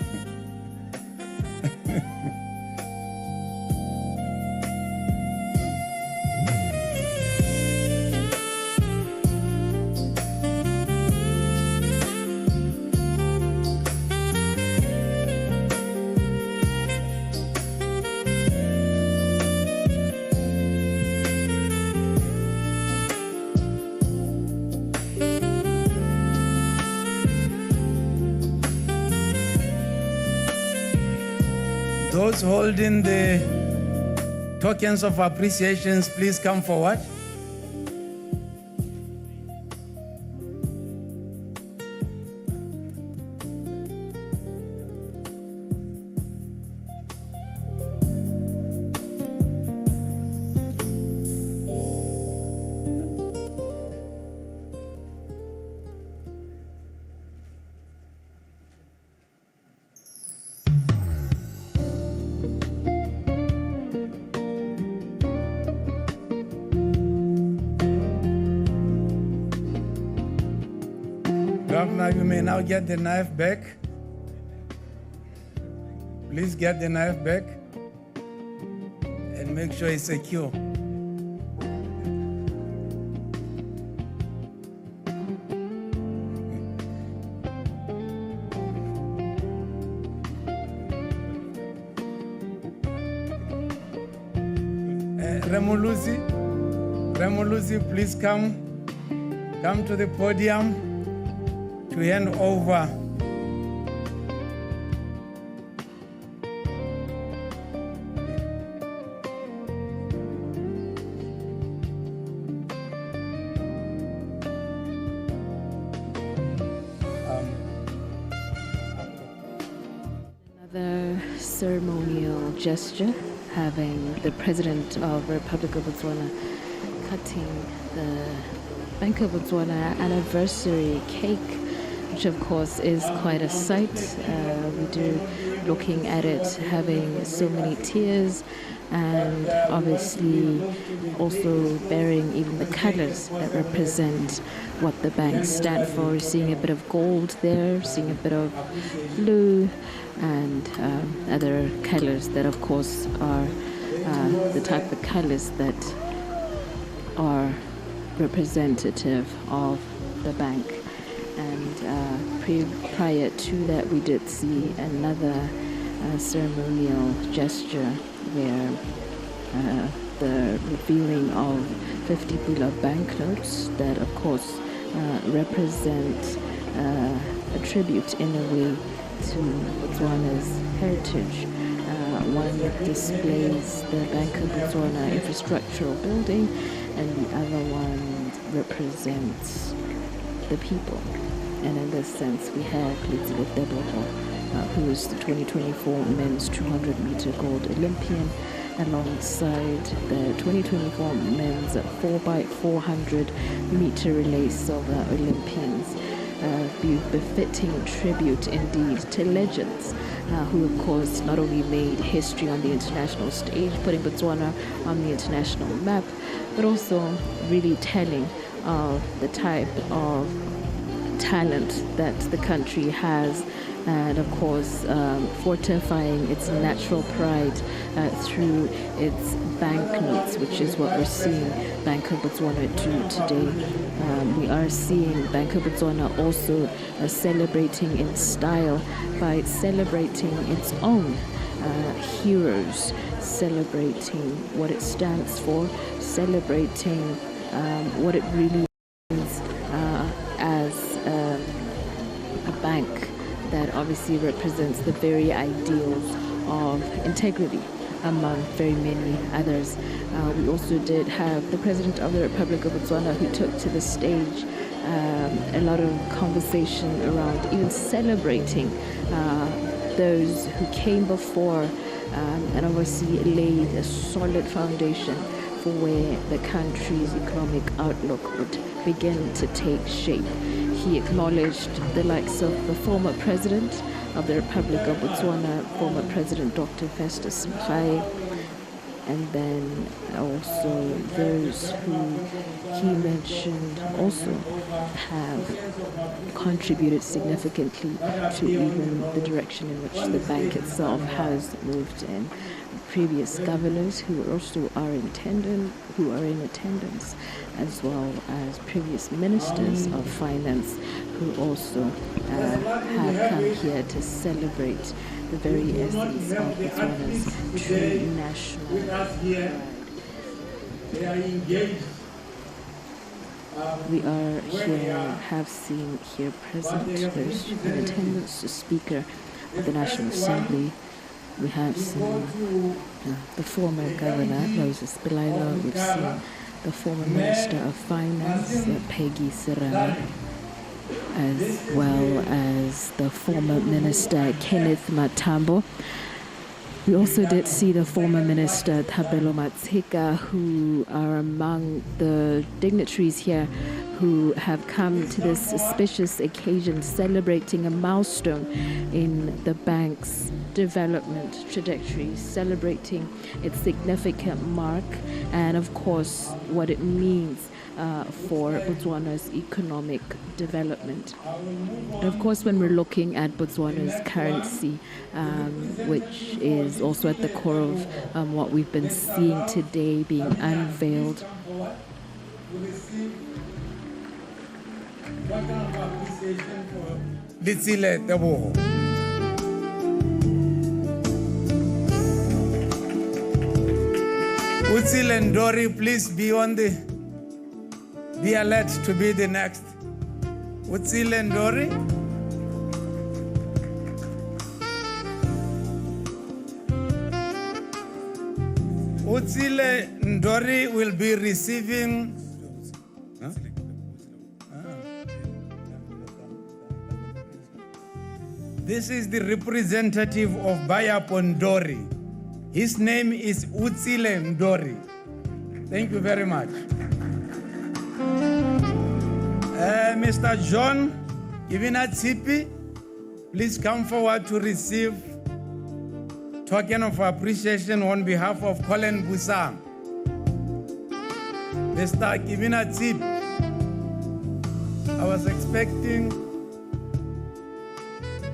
Those holding the tokens of appreciations, please come forward. Governor, you may now get the knife back. Please get the knife back and make sure it's secure. Remolusi, please come to the podium to hand over another ceremonial gesture, having the President of the Republic of Botswana cutting the Bank of Botswana anniversary cake, which of course is quite a sight. We do, looking at it, having so many tears, and obviously also bearing even the colors that represent what the bank stand for. We're seeing a bit of gold there, seeing a bit of blue, and other colors that of course are the type of colors that are representative of the bank. And prior to that, we did see another ceremonial gesture where the revealing of 50 Pula banknotes that of course represent a tribute in a way to Botswana's heritage. One displays the Bank of Botswana infrastructural building, and the other one represents the people. And in this sense, we have LWETSE, who is the 2024 men's 200-meter gold Olympian, alongside the 2024 men's 4x400 meter relay silver Olympians. Befitting tribute indeed to legends who of course not only made history on the international stage, putting Botswana on the international map, but also really telling of the type of talent that the country has, and of course fortifying its natural pride through its banknotes, which is what we're seeing Bank of Botswana do today. We are seeing Bank of Botswana also celebrating in style by celebrating its own heroes, celebrating what it stands for, celebrating what it really means as a bank that obviously represents the very ideals of integrity among very many others. We also did have the President of the Republic of Botswana, who took to the stage a lot of conversation around even celebrating those who came before and obviously laid a solid foundation for where the country's economic outlook would begin to take shape. He acknowledged the likes of the former President of the Republic of Botswana, former President Dr. Festus Mogae, and then also those who he mentioned also have contributed significantly to even the direction in which the bank itself has moved in. Previous governors who also are in attendance, as well as previous ministers of finance who also have come here to celebrate the very essence of Botswana's true national pride. We are here, have seen here present, those in attendance, the Speaker of the National Assembly. We have seen the former Governor, Moses Belaila. We've seen the former Minister of Finance, Peggy Serame, as well as the former Minister, Kenneth Matambo. We also did see the former Minister, Thapelo Matseka, who are among the dignitaries here who have come to this auspicious occasion celebrating a milestone in the bank's development trajectory, celebrating its significant mark and, of course, what it means for Botswana's economic development. And of course, when we're looking at Botswana's currency, which is also at the core of what we've been seeing today being unveiled. Utsil and Dory, please be alert to be the next. Utsil and Dory. Utsile Ndori will be receiving. This is the representative of Bayapondori. His name is Utsile Ndori. Thank you very much. Mr. John Ivina Tsipi, please come forward to receive token of appreciation on behalf of Colin Busang. Mr. Ivina Tsipi, I was expecting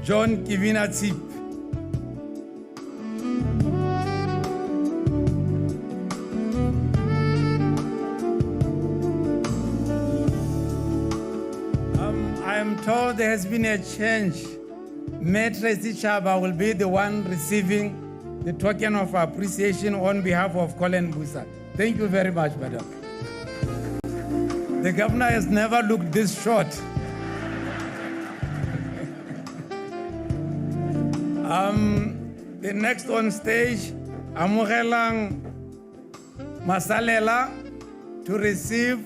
John Kivina Tsipi. I am told there has been a change. Maitre Chaba will be the one receiving the token of appreciation on behalf of Colin Busa. Thank you very much, madam. The governor has never looked this short. The next on stage, Amogelang Masalela to receive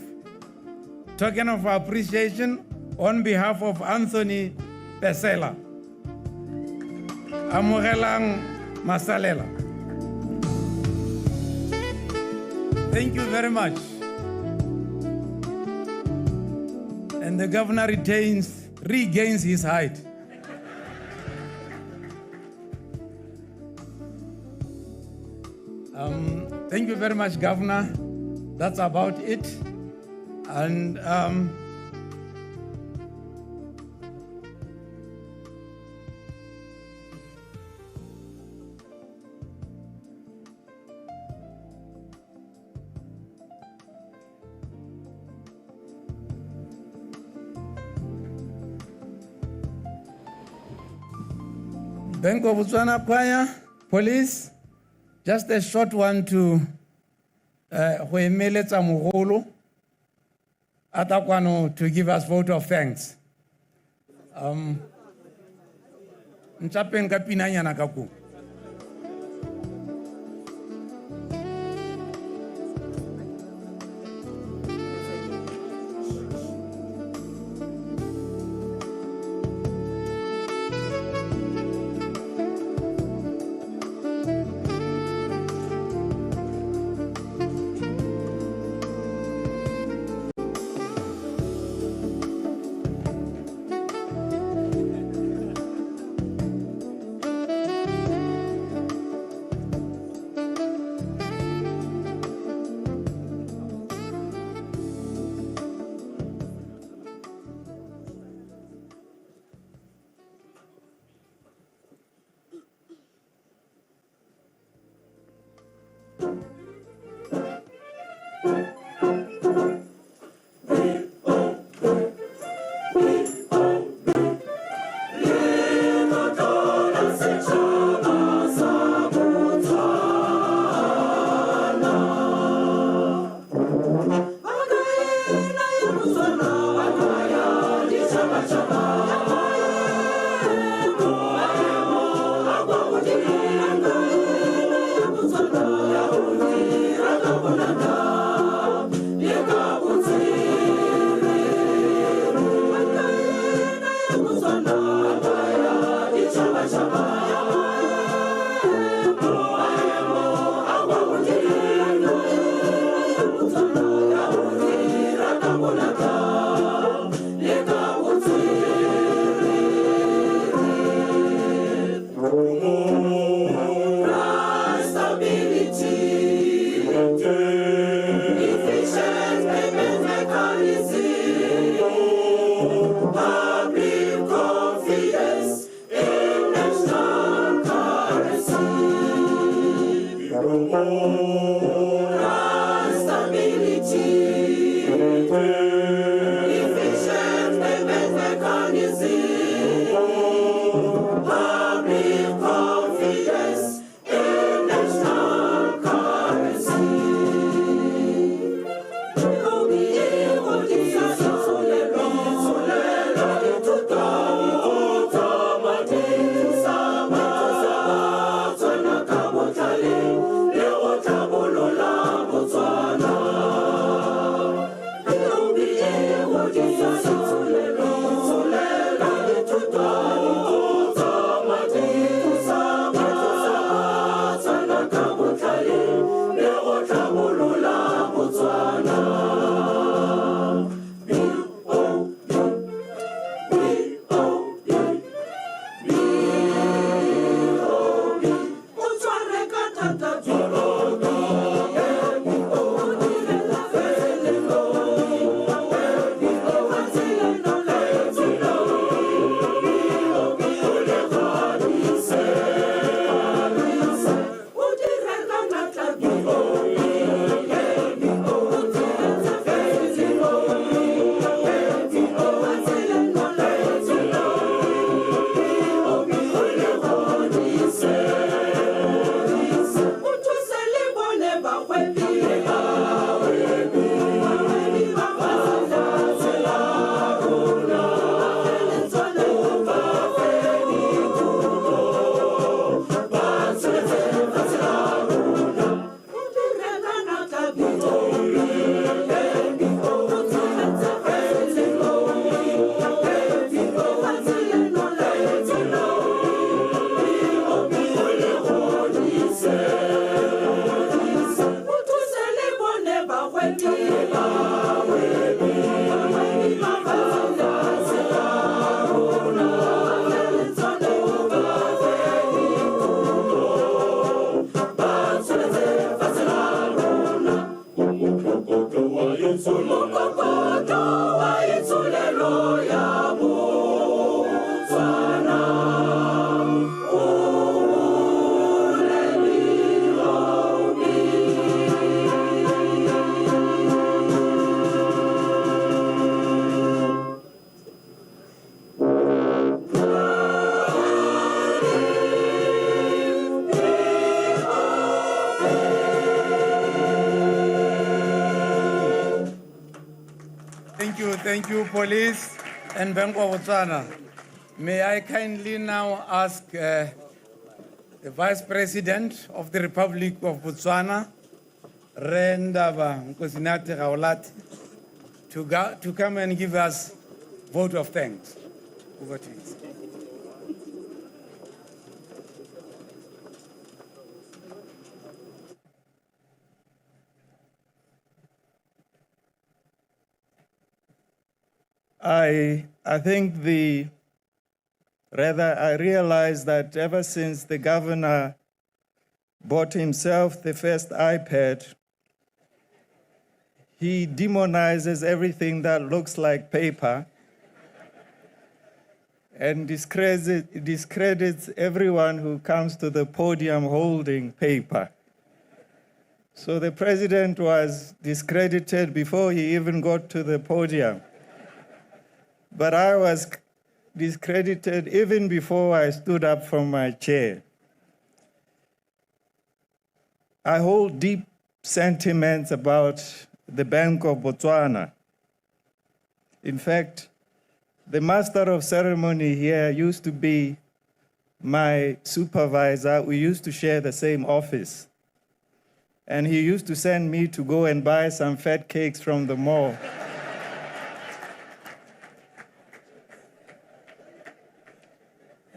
token of appreciation on behalf of Anthony Pesela. Amogelang Masalela. Thank you very much. And the governor regains his height. Thank you very much, Governor. That's about it. And Bank of Botswana Choir, Police, just a short one to Hoemeletsa Mogolo Atakwano to give us vote of thanks. Nchapenga pinanyana kaku. Botswana. Thank you, police and Bank of Botswana. May I kindly now ask the Vice President of the Republic of Botswana, Rendaba Nkosinati Raolati, to come and give us vote of thanks. Over to you. I think I realized that ever since the governor bought himself the first iPad, he demonizes everything that looks like paper and discredits everyone who comes to the podium holding paper. So the president was discredited before he even got to the podium. But I was discredited even before I stood up from my chair. I hold deep sentiments about the Bank of Botswana. In fact, the master of ceremony here used to be my supervisor. We used to share the same office. And he used to send me to go and buy some fat cakes from the mall.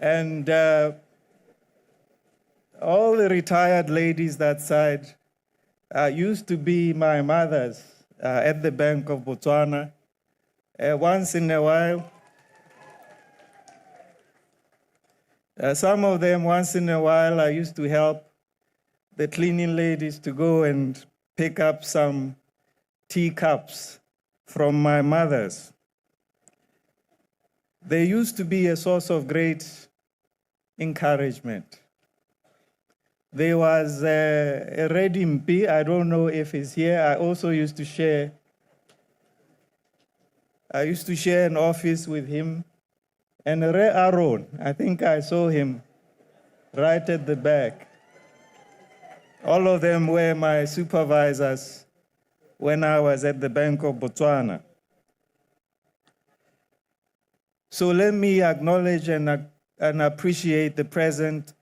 And all the retired ladies that side used to be my mothers at the Bank of Botswana. Once in a while, some of them, once in a while, I used to help the cleaning ladies to go and pick up some teacups from my mothers. They used to be a source of great encouragement. There was a Redimpi, I don't know if he's here. I also used to share an office with him. And Re Aaron, I think I saw him right at the back. All of them were my supervisors when I was at the Bank of Botswana. So let me acknowledge and appreciate the presence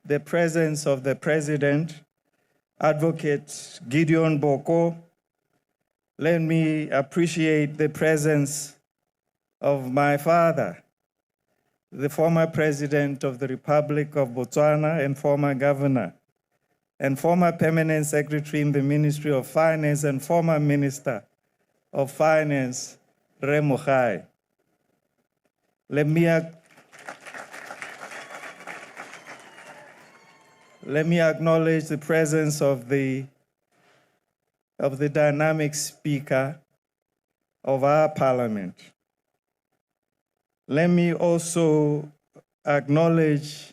of the President, Advocate Gideon Boko. Let me appreciate the presence of my father, the former President of the Republic of Botswana and former Governor, and former Permanent Secretary in the Ministry of Finance and former Minister of Finance, Re Mogai. Let me acknowledge the presence of the dynamic Speaker of our Parliament. Let me also acknowledge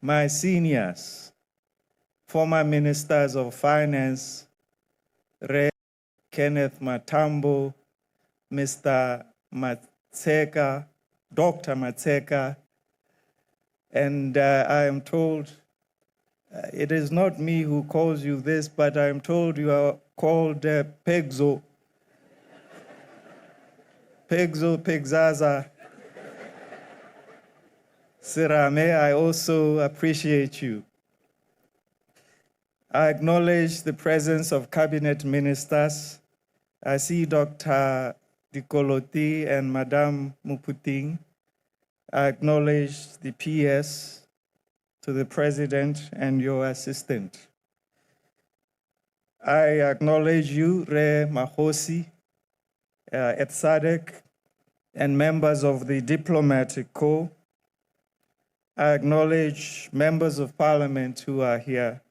my seniors, former Ministers of Finance, Re Kenneth Matambo, Mr. Matseka, Dr. Matseka, and I am told, it is not me who calls you this, but I am told you are called Pegzo. Pegzaza. Sirame, I also appreciate you. I acknowledge the presence of cabinet ministers. I see Dr. Dikoloti and Madame Muputing. I acknowledge the PS to the President and your assistant. I acknowledge you, Re Mahosi, at SADC, and members of the Diplomatic Corps. I acknowledge members of Parliament who are here.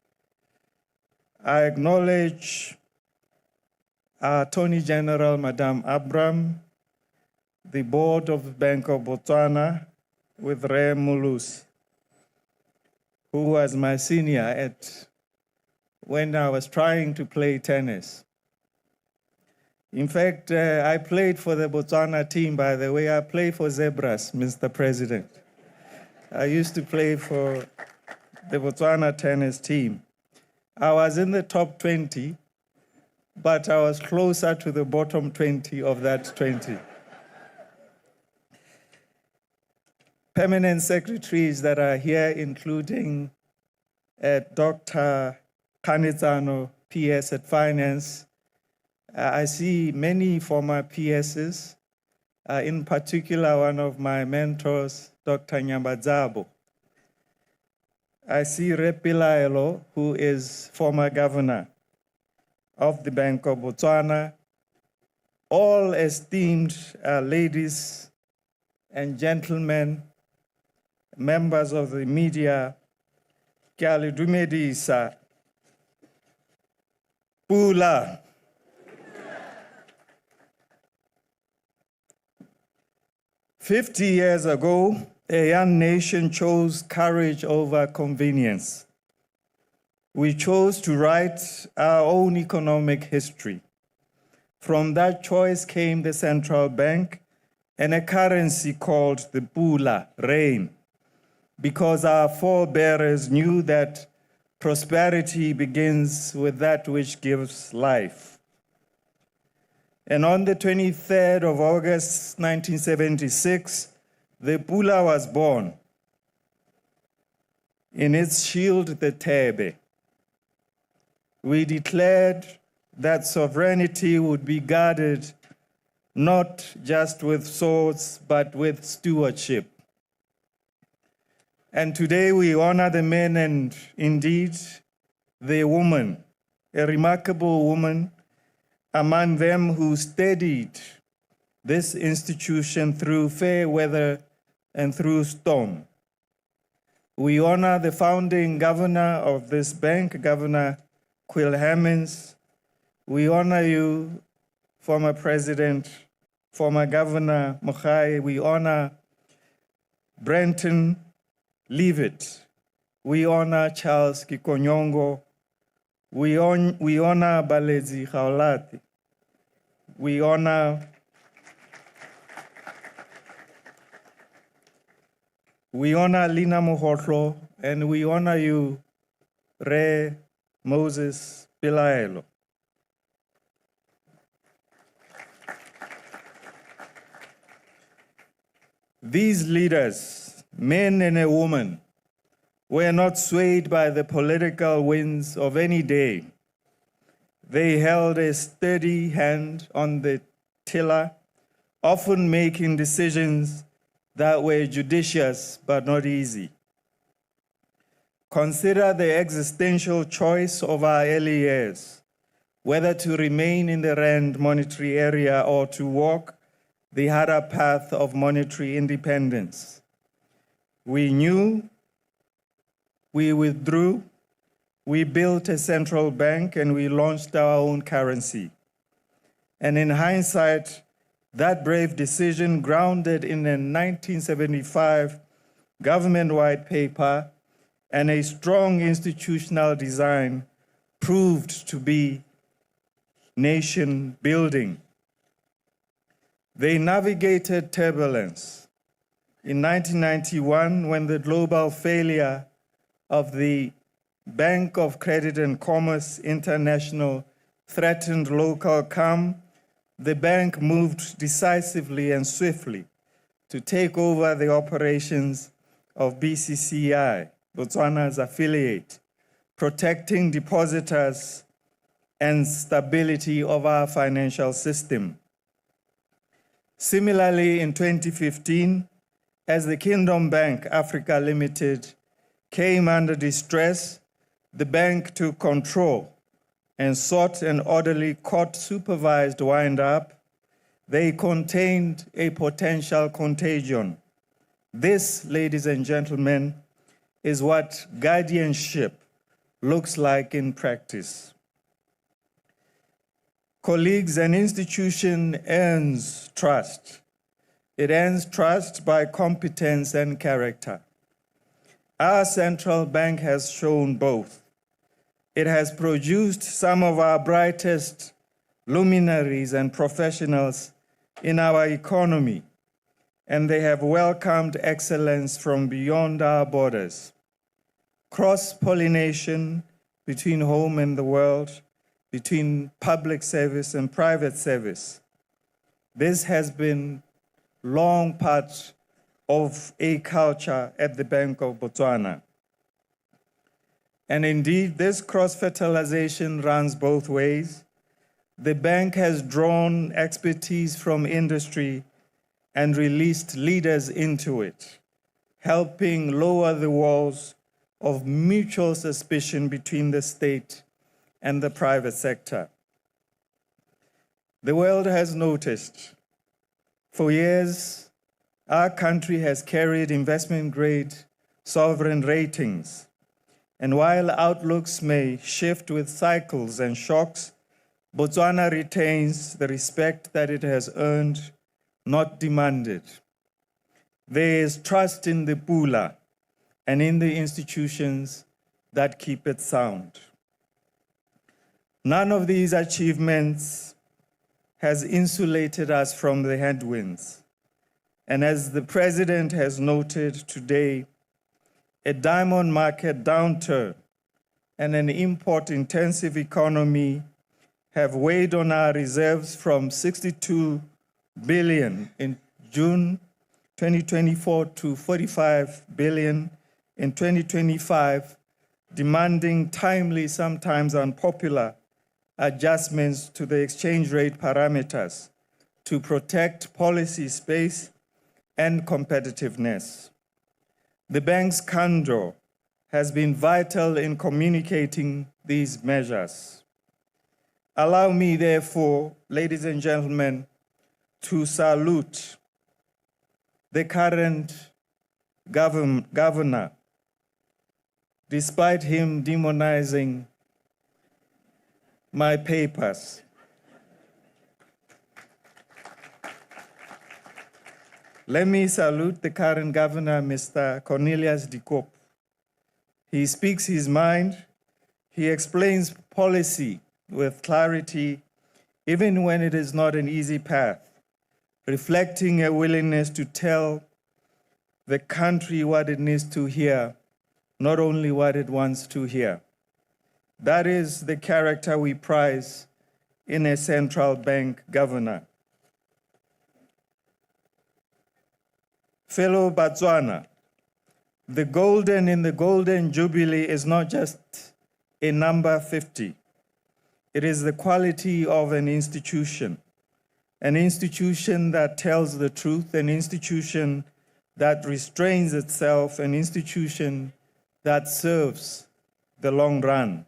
I acknowledge our Attorney General, Madame Abram, the board of the Bank of Botswana with Re Mulus, who was my senior when I was trying to play tennis. In fact, I played for the Botswana team, by the way. I played for Zebras, Mr. President. I used to play for the Botswana tennis team. I was in the top 20, but I was closer to the bottom 20 of that 20. permanent secretaries that are here, including Dr. Kanizano, PS at Finance. I see many former PSs, in particular one of my mentors, Dr. Nyambadzabo. I see Repilaelo, who is former governor of the Bank of Botswana, all esteemed ladies and gentlemen, members of the media, ke a le dumedisa. Pula. "50 years ago, a young nation chose courage over convenience. We chose to write our own economic history. From that choice came the central bank and a currency called the Pula, rain, because our forebears knew that prosperity begins with that which gives life. And on the 23rd of August, 1976, the Pula was born. In its shield, the TEME. We declared that sovereignty would be guarded not just with swords, but with stewardship. And today we honor the men and indeed the woman, a remarkable woman among them who steadied this institution through fair weather and through storm. We honor the founding governor of this bank, Governor Quill Hammonds. We honor you, former President, former Governor Mogai. We honor Brenton Leavitt. We honor Charles Kikonyongo. We honor Balezi Khaolati. We honor Lina Mohotlo, and we honor you, Re Moses Pilaelo. These leaders, men and a woman, were not swayed by the political winds of any day. They held a steady hand on the tiller, often making decisions that were judicious but not easy. Consider the existential choice of our early years, whether to remain in the Rand monetary area or to walk the harder path of monetary independence. We knew, we withdrew, we built a central bank, and we launched our own currency. And in hindsight, that brave decision, grounded in a 1975 government-wide paper and a strong institutional design, proved to be nation building. They navigated turbulence. In 1991, when the global failure of the Bank of Credit and Commerce International threatened local calm, the bank moved decisively and swiftly to take over the operations of BCCI, Botswana's affiliate, protecting depositors and stability of our financial system. Similarly, in 2015, as the Kingdom Bank Africa Limited came under distress, the bank took control and sought an orderly court-supervised wind-up. They contained a potential contagion. This, ladies and gentlemen, is what guardianship looks like in practice. Colleagues, an institution earns trust. It earns trust by competence and character. Our central bank has shown both. It has produced some of our brightest luminaries and professionals in our economy, and they have welcomed excellence from beyond our borders. Cross-pollination between home and the world, between public service and private service. This has been long part of a culture at the Bank of Botswana. And indeed, this cross-fertilization runs both ways. The bank has drawn expertise from industry and released leaders into it, helping lower the walls of mutual suspicion between the state and the private sector. The world has noticed. For years, our country has carried investment-grade sovereign ratings. And while outlooks may shift with cycles and shocks, Botswana retains the respect that it has earned, not demanded. There is trust in the Pula and in the institutions that keep it sound. None of these achievements has insulated us from the headwinds. And as the President has noted today, a diamond market downturn and an import-intensive economy have weighed on our reserves from 62 billion in June 2024 to 45 billion in 2025, demanding timely, sometimes unpopular, adjustments to the exchange rate parameters to protect policy space and competitiveness. The bank's candor has been vital in communicating these measures. Allow me, therefore, ladies and gentlemen, to salute the current governor, despite him demonizing my papers. Let me salute the current governor, Mr. Cornelius de Koop. He speaks his mind, he explains policy with clarity, even when it is not an easy path, reflecting a willingness to tell the country what it needs to hear, not only what it wants to hear. That is the character we prize in a central bank governor. Fellow Botswana, the golden in the golden jubilee is not just a number 50. It is the quality of an institution that tells the truth, an institution that restrains itself, an institution that serves the long run,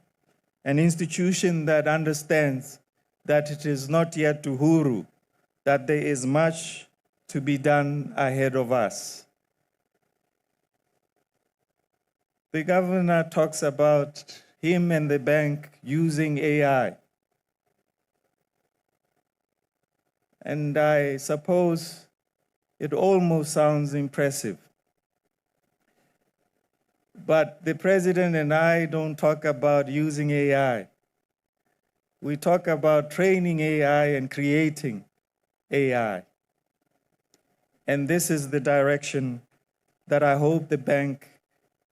an institution that understands that it is not yet uhuru, that there is much to be done ahead of us. The governor talks about him and the bank using AI. And I suppose it almost sounds impressive. But the president and I don't talk about using AI. We talk about training AI and creating AI. And this is the direction that I hope the bank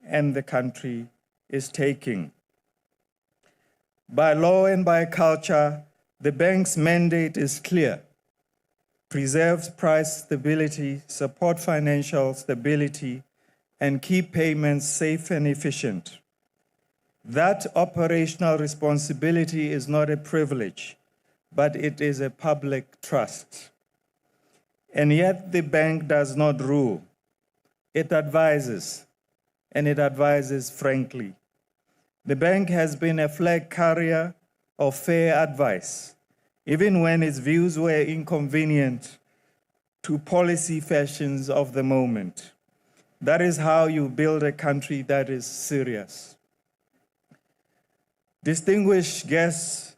and the country is taking. By law and by culture, the bank's mandate is clear. Preserve price stability, support financial stability, and keep payments safe and efficient. That operational responsibility is not a privilege, but it is a public trust. And yet the bank does not rule. It advises, and it advises frankly. The bank has been a flag carrier of fair advice, even when its views were inconvenient to policy fashions of the moment. That is how you build a country that is serious. Distinguished guests,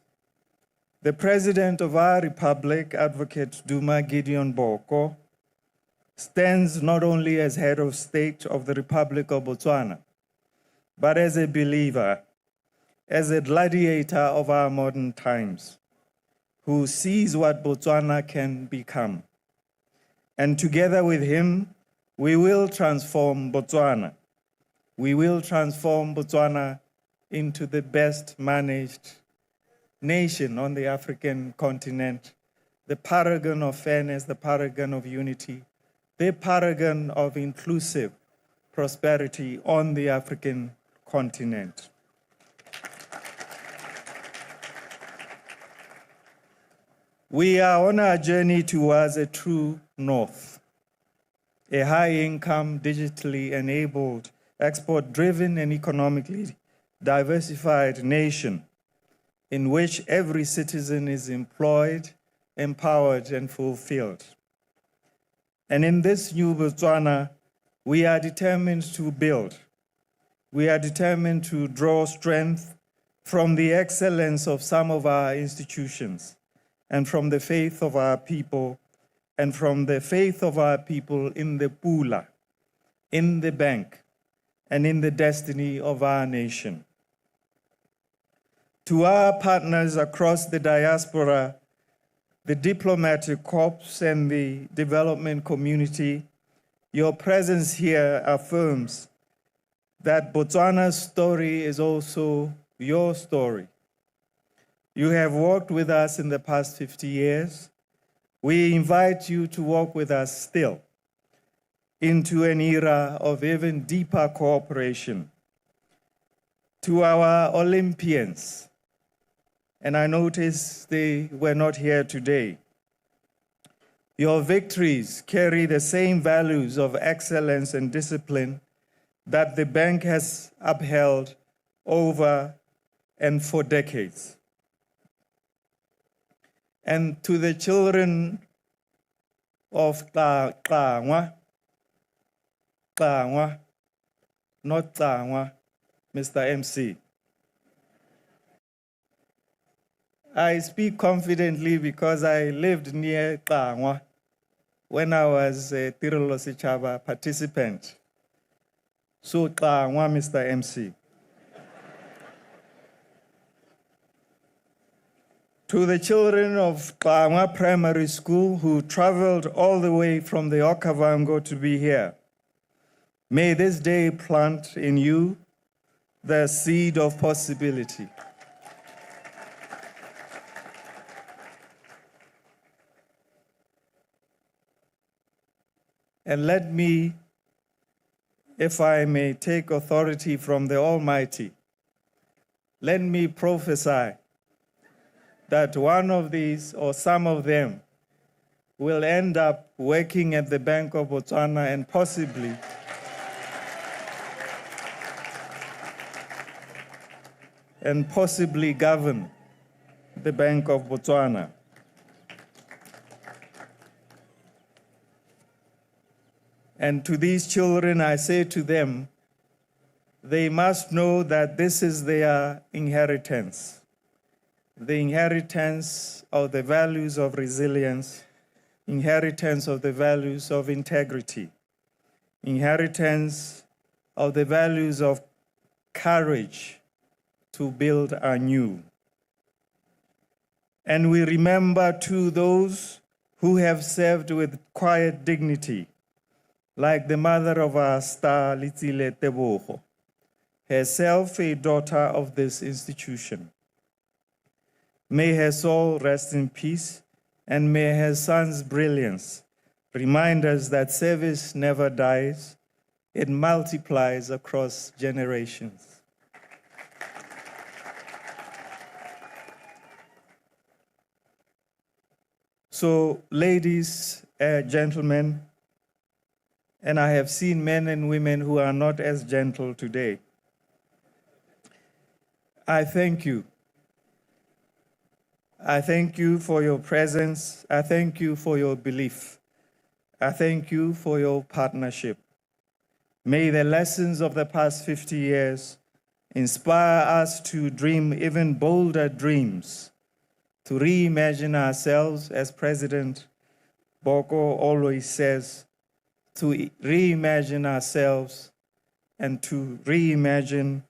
the President of our Republic, Advocate Duma Gideon Boko, stands not only as head of state of the Republic of Botswana, but as a believer, as a gladiator of our modern times, who sees what Botswana can become. And together with him, we will transform Botswana. We will transform Botswana into the best managed nation on the African continent, the paragon of fairness, the paragon of unity, the paragon of inclusive prosperity on the African continent. We are on our journey towards a true north, a high-income, digitally enabled, export-driven and economically diversified nation in which every citizen is employed, empowered, and fulfilled. And in this new Botswana, we are determined to build. We are determined to draw strength from the excellence of some of our institutions and from the faith of our people, and from the faith of our people in the Pula, in the bank, and in the destiny of our nation. To our partners across the diaspora, the diplomatic corps and the development community, your presence here affirms that Botswana's story is also your story. You have walked with us in the past 50 years. We invite you to walk with us still into an era of even deeper cooperation. To our Olympians, and I notice they were not here today, your victories carry the same values of excellence and discipline that the bank has upheld over and for decades. And to the children of Kangwa, not Kangwa, Mr. MC. I speak confidently because I lived near Kangwa when I was a Tirolo Sechaba participant. So Kangwa, Mr. MC. To the children of Kangwa Primary School who traveled all the way from the Okavango to be here, may this day plant in you the seed of possibility. And let me, if I may take authority from the Almighty, let me prophesy that one of these or some of them will end up working at the Bank of Botswana and possibly govern the Bank of Botswana. And to these children, I say to them, they must know that this is their inheritance. The inheritance of the values of resilience, inheritance of the values of integrity, inheritance of the values of courage to build anew. And we remember too those who have served with quiet dignity, like the mother of our star, Litsile Tebogo, herself a daughter of this institution. May her soul rest in peace, and may her son's brilliance remind us that service never dies, it multiplies across generations. So, ladies, gentlemen, and I have seen men and women who are not as gentle today, I thank you. I thank you for your presence. I thank you for your belief. I thank you for your partnership. May the lessons of the past 50 years inspire us to dream even bolder dreams, to reimagine ourselves, as President Boko always says, to reimagine ourselves and to reimagine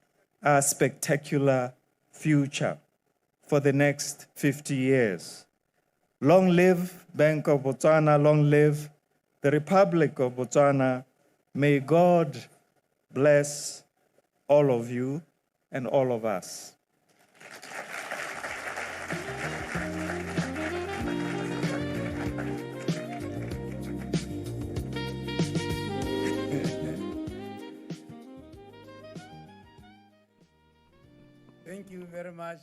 our spectacular future for the next 50 years. Long live Bank of Botswana, long live the Republic of Botswana. May God bless all of you and all of us. Thank you very much.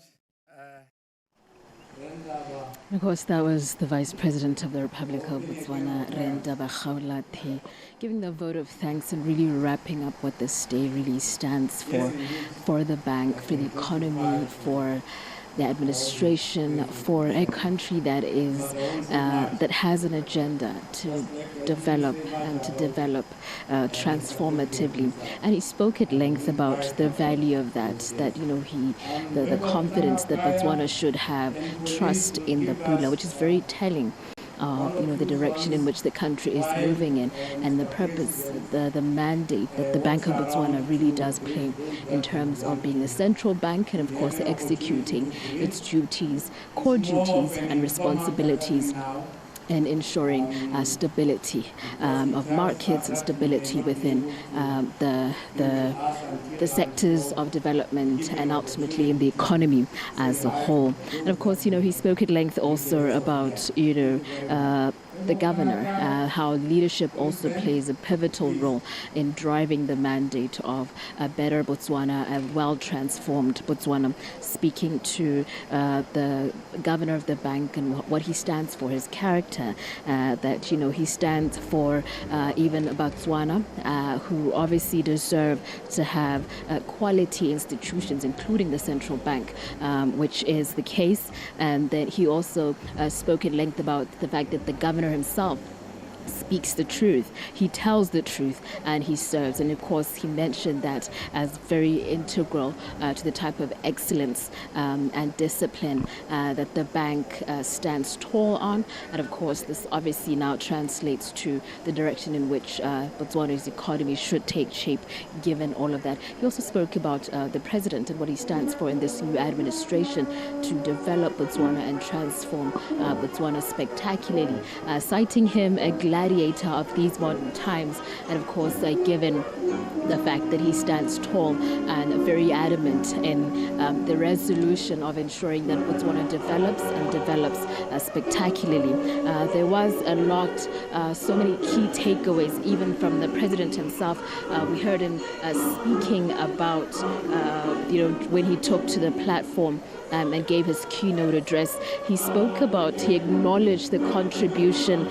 Of course, that was the Vice President of the Republic of Botswana, Rendaba Kgaolathe, giving the vote of thanks and really wrapping up what this day really stands for the bank, for the economy, for the administration, for a country that is that has an agenda to develop transformatively. And he spoke at length about the value of that the confidence that Botswana should have, trust in the Pula, which is very telling of the direction in which the country is moving in, and the purpose, the mandate that the Bank of Botswana really does play in terms of being a central bank and of course executing its duties, core duties and responsibilities, and ensuring stability of markets and stability within the sectors of development and ultimately in the economy as a whole. And of course, he spoke at length also about the governor, how leadership also plays a pivotal role in driving the mandate of a better Botswana, a well-transformed Botswana, speaking to the governor of the bank and what he stands for, his character, that, he stands for even Botswana, who obviously deserve to have quality institutions, including the central bank, which is the case. And that he also spoke at length about the fact that the governor himself speaks the truth, he tells the truth, and he serves. And of course he mentioned that as very integral to the type of excellence and discipline that the bank stands tall on. And of course this obviously now translates to the direction in which Botswana's economy should take shape given all of that. He also spoke about the president and what he stands for in this new administration to develop Botswana and transform Botswana spectacularly, citing him a gladiator of these modern times, and of course given the fact that he stands tall and very adamant in the resolution of ensuring that Botswana develops spectacularly. There was a lot, so many key takeaways even from the president himself. We heard him speaking about when he took to the platform and gave his keynote address. He acknowledged the contribution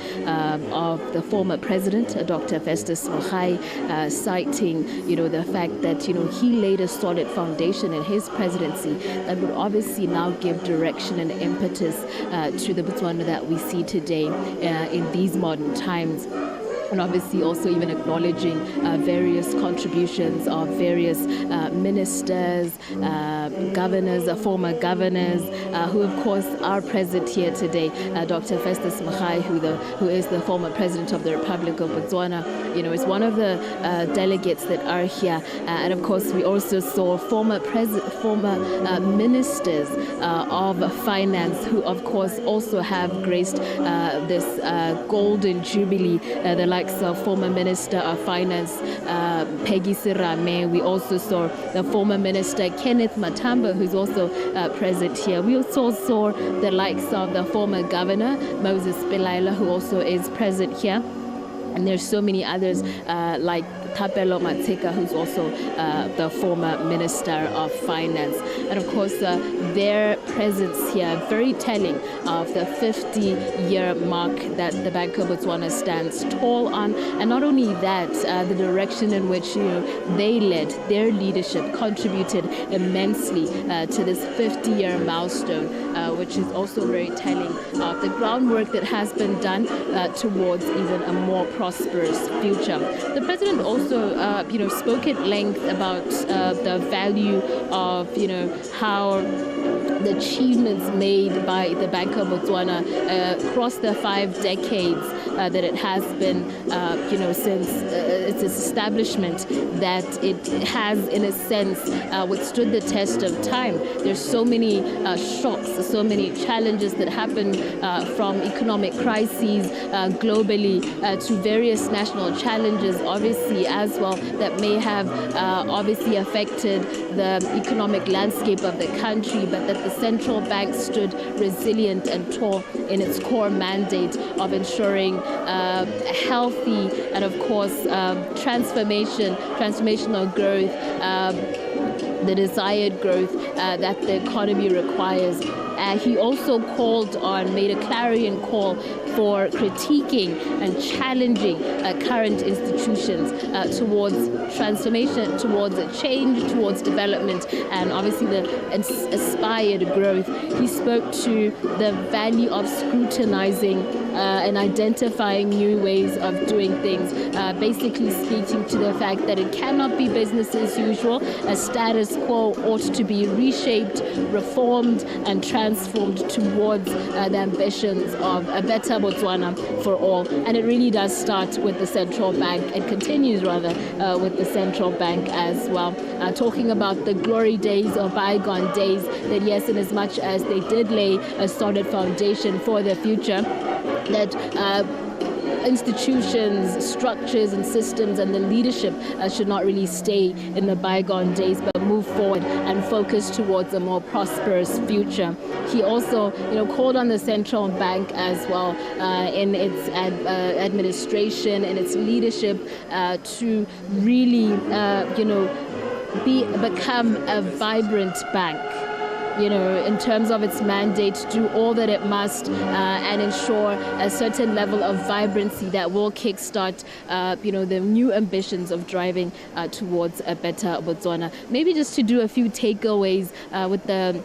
of the former president, Dr. Festus Mogae, citing, the fact that, he laid a solid foundation in his presidency that would obviously now give direction and impetus to the Botswana that we see today in these modern times. And obviously also even acknowledging various contributions of various ministers, governors, former governors, who of course are present here today. Dr. Festus Mogae, who is the former president of the Republic of Botswana, is one of the delegates that are here. And of course we also saw former ministers of finance, who of course also have graced this golden jubilee, the likes of former Minister of Finance Peggy Sirame. We also saw the former Minister Kenneth Matamba, who's also present here. We also saw the likes of the former Governor Moses Pelaila, who also is present here. And there's so many others like Thapelo Matseka, who's also the former Minister of Finance. And of course, their presence here, very telling of the 50-year mark that the Bank of Botswana stands tall on. And not only that, the direction in which they led, their leadership contributed immensely to this 50-year milestone, which is also very telling of the groundwork that has been done towards even a more prosperous future. The president also spoke at length about the value of, how the achievements made by the Bank of Botswana across the 5 decades that it has been, since its establishment, that it has, in a sense, withstood the test of time. There's so many shocks, so many challenges that happen from economic crises globally to various national challenges, obviously as well that may have obviously affected the economic landscape of the country, but that the central bank stood resilient and tall in its core mandate of ensuring healthy and, of course, transformational growth, the desired growth that the economy requires. He also made a clarion call for critiquing and challenging current institutions towards transformation, towards change, towards development, and obviously the aspired growth. He spoke to the value of scrutinizing and identifying new ways of doing things, basically speaking to the fact that it cannot be business as usual. A status quo ought to be reshaped, reformed, and transformed towards the ambitions of a better Botswana for all. And it really does start with the central bank. It continues rather with the central bank as well. Talking about the glory days or bygone days, that yes, in as much as they did lay a solid foundation for the future, that institutions, structures and systems and the leadership should not really stay in the bygone days, but move forward and focus towards a more prosperous future. He also, called on the central bank as well in its administration and its leadership to really, become a vibrant bank. In terms of its mandate, to do all that it must and ensure a certain level of vibrancy that will kickstart, the new ambitions of driving towards a better Botswana. Maybe just to do a few takeaways with the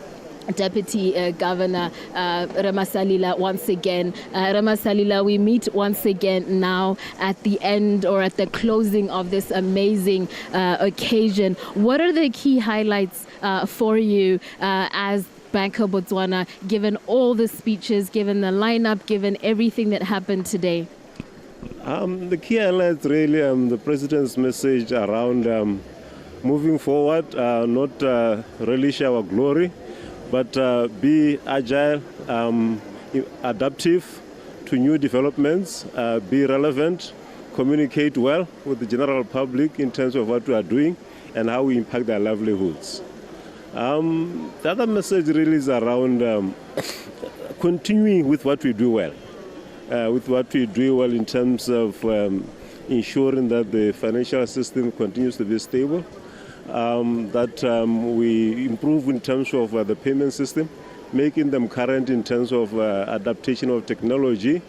Deputy Governor Ramasalila once again. Ramasalila, we meet once again now at the end or at the closing of this amazing occasion. What are the key highlights for you as Bank of Botswana, given all the speeches, given the lineup, given everything that happened today? The key highlights really the President's message around moving forward, not relish our glory, but be agile, adaptive to new developments, be relevant, communicate well with the general public in terms of what we are doing and how we impact their livelihoods. The other message really is around continuing with what we do well, in terms of ensuring that the financial system continues to be stable, that we improve in terms of the payment system, making them current in terms of adaptation of technology,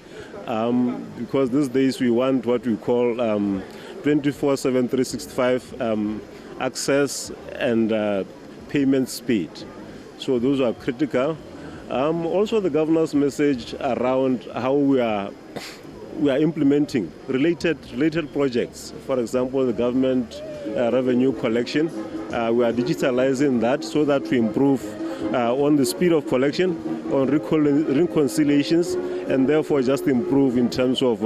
because these days we want what we call 24/7, 365 access and payment speed. So those are critical. Also the governor's message around how we are implementing related projects. For example, the government revenue collection. We are digitalizing that so that we improve on the speed of collection, on reconciliations, and therefore just improve in terms of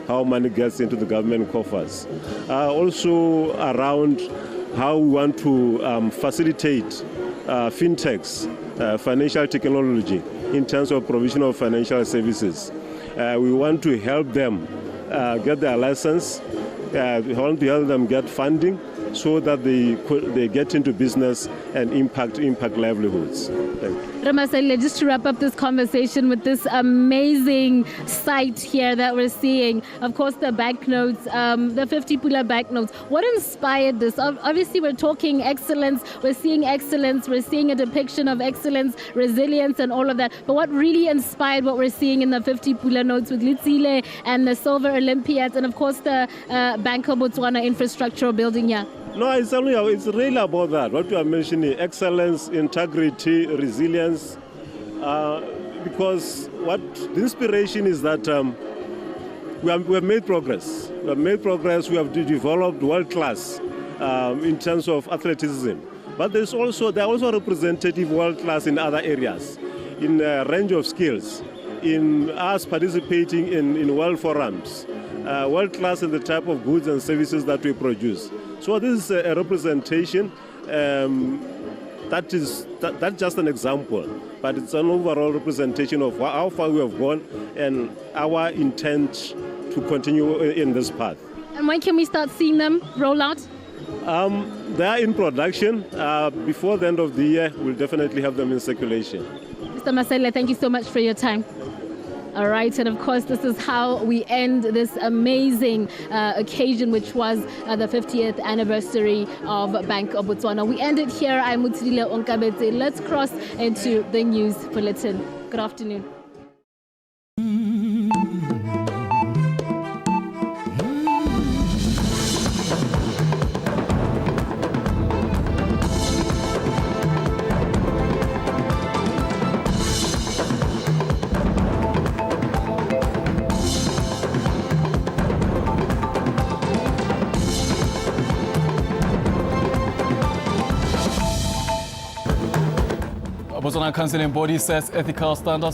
how money gets into the government coffers. Also around how we want to facilitate fintechs, financial technology, in terms of provision of financial services. We want to help them get their license. We want to help them get funding so that they get into business and impact livelihoods. Thank you. Ramasela, just to wrap up this conversation with this amazing sight here that we're seeing, of course, the banknotes, the 50 Pula banknotes. What inspired this? Obviously, we're talking excellence, we're seeing a depiction of excellence, resilience, and all of that. But what really inspired what we're seeing in the 50 Pula notes with Litsile and the Silver Olympiads, and of course, the Bank of Botswana infrastructural building here? No, it's really about that. What you are mentioning, excellence, integrity, resilience. Because what the inspiration is that we have made progress. We have developed world-class in terms of athleticism. But they're also representative world-class in other areas, in a range of skills, in us participating in world forums, world-class in the type of goods and services that we produce. So this is a representation. That's just an example, but it's an overall representation of how far we have gone and our intent to continue in this path. And when can we start seeing them roll out? They are in production. Before the end of the year, we'll definitely have them in circulation. Mr. Masele, thank you so much for your time. All right, and of course, this is how we end this amazing occasion, which was the 50th anniversary of Bank of Botswana. We end it here. I'm Mutsidile Onkabetse. Let's cross into the news bulletin. Good afternoon. Botswana Council and Body sets ethical standards